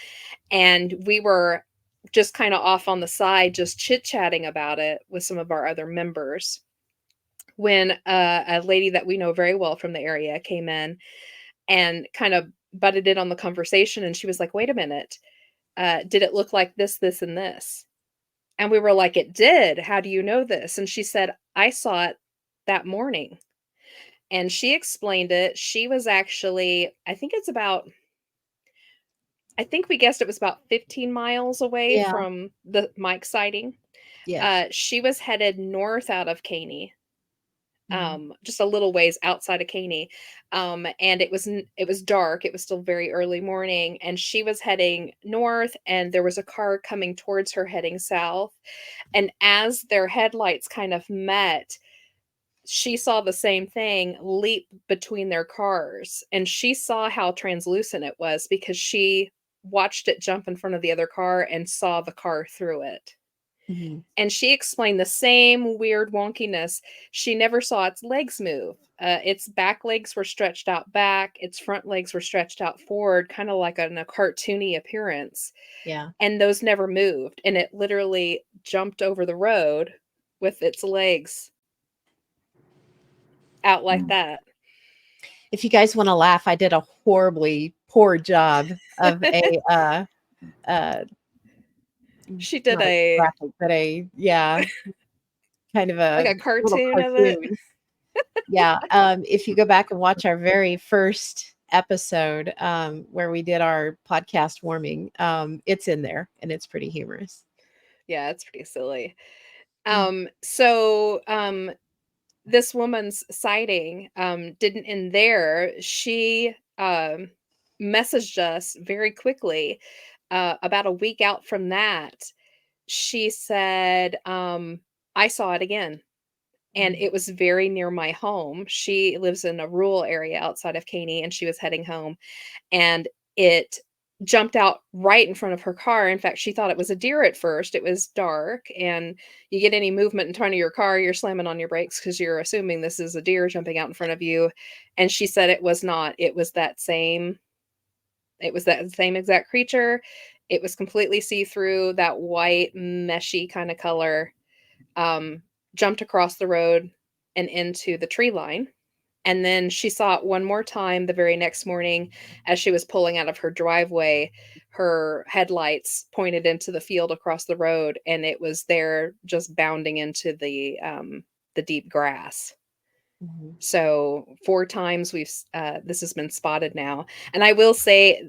and we were just kind of off on the side just chit-chatting about it with some of our other members when a lady that we know very well from the area came in and kind of butted in on the conversation, and she was like, "Wait a minute, did it look like this, and this?" And we were like, "It did. How do you know this?" And she said, "I saw it that morning." And she explained it. She was actually, I think we guessed it was about 15 miles away Yeah, from the Mike sighting. yes. She was headed north out of Caney, Mhm. just a little ways outside of Caney. And it was dark. It was still very early morning, and she was heading north, and there was a car coming towards her heading south. And as their headlights kind of met, she saw the same thing leap between their cars, and she saw how translucent it was because she watched it jump in front of the other car and saw the car through it. Mhm. And she explained the same weird wonkiness. She never saw its legs move. Its back legs were stretched out back, its front legs were stretched out forward, kind of like in a cartoony appearance. Yeah. And those never moved. And it literally jumped over the road with its legs out like Mm. that. If you guys wanna laugh, I did a horribly poor job of a, uh, She did not a a graphic, but a yeah, kind of like a a little cartoon of it. cartoon. Yeah, if you go back and watch our very first episode, where we did our podcast warming, it's in there, and it's pretty humorous. Yeah, it's pretty silly. Mm. So this woman's sighting didn't end there. She messaged us very quickly about a week out from that. She said, I saw it again. And Mhm. it was very near my home. She lives in a rural area outside of Caney, and she was heading home, and it jumped out right in front of her car. In fact, she thought it was a deer at first. It was dark, and you get any movement in front of your car, you're slamming on your brakes because you're assuming this is a deer jumping out in front of you. And she said it was not. It was that same exact creature. It was completely see-through, that white, meshy kind of color. Um, Jumped across the road and into the tree line. And then she saw it one more time the very next morning as she was pulling out of her driveway. Her headlights pointed into the field across the road, and it was there just bounding into the deep grass. Mhm. So 4 times this has been spotted now. And I will say,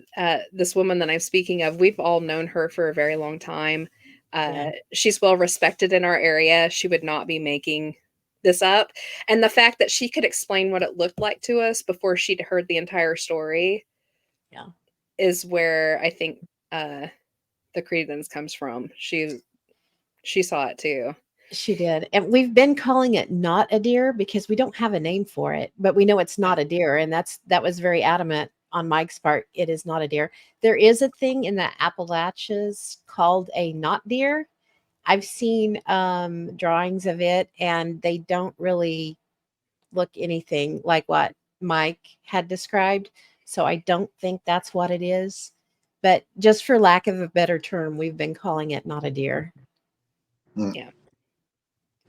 this woman that I'm speaking of, we've all known her for a very long time. Yeah. She's well respected in our area. She would not be making this up. And the fact that she could explain what it looked like to us before she'd heard the entire story Yeah. is where I think, uh, the credence comes from. She saw it too. She did. And we've been calling it not a deer because we don't have a name for it, but we know it's not a deer. And that was very adamant on Mike's part. It is not a deer. There is a thing in the Appalachians called a not deer. I've seen drawings of it, and they don't really look anything like what Mike had described. So I don't think that's what it is. But just for lack of a better term, we've been calling it not a deer. Yeah.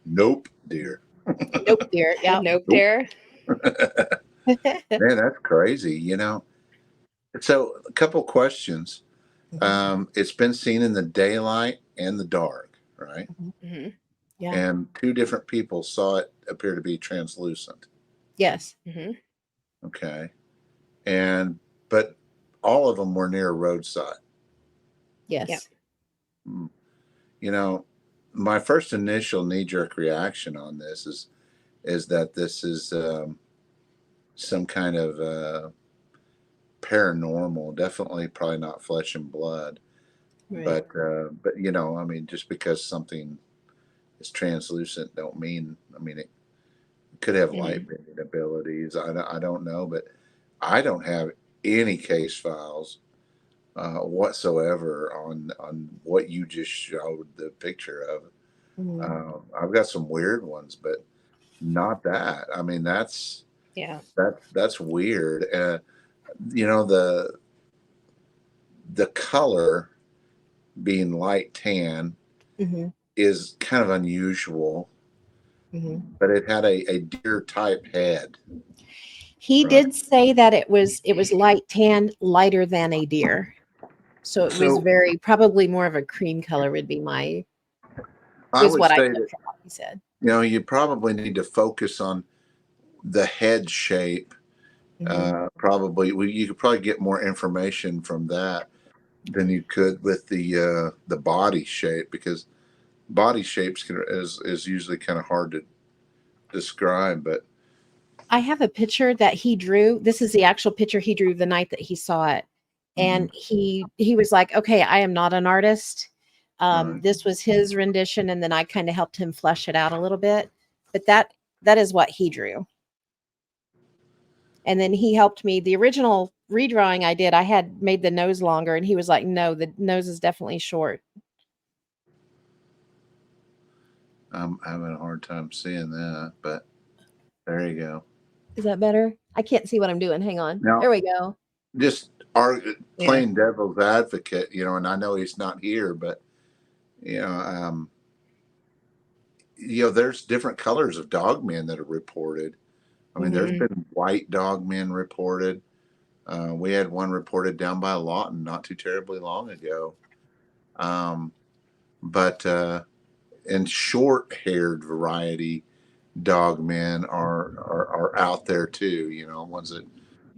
Nope, dear. Nope, deer. Yeah. Nope, dear. Man, that's crazy. So a couple questions. It's been seen in the daylight and the dark, right? Hmm. Yeah. And two different people saw it appear to be translucent. Yes. Hmm. Okay. But all of them were near a roadside. Yes. Yep. Hmm. My first initial knee-jerk reaction on this is that this is some kind of paranormal. Definitely, probably not flesh and blood. Right. But I mean, just because something is translucent, don't mean. I mean, it could have light bending abilities. I don't know, but I don't have any case files whatsoever on what you just showed the picture of. Mhm. I've got some weird ones, but not that. I mean, that's Yeah. that's weird. The color being light tan Mhm. is kind of unusual, Mhm. but it had a deer type head. He Right. did say that it was light tan, lighter than a deer. So it was So very probably more of a cream color would be my I was would what I say took that from what he said. you probably need to focus on the head shape. Mhm. Probably you could probably get more information from that than you could with the body shape, because body shapes is usually kind of hard to describe. But I have a picture that he drew. This is the actual picture he drew the night that he saw it. And he was like, "Okay, I am not an artist." right. This was his rendition, and then I kind of helped him flesh it out a little bit. But that is what he drew. And then he helped me. The original redrawing I did, I had made the nose longer, and he was like, "No, the nose is definitely short." I'm having a hard time seeing that, but there you go. Is that better? I can't see what I'm doing. Hang on. Now, There we go. just Yeah. playing devil's advocate, and I know he's not here, but you know, um, there's different colors of dogmen that are reported. I mean, there's Mhm. been white dogmen reported. We had one reported down by Lawton not too terribly long ago. But and short-haired variety dogmen are out there too. Ones that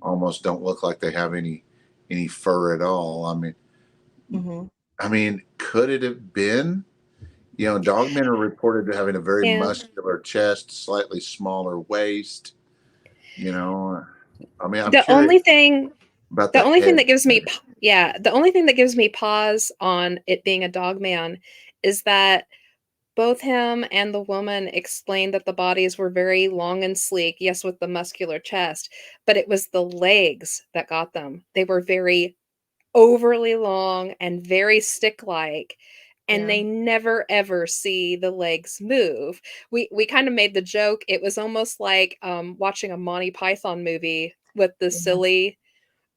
almost don't look like they have any fur at all. Mhm. Could it have been? Dogmen are reported to having a very Yeah. muscular chest, slightly smaller waist. You know, I'm The curious only thing about the the only thing head. that gives me the only thing that gives me pause on it being a dog man is that both him and the woman explained that the bodies were very long and sleek, yes, with the muscular chest, but it was the legs that got them. They were very overly long and very stick-like, and Yeah. they never ever see the legs move. We kind of made the joke. It was almost like watching a Monty Python movie with the Yeah. silly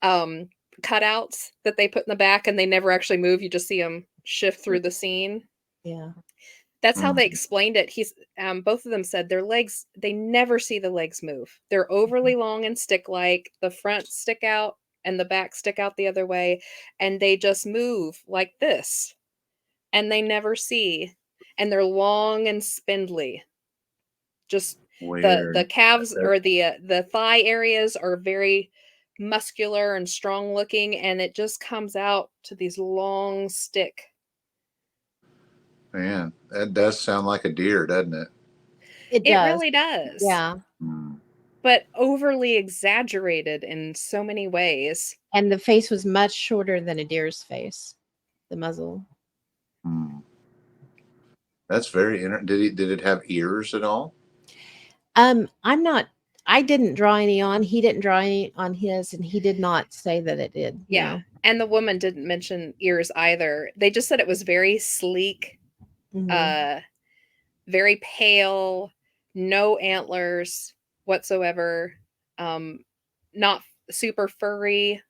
um cutouts that they put in the back and they never actually move. You just see them shift through the scene. Yeah. That's how Mm, they explained it. Both of them said their legs, they never see the legs move. They're overly long and stick like. The front stick out and the back stick out the other way, and they just move like this. And they never see. And they're long and spindly. Just the weird. calves or the thigh areas are very muscular and strong looking, and it just comes out to these long stick. Man, that does sound like a deer, doesn't it? It It does. really does. Yeah. Mm. But overly exaggerated in so many ways. And the face was much shorter than a deer's face. the muzzle. Hmm. That's very interesting. Did it have ears at all? I'm not. I didn't draw any on. He didn't draw any on his, and he did not say that it did. Yeah. No. And the woman didn't mention ears either. They just said it was very sleek, Mhm. very pale, no antlers whatsoever, um, not super furry.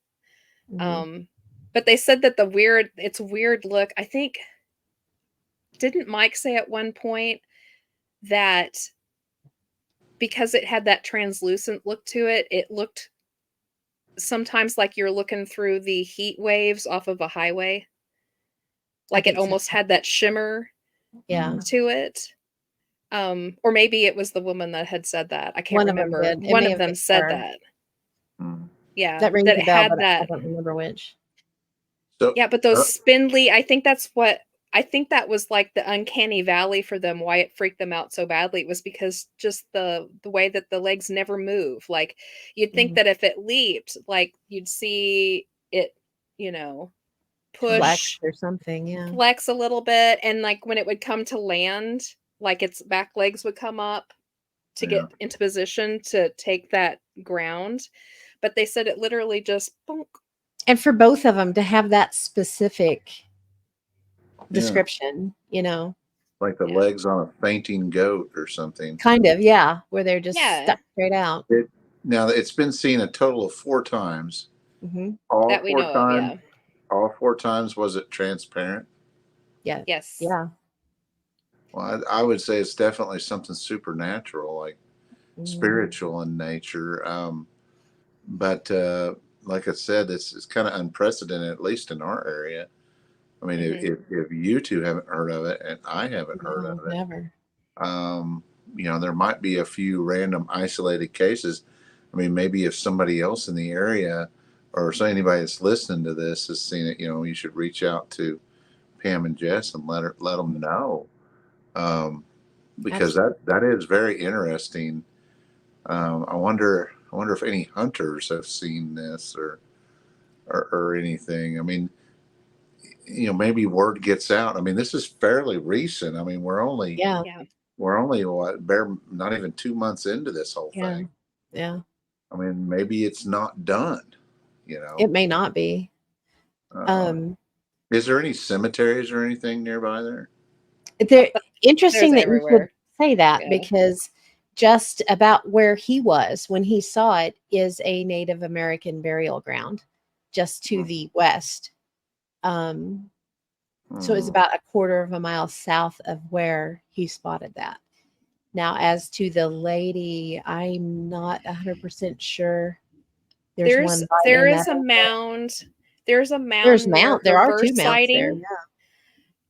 Mhm. But they said that it's weird look. I think, didn't Mike say at one point that because it had that translucent look to it, it looked sometimes like you're looking through the heat waves off of a highway? I Like it think so. almost had that shimmer Yeah. Mm. to it. Or maybe it was the woman that had said that. I can't One of them remember. did. It One may of have them been said her. that. Mm. Yeah, That rings that a it bell, had but I that. don't remember which. So, Yeah, but those spindly, I think that was like the uncanny valley for them, why it freaked them out so badly. It was because just the way that the legs never move. Like you'd think Mhm. that if it leaped, like you'd see it, you know, Flex push, or something. Yeah. flex a little bit, and like when it would come to land, like its back legs would come up to yeah, get into position to take that ground. But they said it literally just bonk. And for both of them to have that specific yeah, description, you know, like the Yeah. legs on a fainting goat or something. kind of, yeah, where they're just Yeah, stuck straight out. Now it's been seen a total of 4 times. Hmm. All that we four know of, times, yeah. all 4 times was it transparent? Yeah. Yes. Yeah. Well, I would say it's definitely something supernatural, like Mhm. spiritual in nature. But like I said, it's kind of unprecedented, at least in our area. I mean, Mhm. if you two haven't heard of it and I haven't heard No, of it, never. um, there might be a few random isolated cases. I mean, maybe if somebody else in the area or so anybody that's listening to this has seen it, you should reach out to Pam and Jess and let them know, because Absolutely. that is very interesting. I wonder if any hunters have seen this or anything. I mean, maybe word gets out. I mean, this is fairly recent. I mean, Yeah. Yeah. we're only what, bare not even 2 months into this whole Yeah. thing. Yeah. I mean, maybe it's not done. You know, It may not be. uh, Um, is there any cemeteries or anything nearby there? They're There's interesting that you should everywhere. say that Yeah. because just about where he was when he saw it is a Native American burial ground just to Hmm. the west. Um, so it's Hmm. about a quarter of a mile south of where he spotted that. Now, as to the lady, I'm not 100% sure. There's There's one right there in is that a area. mound. There's a mound near There her are 2 first mounts there. sighting. Yeah.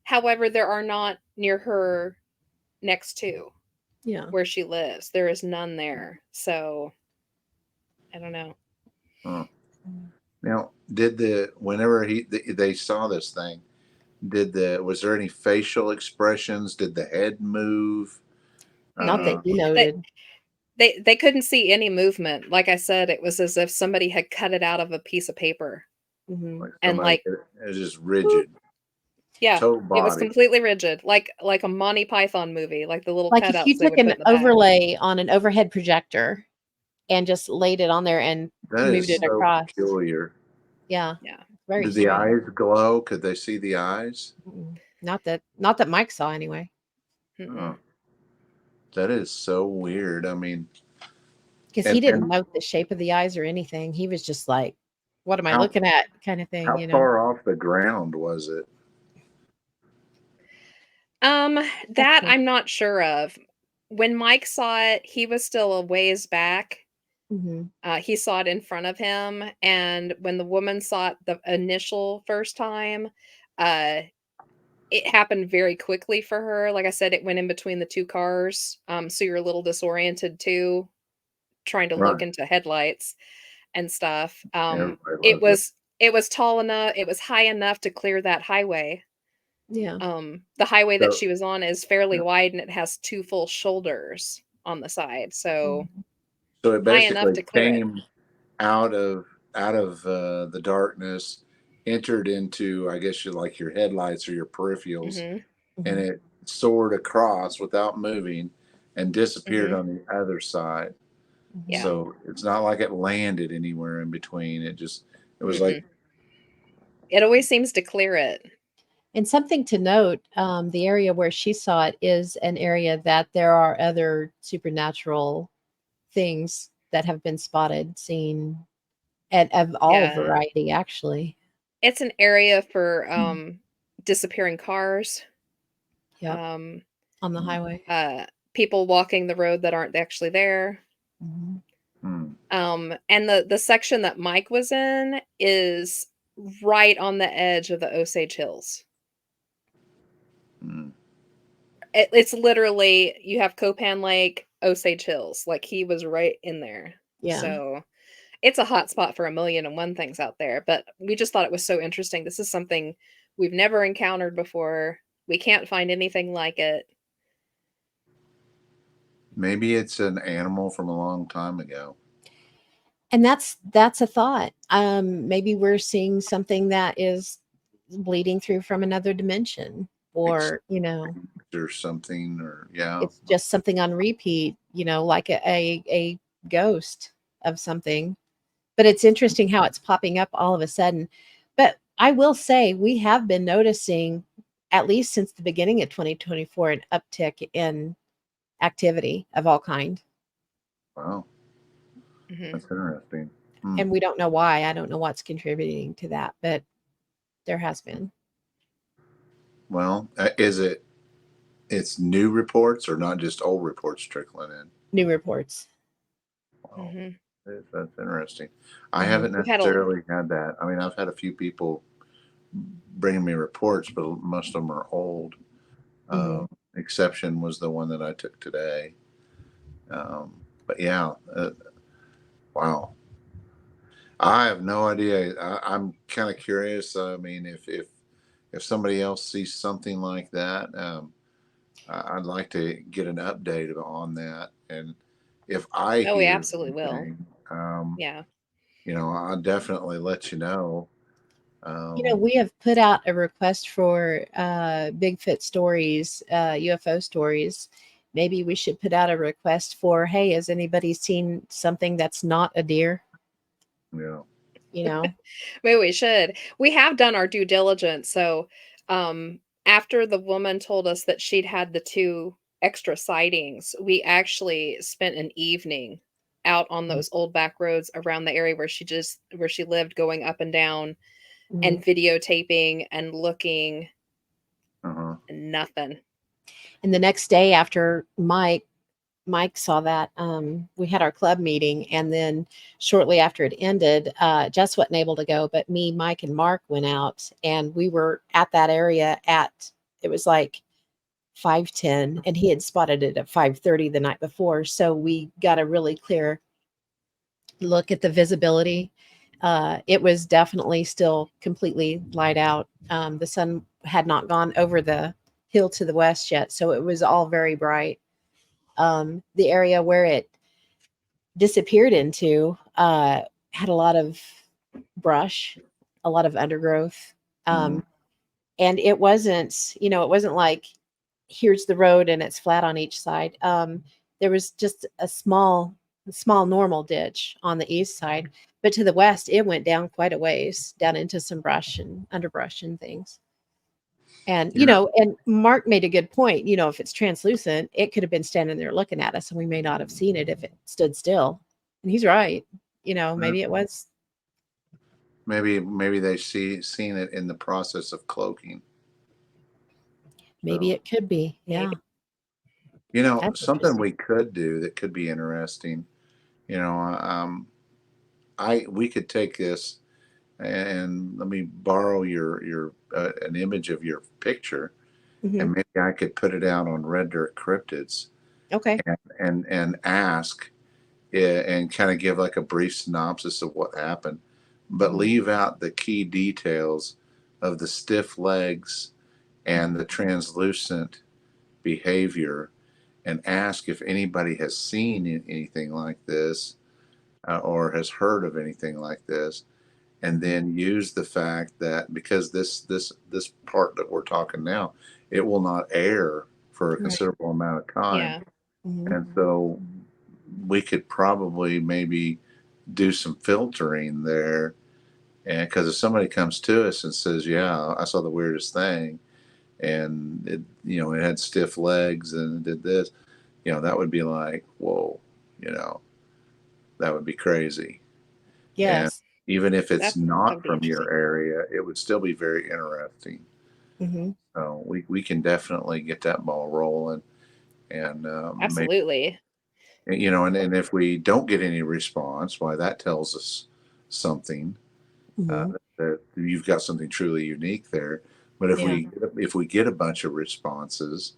However, there are not near her next to Yeah. where she lives. There is none there. So I don't know. Huh. Now, did whenever they saw this thing, was there any facial expressions? Did the head move? Not that Uh, he They noted. they couldn't see any movement. Like I said, it was as if somebody had cut it out of a piece of paper Mhm. like and somebody, like it was just boop. rigid, Yeah, total it was body. completely rigid, like a Monty Python movie, like the little Like if you cutouts they took would put an in the back. overlay on an overhead projector and just laid it on there and That moved is it so across. peculiar. Yeah, Yeah. very Did the strange. eyes glow? Could they see the eyes? Mm. Not that Mike saw anyway, Oh, Mm-mm. that is so weird. I mean, because he didn't and note the shape of the eyes or anything. He was just like, "What am I how looking at?" kind of thing, how you know. far off the ground was it? Um, That's that not. I'm not sure of. When Mike saw it, he was still a ways back. Mhm. He saw it in front of him, and when the woman saw it the initial first time, uh, it happened very quickly for her. Like I said, it went in between the 2 cars, so you're a little disoriented too, trying to look Right. into headlights and stuff. Everybody It loves it. was it was tall enough, it was high enough to clear that highway. Yeah. The highway that So, she was on is fairly wide and it has 2 full shoulders on the side, so Mhm. so it high enough basically to clear it. came out of the darkness entered into, I guess, like your headlights or your peripherals, Mhm. and Mhm. it soared across without moving and disappeared Mhm. on the other side. Mhm. Yeah. So it's not like it landed anywhere in between. It was like, Mm-mm. It always seems to clear it. And something to note, the area where she saw it is an area that there are other supernatural things that have been spotted, seen, and of all Yeah. variety, actually. It's an area for disappearing cars, Yep, um, on the highway. uh, people walking the road that aren't actually there. Mhm. hmm, And the section that Mike was in is right on the edge of the Osage Hills. hmm. It's literally you have Copan Lake, Osage Hills. Like he was right in there. Yeah. So it's a hot spot for a million and one things out there. But we just thought it was so interesting. This is something we've never encountered before. We can't find anything like it. Maybe it's an animal from a long time ago. And that's a thought. Maybe we're seeing something that is bleeding through from another dimension, Extinct or, or something, or yeah. it's just something on repeat, like a ghost of something. But it's interesting how it's popping up all of a sudden. But I will say we have been noticing, at least since the beginning of 2024, an uptick in activity of all kind. Wow, Hmm. that's interesting. Hmm. And we don't know why. I don't know what's contributing to that, but there has been Well, is it? It's new reports or not just old reports trickling in? new reports. Wow, Hmm. that's interesting. I Mhm. haven't We've had a necessarily had that. I mean, I've had a few people bringing me reports, but most of them are old. Mhm. Exception was the one that I took today. Um, but yeah, wow. I have no idea. I'm kind of curious. I mean, if somebody else sees something like that, I'd like to get an update on that. And if I Oh, we hear absolutely will. anything, Yeah. I'll definitely let you know. We have put out a request for Bigfoot stories, UFO stories. Maybe we should put out a request for, hey, has anybody seen something that's not a deer? You know, You know? Maybe we should. We have done our due diligence. So, after the woman told us that she'd had the two extra sightings, we actually spent an evening out on those old back roads around the area where she lived, going up and down Mhm. and videotaping and looking, uh-huh. and nothing. And the next day after Mike saw that, we had our club meeting, and then shortly after it ended, Jess wasn't able to go, but me, Mike, and Mark went out, and we were at that area at, it was like 5:10, and he had spotted it at 5:30 the night before. So we got a really clear look at the visibility. It was definitely still completely light out. The sun had not gone over the hill to the west yet, so it was all very bright. The area where it disappeared into had a lot of brush, a lot of undergrowth. Mhm. Um, and it wasn't like here's the road and it's flat on each side. There was just a small normal ditch on the east side, but to the west it went down quite a ways down into some brush and underbrush and things. And Yeah. and Mark made a good point. If it's translucent, it could have been standing there looking at us, and we may not have seen it if it stood still. And he's right. uh, Maybe it was. maybe they seen it in the process of cloaking. Maybe So it could be. Yeah, Maybe. that's something interesting. we could do that could be interesting. You know, I we could take this and let me borrow your an image of your picture, Hmm. and maybe I could put it out on Red Dirt Cryptids Okay. and ask and kind of give like a brief synopsis of what happened, but Hmm. leave out the key details of the stiff legs and the translucent behavior, and ask if anybody has seen anything like this or has heard of anything like this, and then use the fact that because this part that we're talking now, it will not air for a Right. considerable amount of time, Yeah. and so we could probably maybe do some filtering there. And because if somebody comes to us and says, "Yeah, I saw the weirdest thing," and it had stiff legs and it did this, that would be like, whoa, you know, that would be crazy. And Yes. even if it's That would not be from your interesting. area, it would still be very interesting. Hmm. So we can definitely get that ball rolling, and maybe, Absolutely. and if we don't get any response, why, that tells us something, uh, Hmm. that you've got something truly unique there. But if Yeah. we get a bunch of responses,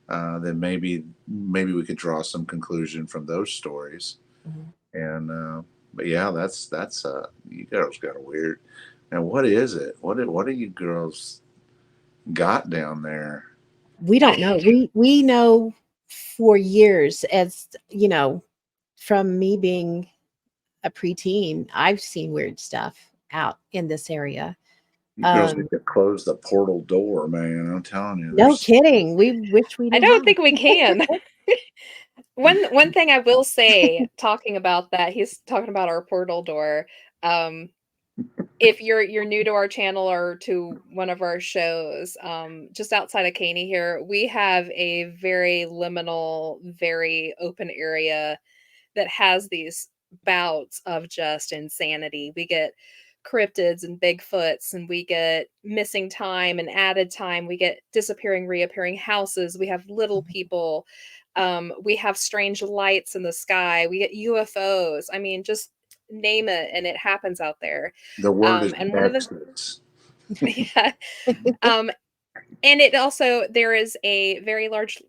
then maybe we could draw some conclusion from those stories. Mhm. And but yeah, that's you girls got a weird. Now what is it? What do you girls got down there? We don't know. We know for years, as you know, from me being a preteen, I've seen weird stuff out in this area. You girls Um, need to close the portal door, man. I'm telling you, no there's kidding. We wish we I knew don't how. think we can. One thing I will say, talking about that, he's talking about our portal door. Um, if you're new to our channel or to one of our shows, just outside of Caney here, we have a very liminal, very open area that has these bouts of just insanity. We get cryptids and Bigfoots, and we get missing time and added time. We get disappearing, reappearing houses. We have little people. We have strange lights in the sky. We get UFOs. I mean, just name it, and it happens out there. the word is And one of the Texas. yeah, um, and it also there is a very large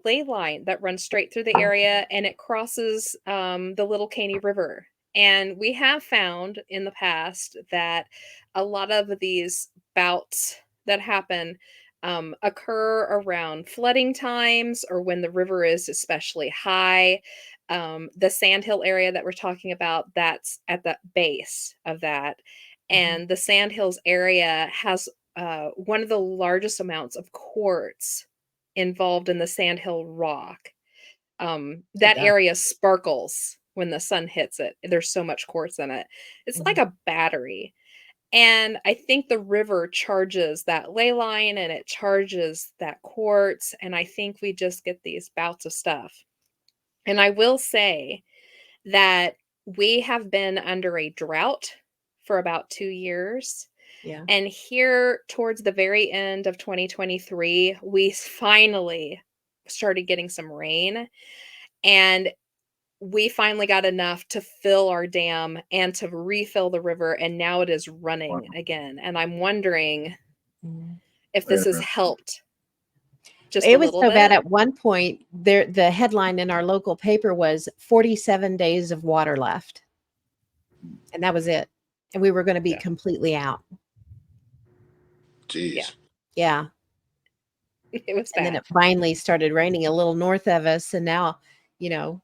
ley line that runs straight through the area, and it crosses the Little Caney River. And we have found in the past that a lot of these bouts that happen occur around flooding times or when the river is especially high. The Sandhill area that we're talking about, that's at the base of that. Mhm. And the Sandhills area has one of the largest amounts of quartz involved in the sandhill rock. It That does. area sparkles when the sun hits it. There's so much quartz in it. It's like Mhm. a battery. And I think the river charges that ley line and it charges that quartz. And I think we just get these bouts of stuff. And I will say that we have been under a drought for about 2 years. Yeah. And here towards the very end of 2023, we finally started getting some rain, and we finally got enough to fill our dam and to refill the river, and now it is Wow. running again. And I'm wondering Mhm. if this has helped just a It was little so bad bit. at one point, there the headline in our local paper was 47 days of water left, and that was it. And we were gonna be Yeah. completely out. Yeah. Jeez. Yeah. It was And then bad. it finally started raining a little north of us, and now, you know,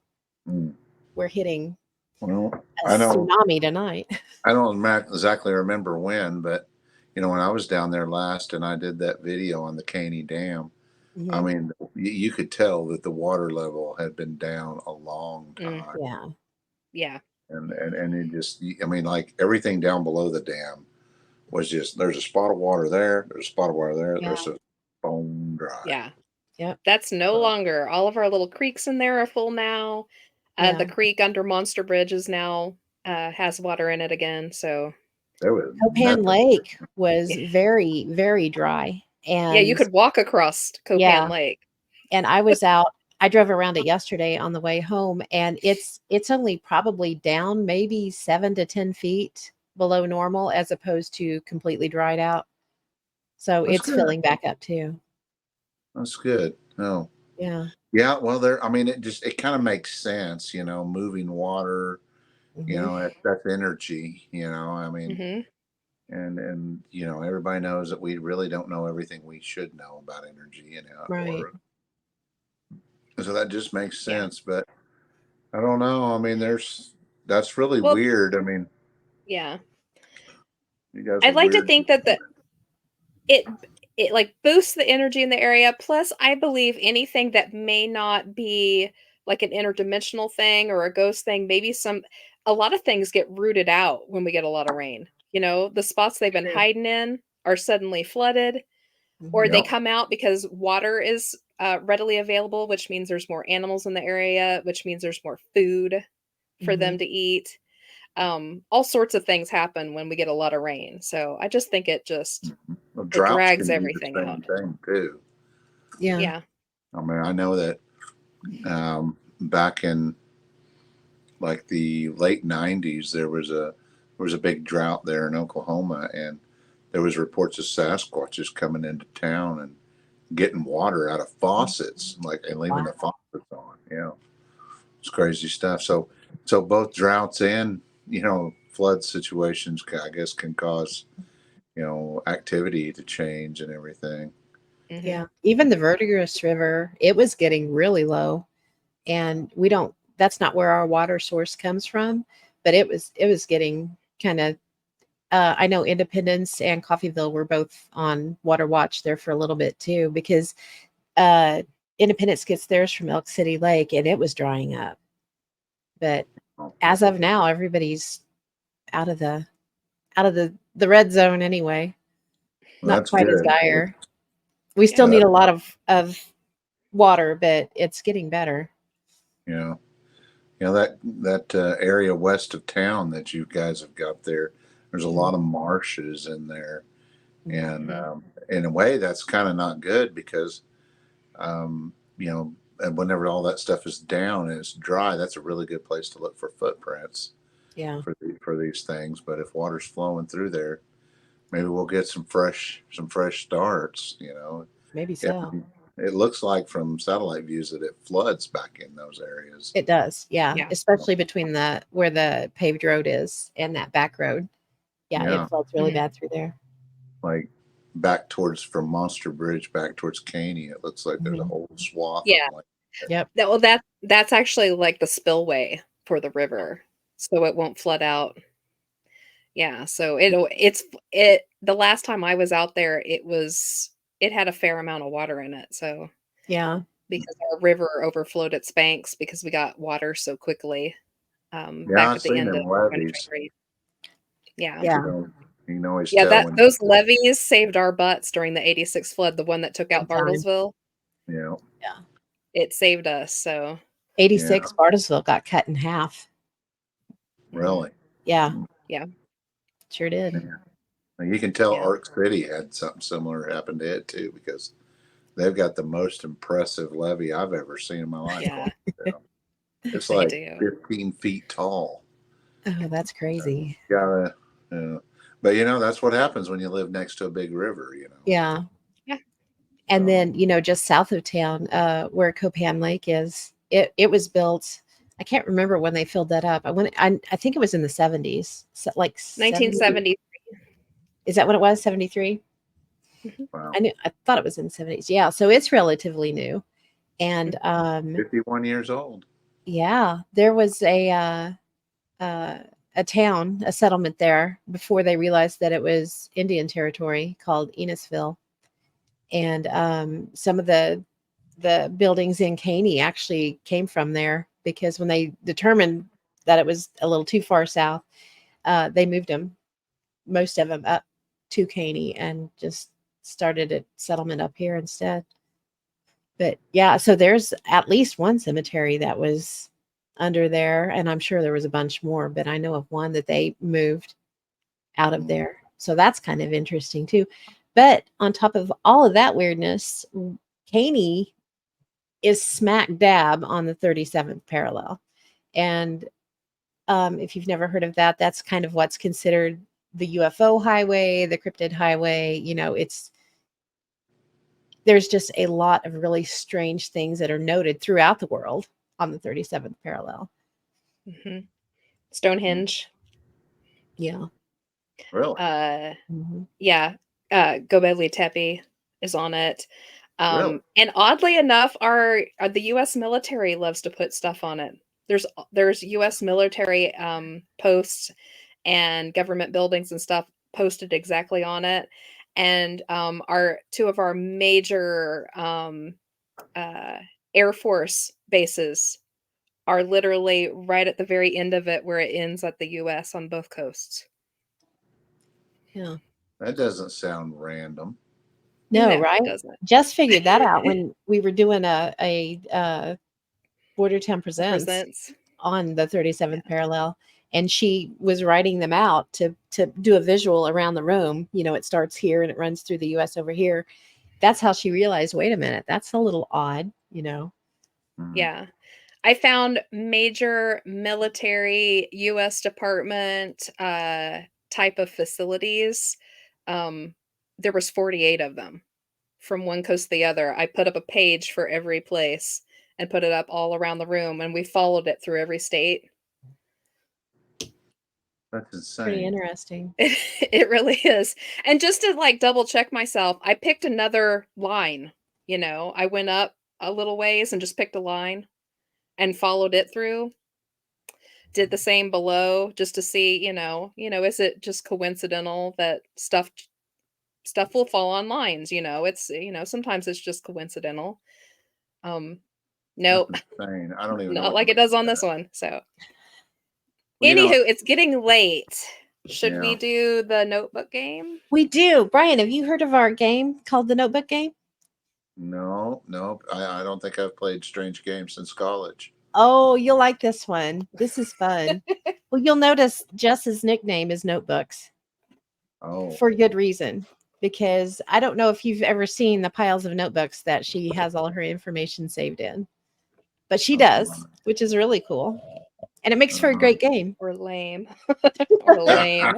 Mm. we're hitting Well, a I know tsunami tonight. I don't exactly remember when, but when I was down there last and I did that video on the Caney Dam, I Mhm. mean, you could tell that the water level had been down a long Mm, time, Yeah. yeah. and it just, I mean, like everything down below the dam was just, there's a spot of water there, there's a spot of water there, Yeah. there's a bone dry. Yeah. Yep. That's no So longer. All of our little creeks in there are full now. The Yeah. creek under Monster Bridge is now has water in it again. So there was Copan nothing. Lake was yeah, very, very dry. yeah, you And could walk across Copan yeah, Lake. and I drove around it yesterday on the way home, and it's only probably down maybe 7 to 10 feet below normal as opposed to completely dried out. So That's it's good. filling back up too. That's good. Oh, Yeah. yeah. Well, there, I mean, it kind of makes sense, moving water, Mhm. that's energy, I mean, Hmm. and everybody knows that we really don't know everything we should know about energy and how it Right. works. So that just makes Yeah. sense. But I don't know. I mean, that's really Well, weird. I mean, yeah. You guys are I'd like to weird. think that it like boosts the energy in the area. Plus, I believe anything that may not be like an interdimensional thing or a ghost thing, maybe a lot of things get rooted out when we get a lot of rain. You know, the spots they've been True. hiding in are suddenly flooded, or they Yep. come out because water is readily available, which means there's more animals in the area, which means there's more food for them to eat. All sorts of things happen when we get a lot of rain. So I just think Well, it droughts drags can be the everything same out. thing too. Yeah. Yeah. I mean, I know that back in like the late '90s, there was a big drought there in Oklahoma, and there was reports of Sasquatches coming into town and getting water out of faucets, like and leaving the faucets on. Yeah, it's crazy stuff. So both droughts and flood situations, I guess, can cause activity to change and everything. Hmm. Yeah. Even the Verdigris River, it was getting really low. And that's not where our water source comes from, but it was getting kind of I know Independence and Coffeeville were both on water watch there for a little bit too, because uh Independence gets theirs from Elk City Lake and it was drying up. But as of now, everybody's out of the red zone anyway. Well, Not that's quite as good. dire. We still Yeah. need a lot of water, but it's getting better. You know, that area west of town that you guys have got there. There's a lot of marshes in there, and Mhm. in a way, that's kind of not good because um, and whenever all that stuff is down and it's dry, that's a really good place to look for footprints Yeah, for these things. But if water's flowing through there, maybe we'll get some fresh starts. maybe Yeah, so. it looks like from satellite views that it floods back in those areas. It does, yeah, Yeah. especially between the where the paved road is and that back road. Yeah, it Yeah, floods really Mhm. bad through there. like back towards from Monster Bridge back towards Caney, it looks like there's a Mhm. whole swath of Yeah. like. Yep. That's actually like the spillway for the river, so it won't flood out. Yeah, so the last time I was out there, it had a fair amount of water in it, so Yeah. because our river overflowed its banks because we got water so quickly, Yeah, back I've at the seen end them of levees. 2023. Yeah. You Yeah. know, you can always Yeah, tell that when. those levees saved our butts during the '86 flood, the one that took out Big time. Bartlesville. Yeah, Yeah. It saved us, so yeah, 86 Bartlesville got cut in half. mhm. really. Yeah, Yeah, sure did. Yeah. And you can tell yeah. Arc City had something similar happen to it too, because they've got the most impressive levee I've ever seen in my life Yeah, going down. It's they like do. 15 feet tall. Oh, that's crazy. Gotta, uh, but that's what happens when you live next to a big river. Yeah. Yeah. And So, then, just south of town, where Copan Lake is, it was built. I can't remember when they filled that up. I think it was in the 70s. So, like 70. 1970. Is that what it was? 73? Mhm. wow, I thought it was in the 70s. Yeah, so it's relatively new. And 51 years old. yeah, there was uh, a town, a settlement there before they realized that it was Indian territory called Enosville. And some of the buildings in Caney actually came from there because when they determined that it was a little too far south, they moved them, most of them, up to Caney and just started a settlement up here instead. But yeah, so there's at least one cemetery that was under there, and I'm sure there was a bunch more, but I know of one that they moved out of there. So that's kind of interesting too. But on top of all of that weirdness, Caney is smack dab on the 37th parallel. And if you've never heard of that, that's kind of what's considered the UFO highway, the cryptid highway. There's just a lot of really strange things that are noted throughout the world on the 37th parallel. Mhm. Stonehenge. Yeah. Really, Mhm. Yeah, Gobekli Tepe is on it. really. And oddly enough, the US military loves to put stuff on it. There's US military, posts and government buildings and stuff posted exactly on it. And our two of our major Air Force bases are literally right at the very end of it where it ends at the US on both coasts. Yeah. That doesn't sound random. No, No, right? it doesn't. Just figured that out when we were doing a Border Town Presents Presents. on the 37th Yeah. parallel, and she was writing them out to do a visual around the room. You know, it starts here and it runs through the US over here. That's how she realized, wait a minute, that's a little odd, you know. Mhm. Yeah. I found major military US Department type of facilities. There was 48 of them from one coast to the other. I put up a page for every place and put it up all around the room, and we followed it through every state. That's Pretty insane. interesting. It really is. And just to like double check myself, I picked another line. You know, I went up a little ways and just picked a line and followed it through. Did the same below just to see, is it just coincidental that stuff will fall on lines, it's, sometimes it's just coincidental. No, That's insane. I don't even know not what to like it make does of on this that. one. So, Well, anywho, it's getting late. Should Yeah. we do the notebook game? We do. Brian, have you heard of our game called the Notebook Game? No, I don't think I've played Strange Games since college. Oh, you'll like this one. This is fun. Well, you'll notice Jess's nickname is Notebooks Oh, for good reason. Because I don't know if you've ever seen the piles of notebooks that she has all her information saved in, but she does, which is really cool. And it makes for a great game. Or lame. Or lame.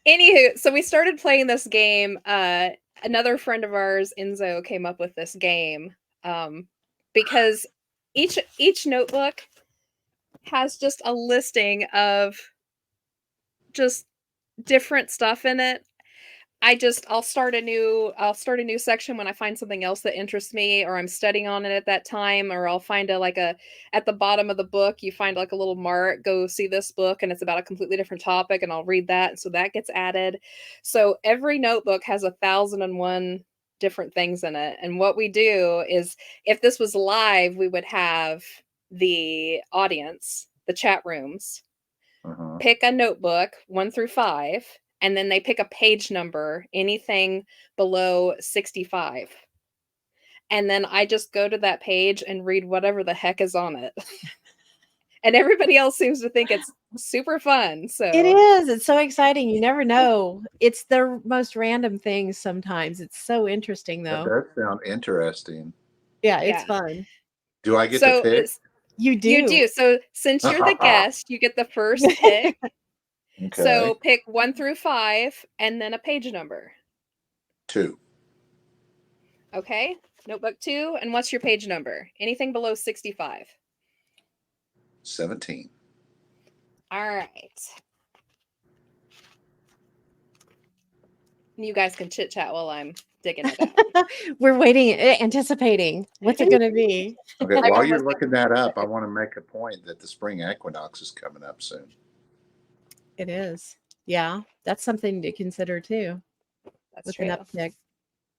Anywho, so we started playing this game. Another friend of ours, Enzo, came up with this game because each notebook has just a listing of just different stuff in it. I'll start a new section when I find something else that interests me, or I'm studying on it at that time, or I'll find at the bottom of the book, you find like a little mark, go see this book, and it's about a completely different topic, and I'll read that. And so that gets added. So every notebook has 1,001 different things in it. And what we do is, if this was live, we would have the audience, the chat rooms, pick a notebook 1 through 5, and then they pick a page number, anything below 65. And then I just go to that page and read whatever the heck is on it. And everybody else seems to think it's super fun. So it is. It's so exciting. You never know. It's the most random things sometimes. It's so interesting, that though. does sound interesting. Yeah, it's Yeah. fun. Do I get to pick? You do. You do. So since you're the guest, you get the first pick. Okay. So pick 1 through 5 and then a page number. 2. Okay. Notebook 2. And what's your page number? Anything below 65. 17. All right. You guys can chit chat while I'm digging it out. We're waiting, anticipating. What's it going to be? Okay, I've while you're almost looking that up, I want to make a point that the spring equinox is coming up soon. It is. Yeah, that's something to consider too. That's with true. an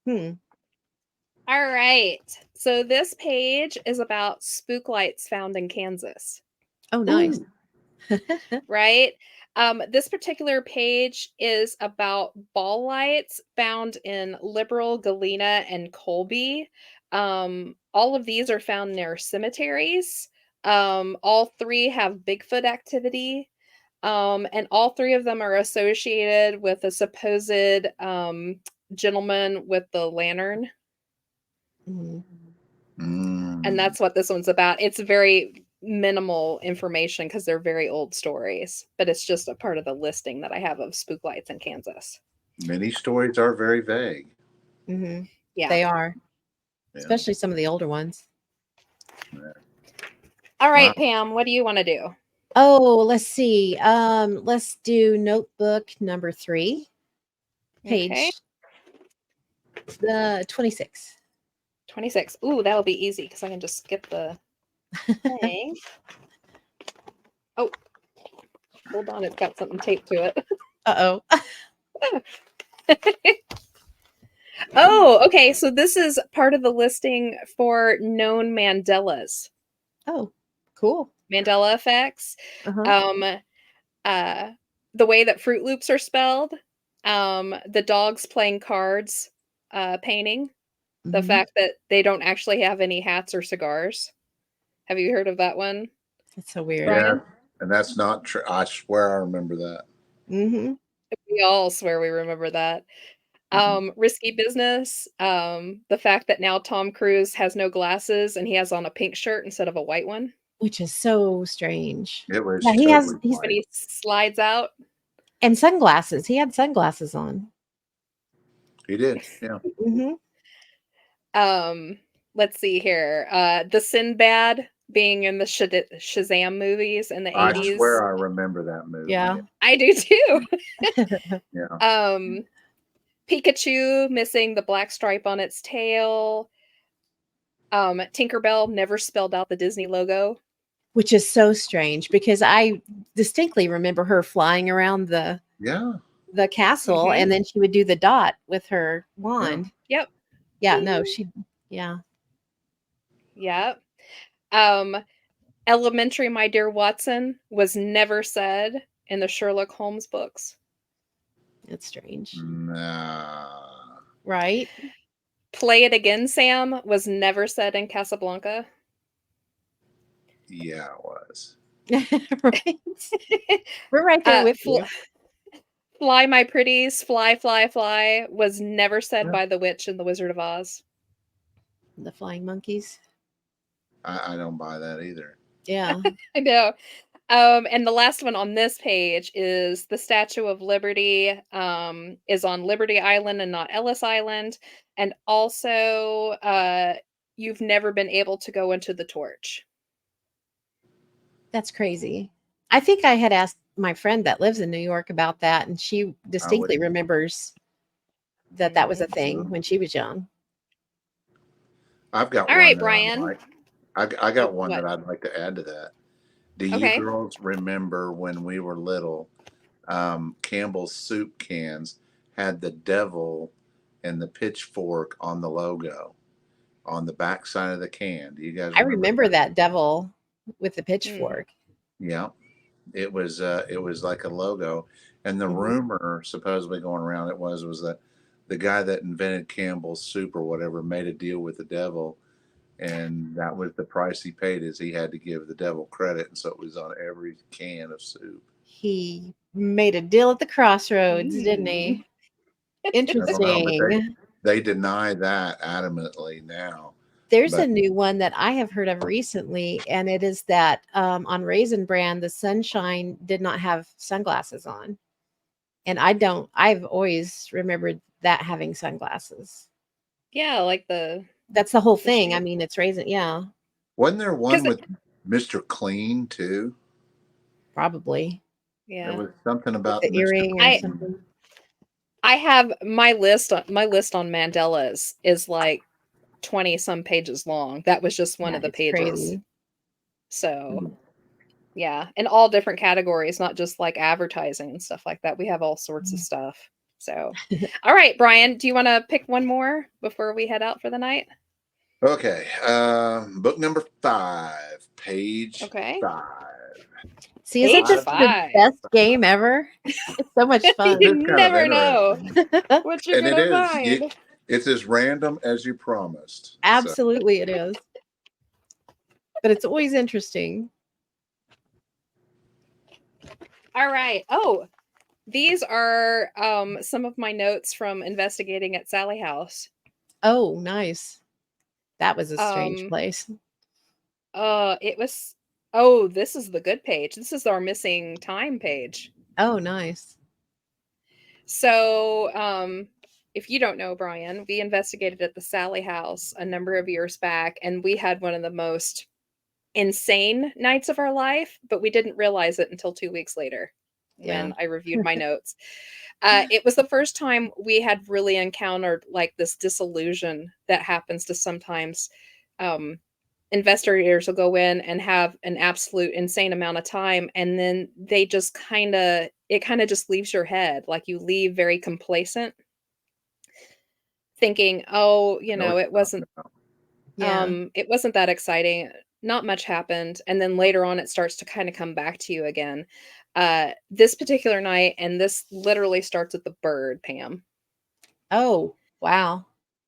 uptick. All right. So this page is about spook lights found in Kansas. Oh, nice. Right? This particular page is about ball lights found in Liberal, Galena, and Colby. All of these are found near cemeteries. All 3 have Bigfoot activity. And all 3 of them are associated with a supposed gentleman with the lantern. And that's what this one's about. It's very minimal information because they're very old stories, but it's just a part of the listing that I have of spook lights in Kansas. Many stories are very vague. Yeah, they are, especially some of the older ones. All right, Pam, what do you want to do? Oh, let's see. Let's do notebook number 3, page the 26. 26. Ooh, that'll be easy because I can just skip the thing. Oh, hold on, it's got something taped to it. Uh-oh. Oh, okay. So this is part of the listing for known Mandelas, Oh, cool. Mandela effects. Uh-huh. Um, the way that Fruit Loops are spelled, the dogs playing cards, painting, the Mhm. fact that they don't actually have any hats or cigars. Have you heard of that one, That's so weird. Yeah, Brian? and that's not true. I swear I remember that. Mm-hmm. We all swear we remember that. Mhm. Risky Business, the fact that now Tom Cruise has no glasses and he has on a pink shirt instead of a white one Which is so strange. It was Yeah, totally he's when white. he slides out. and sunglasses. He had sunglasses on. He did. Yeah. Mm-hmm. Um, let's see here. The Sinbad being in the Shazam movies in the I 80s. swear I remember that movie. Yeah. I do too. Yeah. Pikachu missing the black stripe on its tail. Tinkerbell never spelled out the Disney logo. Which is so strange because I distinctly remember her flying around Yeah. the castle Mhm. and then she would do the dot with her Yeah. wand. Yep. Yeah, no, she yeah. Yep. Elementary, My Dear Watson was never said in the Sherlock Holmes books. It's strange. Nah. Right? Play It Again, Sam was never said in Casablanca. Yeah, it was. Right. We're right there with Fl- you. Fly My Pretties, Fly, Fly, Fly was never said Yeah. by the witch in The Wizard of Oz. The flying monkeys. I don't buy that either. Yeah. I know. And the last one on this page is the Statue of Liberty is on Liberty Island and not Ellis Island. And also, you've never been able to go into the torch. That's crazy. I think I had asked my friend that lives in New York about that, and she distinctly wouldn't. remembers that was a Mhm. thing when she was young. I've got All one right, that I Brian. like. I got one What? that I'd like to add to that. Do you Okay. girls remember when we were little? Campbell's soup cans had the devil and the pitchfork on the logo on the back side of the can. Do you guys I remember remember that? that devil with the Mm. pitchfork. Yeah. It was like a logo. And the Mhm. rumor supposedly going around was that the guy that invented Campbell's soup or whatever made a deal with the devil, and that was the price he paid, is he had to give the devil credit, and so it was on every can of soup. He made a deal at the crossroads, didn't he? I don't know, but Interesting. they deny that adamantly now. There's a But new one that I have heard of recently, and it is that on Raisin Bran, the sunshine did not have sunglasses on. And I've always remembered that having sunglasses. Yeah, like the That's the whole the thing. I sheep. mean, it's raisin. Yeah, wasn't there one Because with Mr. Clean too? probably There yeah, was something with about the Mr. earring or I something. I have my list on Mandelas is like 20 some pages long. That was just one Yeah, of the it's pages. crazy. So, Clean. yeah, in all different categories, not just like advertising and stuff like that. We have all sorts of stuff. So, all right, Brian, do you want to pick one more before we head out for the night? Okay, book number 5, page Okay. 5. See, isn't Page this Five. the 5. best game ever? It's so much fun. You It's kind of never know interesting, what you're and it gonna is. find. It's as random as you promised. So Absolutely, it is. But it's always interesting. All right. Oh, these are some of my notes from investigating at Sally House. Oh, nice. That was a strange Um, place. it was. Oh, this is the good page. This is our missing time page. Oh, nice. So, if you don't know, Brian, we investigated at the Sally House a number of years back, and we had one of the most insane nights of our life, but we didn't realize it until 2 weeks later Yeah. when I reviewed my notes. It was the first time we had really encountered like this disillusion that happens to sometimes investigators will go in and have an absolute insane amount of time, and then they just kind of it kind of just leaves your head. Like you leave very complacent, thinking, oh, you know, it wasn't Yeah. it wasn't that exciting. Not much happened. And then later on it starts to kind of come back to you again. This particular night, and this literally starts with the bird, Pam. Oh, wow.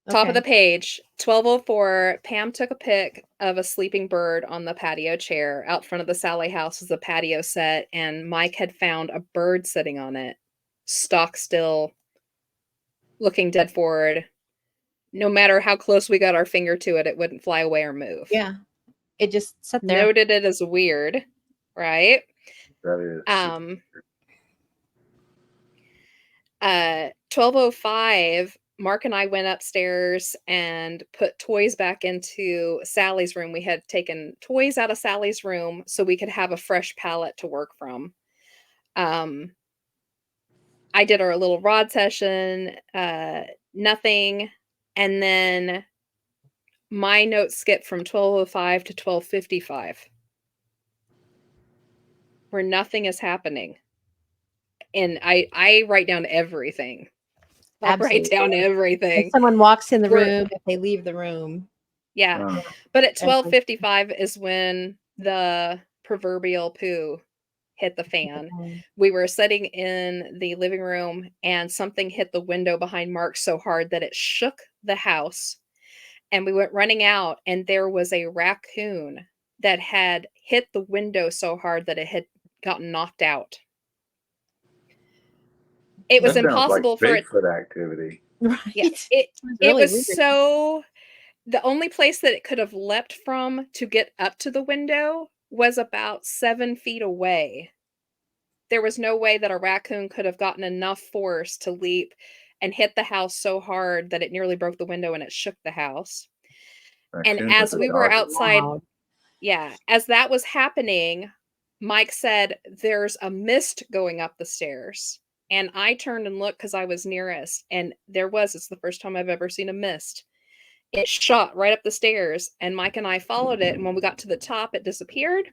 Top of the Okay. page, 12:04, Pam took a pic of a sleeping bird on the patio chair. Out front of the Sally house was a patio set, and Mike had found a bird sitting on it, stock still, looking dead forward. No matter how close we got our finger to it, it wouldn't fly away or move. Yeah. It just sat there. Noted it as weird, right? That is. Um 12:05, Mark and I went upstairs and put toys back into Sally's room. We had taken toys out of Sally's room so we could have a fresh palette to work from. I did our little rod session, nothing, and then my notes skipped from 12:05 to 12:55, where nothing is happening. And I write down everything. I'll write down Absolutely. If everything. someone walks in the We're room, if they leave the room, Yeah. But at everything. 12:55 is when the proverbial poo hit the fan. Okay. We were sitting in the living room and something hit the window behind Mark so hard that it shook the house. And we went running out, and there was a raccoon that had hit the window so hard that it had gotten knocked out. It was That sounds like impossible for it. Bigfoot activity. Right. Yeah, It it really was weird. so the only place that it could have leapt from to get up to the window was about 7 feet away. There was no way that a raccoon could have gotten enough force to leap and hit the house so hard that it nearly broke the window and it shook the house. And Raccoon as with a we were dog. outside, Loud. yeah, as that was happening, Mike said, "There's a mist going up the stairs." And I turned and looked because I was nearest, and there was. It's the first time I've ever seen a mist. It shot right up the stairs, and Mike and I followed it, and when we got to the top, it disappeared.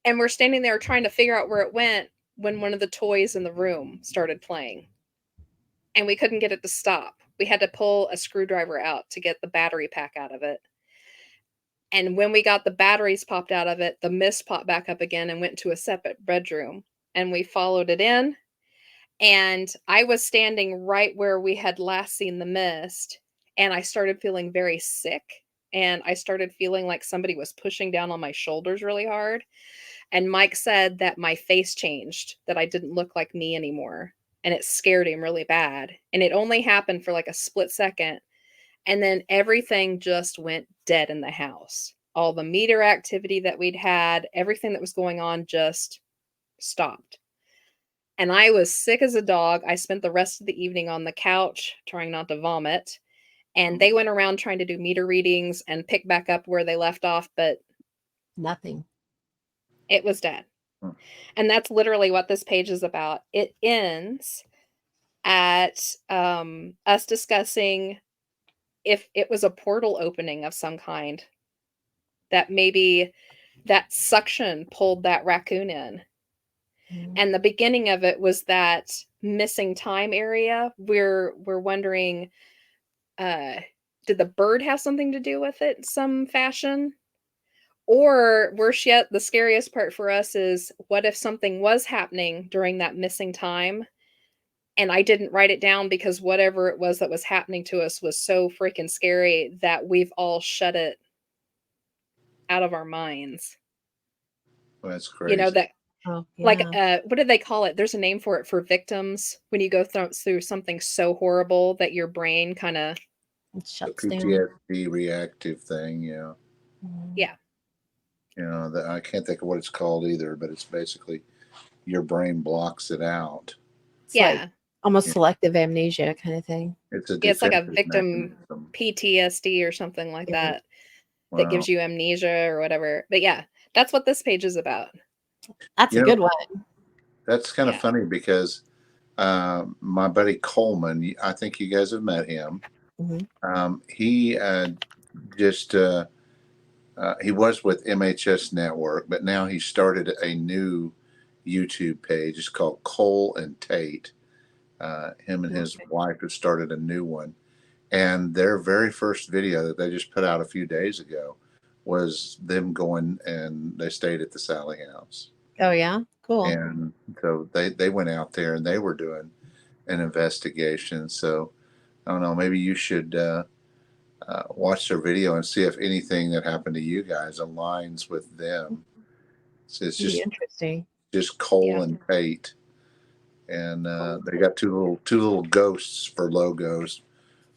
And we're standing there trying to figure out where it went when one of the toys in the room started playing. And we couldn't get it to stop. We had to pull a screwdriver out to get the battery pack out of it. And when we got the batteries popped out of it, the mist popped back up again and went to a separate bedroom. And we followed it in. And I was standing right where we had last seen the mist. And I started feeling very sick. And I started feeling like somebody was pushing down on my shoulders really hard. And Mike said that my face changed, that I didn't look like me anymore. And it scared him really bad. And it only happened for like a split second. And then everything just went dead in the house. All the meter activity that we'd had, everything that was going on just stopped. And I was sick as a dog. I spent the rest of the evening on the couch trying not to vomit. And they went around trying to do meter readings and pick back up where they left off, but Nothing. it was dead. And that's literally what this page is about. It ends at us discussing if it was a portal opening of some kind, that maybe that suction pulled that raccoon in. And the beginning of it was that missing time area. We're wondering, did the bird have something to do with it in some fashion? Or worse yet, the scariest part for us is, what if something was happening during that missing time and I didn't write it down because whatever it was that was happening to us was so freaking scary that we've all shut it out of our minds. Well, that's crazy. You know, that Oh, like yeah. what do they call it? There's a name for it for victims when you go through something so horrible that your brain kind of It the shuts down. PTSD reactive thing, yeah. yeah. You know, that I can't think of what it's called either, but it's basically your brain blocks it out. It's Yeah. like almost Yeah. selective amnesia kind of thing. It's a It's like a defensive victim mechanism. PTSD or something like Yeah. that Wow. that gives you amnesia or whatever. But yeah, that's what this page is about. That's You a know, good one. That's kind of Yeah. funny because my buddy Coleman, I think you guys have met him. He just he was with MHS Network, but now he started a new YouTube page. It's called Cole and Tate. Him and his Okay. wife have started a new one. And their very first video that they just put out a few days ago was them going, and they stayed at the Sally House. Oh yeah, cool. And so they went out there and they were doing an investigation. So I don't know, maybe you should watch their video and see if anything that happened to you guys aligns with them. So it's Be interesting. just Cole Yeah. and Tate, and they got two little ghosts for logos.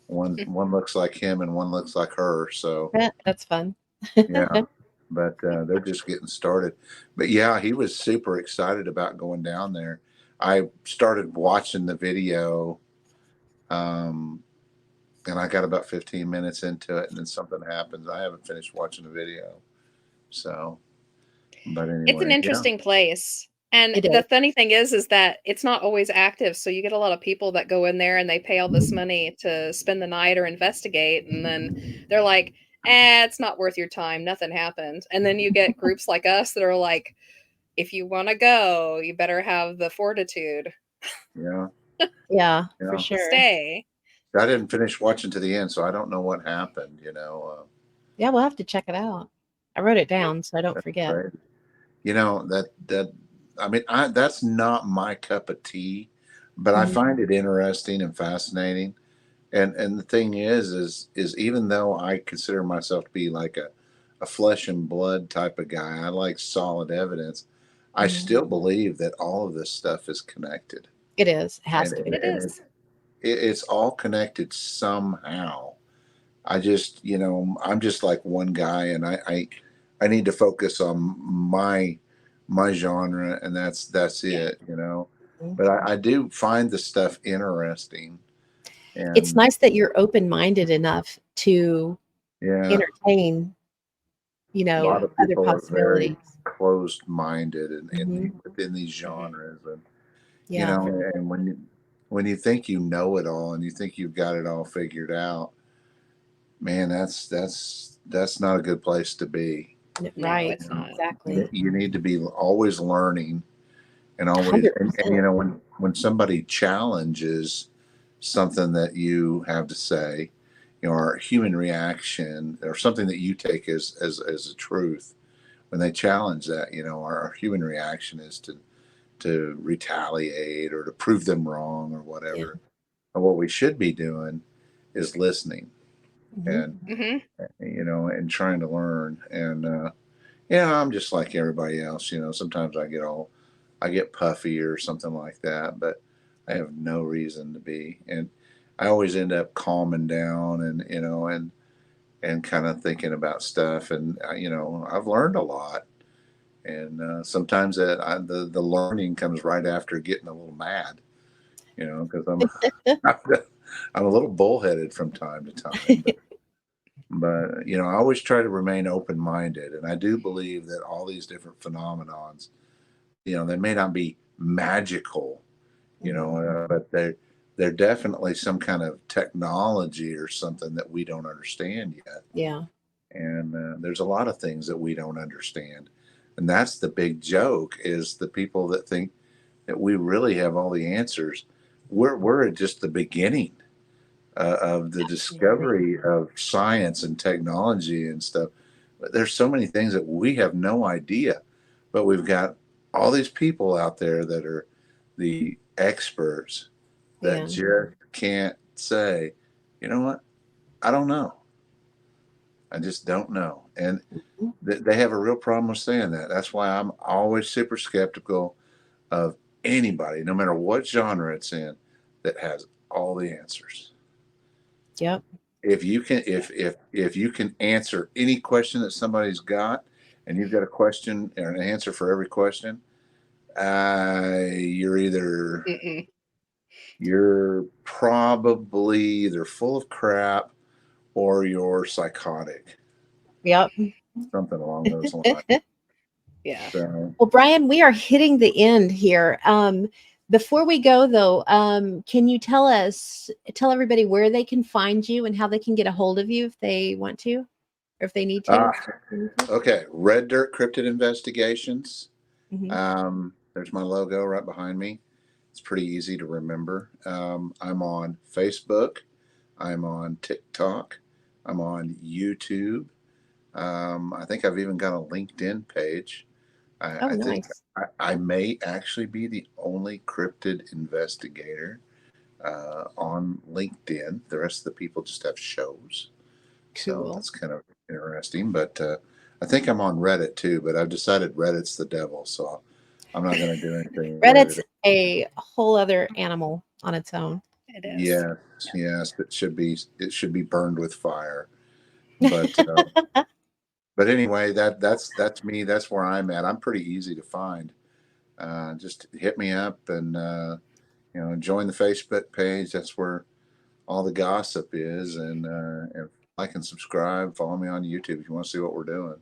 One looks like him and one looks like her. So That's fun. yeah, but they're just getting started. But yeah, he was super excited about going down there. I started watching the video, and I got about 15 minutes into it, and then something happens. I haven't finished watching the video. So, but anyway, It's an interesting place. And It the is. funny thing is that it's not always active. So you get a lot of people that go in there and they pay all this money to spend the night or investigate. And then they're like, it's not worth your time. Nothing happened. And then you get groups like us that are like, if you want to go, you better have the fortitude. Yeah. Yeah, Yeah. for sure. Stay. I didn't finish watching to the end, so I don't know what happened. Yeah, we'll have to check it out. I wrote it down so I don't forget. Right. That I mean, that's not my cup of tea, but I Mhm. find it interesting and fascinating. And the thing is even though I consider myself to be like a flesh and blood type of guy, I like solid evidence. I Mhm. still believe that all of this stuff is connected. It is. It has And, to be. It is. it's all connected somehow. I just, I'm just like one guy, and I need to focus on my genre, and that's Yeah. it, Mhm. But I do find the stuff interesting, It's and nice that you're open-minded enough to yeah, entertain, a lot Yeah. of other people are very possibilities. closed-minded Mhm. within these Mhm. genres, and Yeah. and when you think you know it all and you think you've got it all figured out, man, that's not a good place to be. No, Right. it's not. Exactly. You need to be always learning and always, and 100%. when somebody challenges something that you have to say, or human reaction or something that you take as a truth, when they challenge that, our human reaction is to retaliate or to prove them wrong or Yeah. whatever. And what we should be doing is listening Mhm. and Hmm. and trying to learn. And yeah, I'm just like everybody else. Sometimes I get puffy or something like that, but I have no reason to be. And I always end up calming down and and kind of thinking about stuff. And I've learned a lot. And sometimes the learning comes right after getting a little mad. Because I'm a little bullheaded from time to time. But I always try to remain open minded, and I do believe that all these different phenomenons, they may not be magical, but they're definitely some kind of technology or something that we don't understand yet. Yeah. And there's a lot of things that we don't understand, and that's the big joke: is the people that think that we really have all the answers. We're at just the beginning of the Absolutely. discovery of science and technology and stuff. But there's so many things that we have no idea, but we've got all these people out there that are the experts that Yeah. just can't say, you know what, I don't know. I just don't know. And Mhm. they have a real problem with saying that. That's why I'm always super skeptical of anybody, no matter what genre it's in, that has all the answers. Yep. If you can if you can answer any question that somebody's got, and you've got a question or an answer for every question, Mm-mm. you're probably either full of crap or you're psychotic, Yep. something along those lines. Yeah. So Well, Brian, we are hitting the end here. Before we go, though, can you tell everybody where they can find you and how they can get a hold of you if they want to, or if they need to? okay, Red Dirt Cryptid Investigations. Mhm. Um, There's my logo right behind me. It's pretty easy to remember. I'm on Facebook. I'm on TikTok. I'm on YouTube. I think I've even got a LinkedIn page. Oh, I think nice. I may actually be the only cryptid investigator on LinkedIn. The rest of the people just have shows. So Cool. that's kind of interesting. But I think I'm on Reddit too, but I've decided Reddit's the devil. So I'm not going to do anything Reddit's related. a whole other animal on its own. It is. Yes, yes, it should be burned with fire. But anyway, that's me. That's where I'm at. I'm pretty easy to find. Just hit me up and join the Facebook page. That's where all the gossip is, and like and subscribe. Follow me on YouTube if you want to see what we're doing.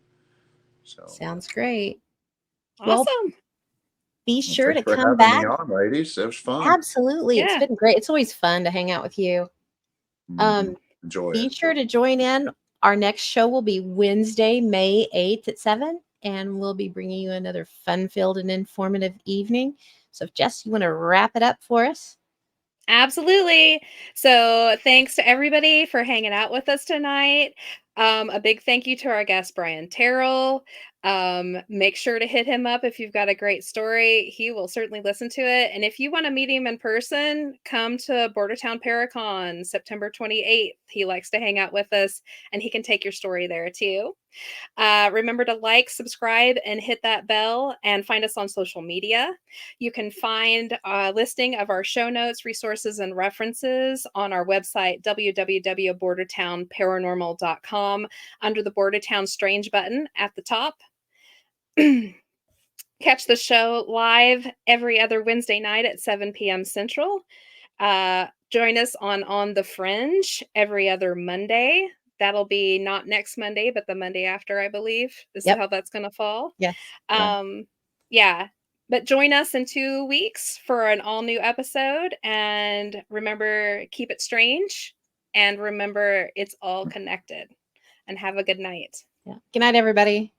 So, Sounds great. Well, Awesome. be well, sure thanks to for come having me back. on, ladies. It was fun. Absolutely. It's Yeah. been great. It's always fun to hang out with you. Mhm. Um, Enjoy be it. sure to join in. Our next show will be Wednesday, May 8th at 7, and we'll be bringing you another fun-filled and informative evening. So, if Jess, you want to wrap it up for us? Absolutely. So, thanks to everybody for hanging out with us tonight. A big thank you to our guest, Brian Terrell. Make sure to hit him up if you've got a great story. He will certainly listen to it. And if you want to meet him in person, come to Bordertown Paracon September 28th. He likes to hang out with us, and he can take your story there too. Remember to like, subscribe, and hit that bell, and find us on social media. You can find a listing of our show notes, resources, and references on our website, www.bordertownparanormal.com, under the Bordertown Strange button at the top. Catch the show live every other Wednesday night at 7 p.m. Central. Join us on the Fringe every other Monday. That'll be not next Monday, but the Monday after, I believe, is Yep. how that's going to fall. Yes. Yeah. But join us in 2 weeks for an all new episode. And remember, keep it strange. And remember, it's all connected. And have a good night. Yeah. Good night, everybody.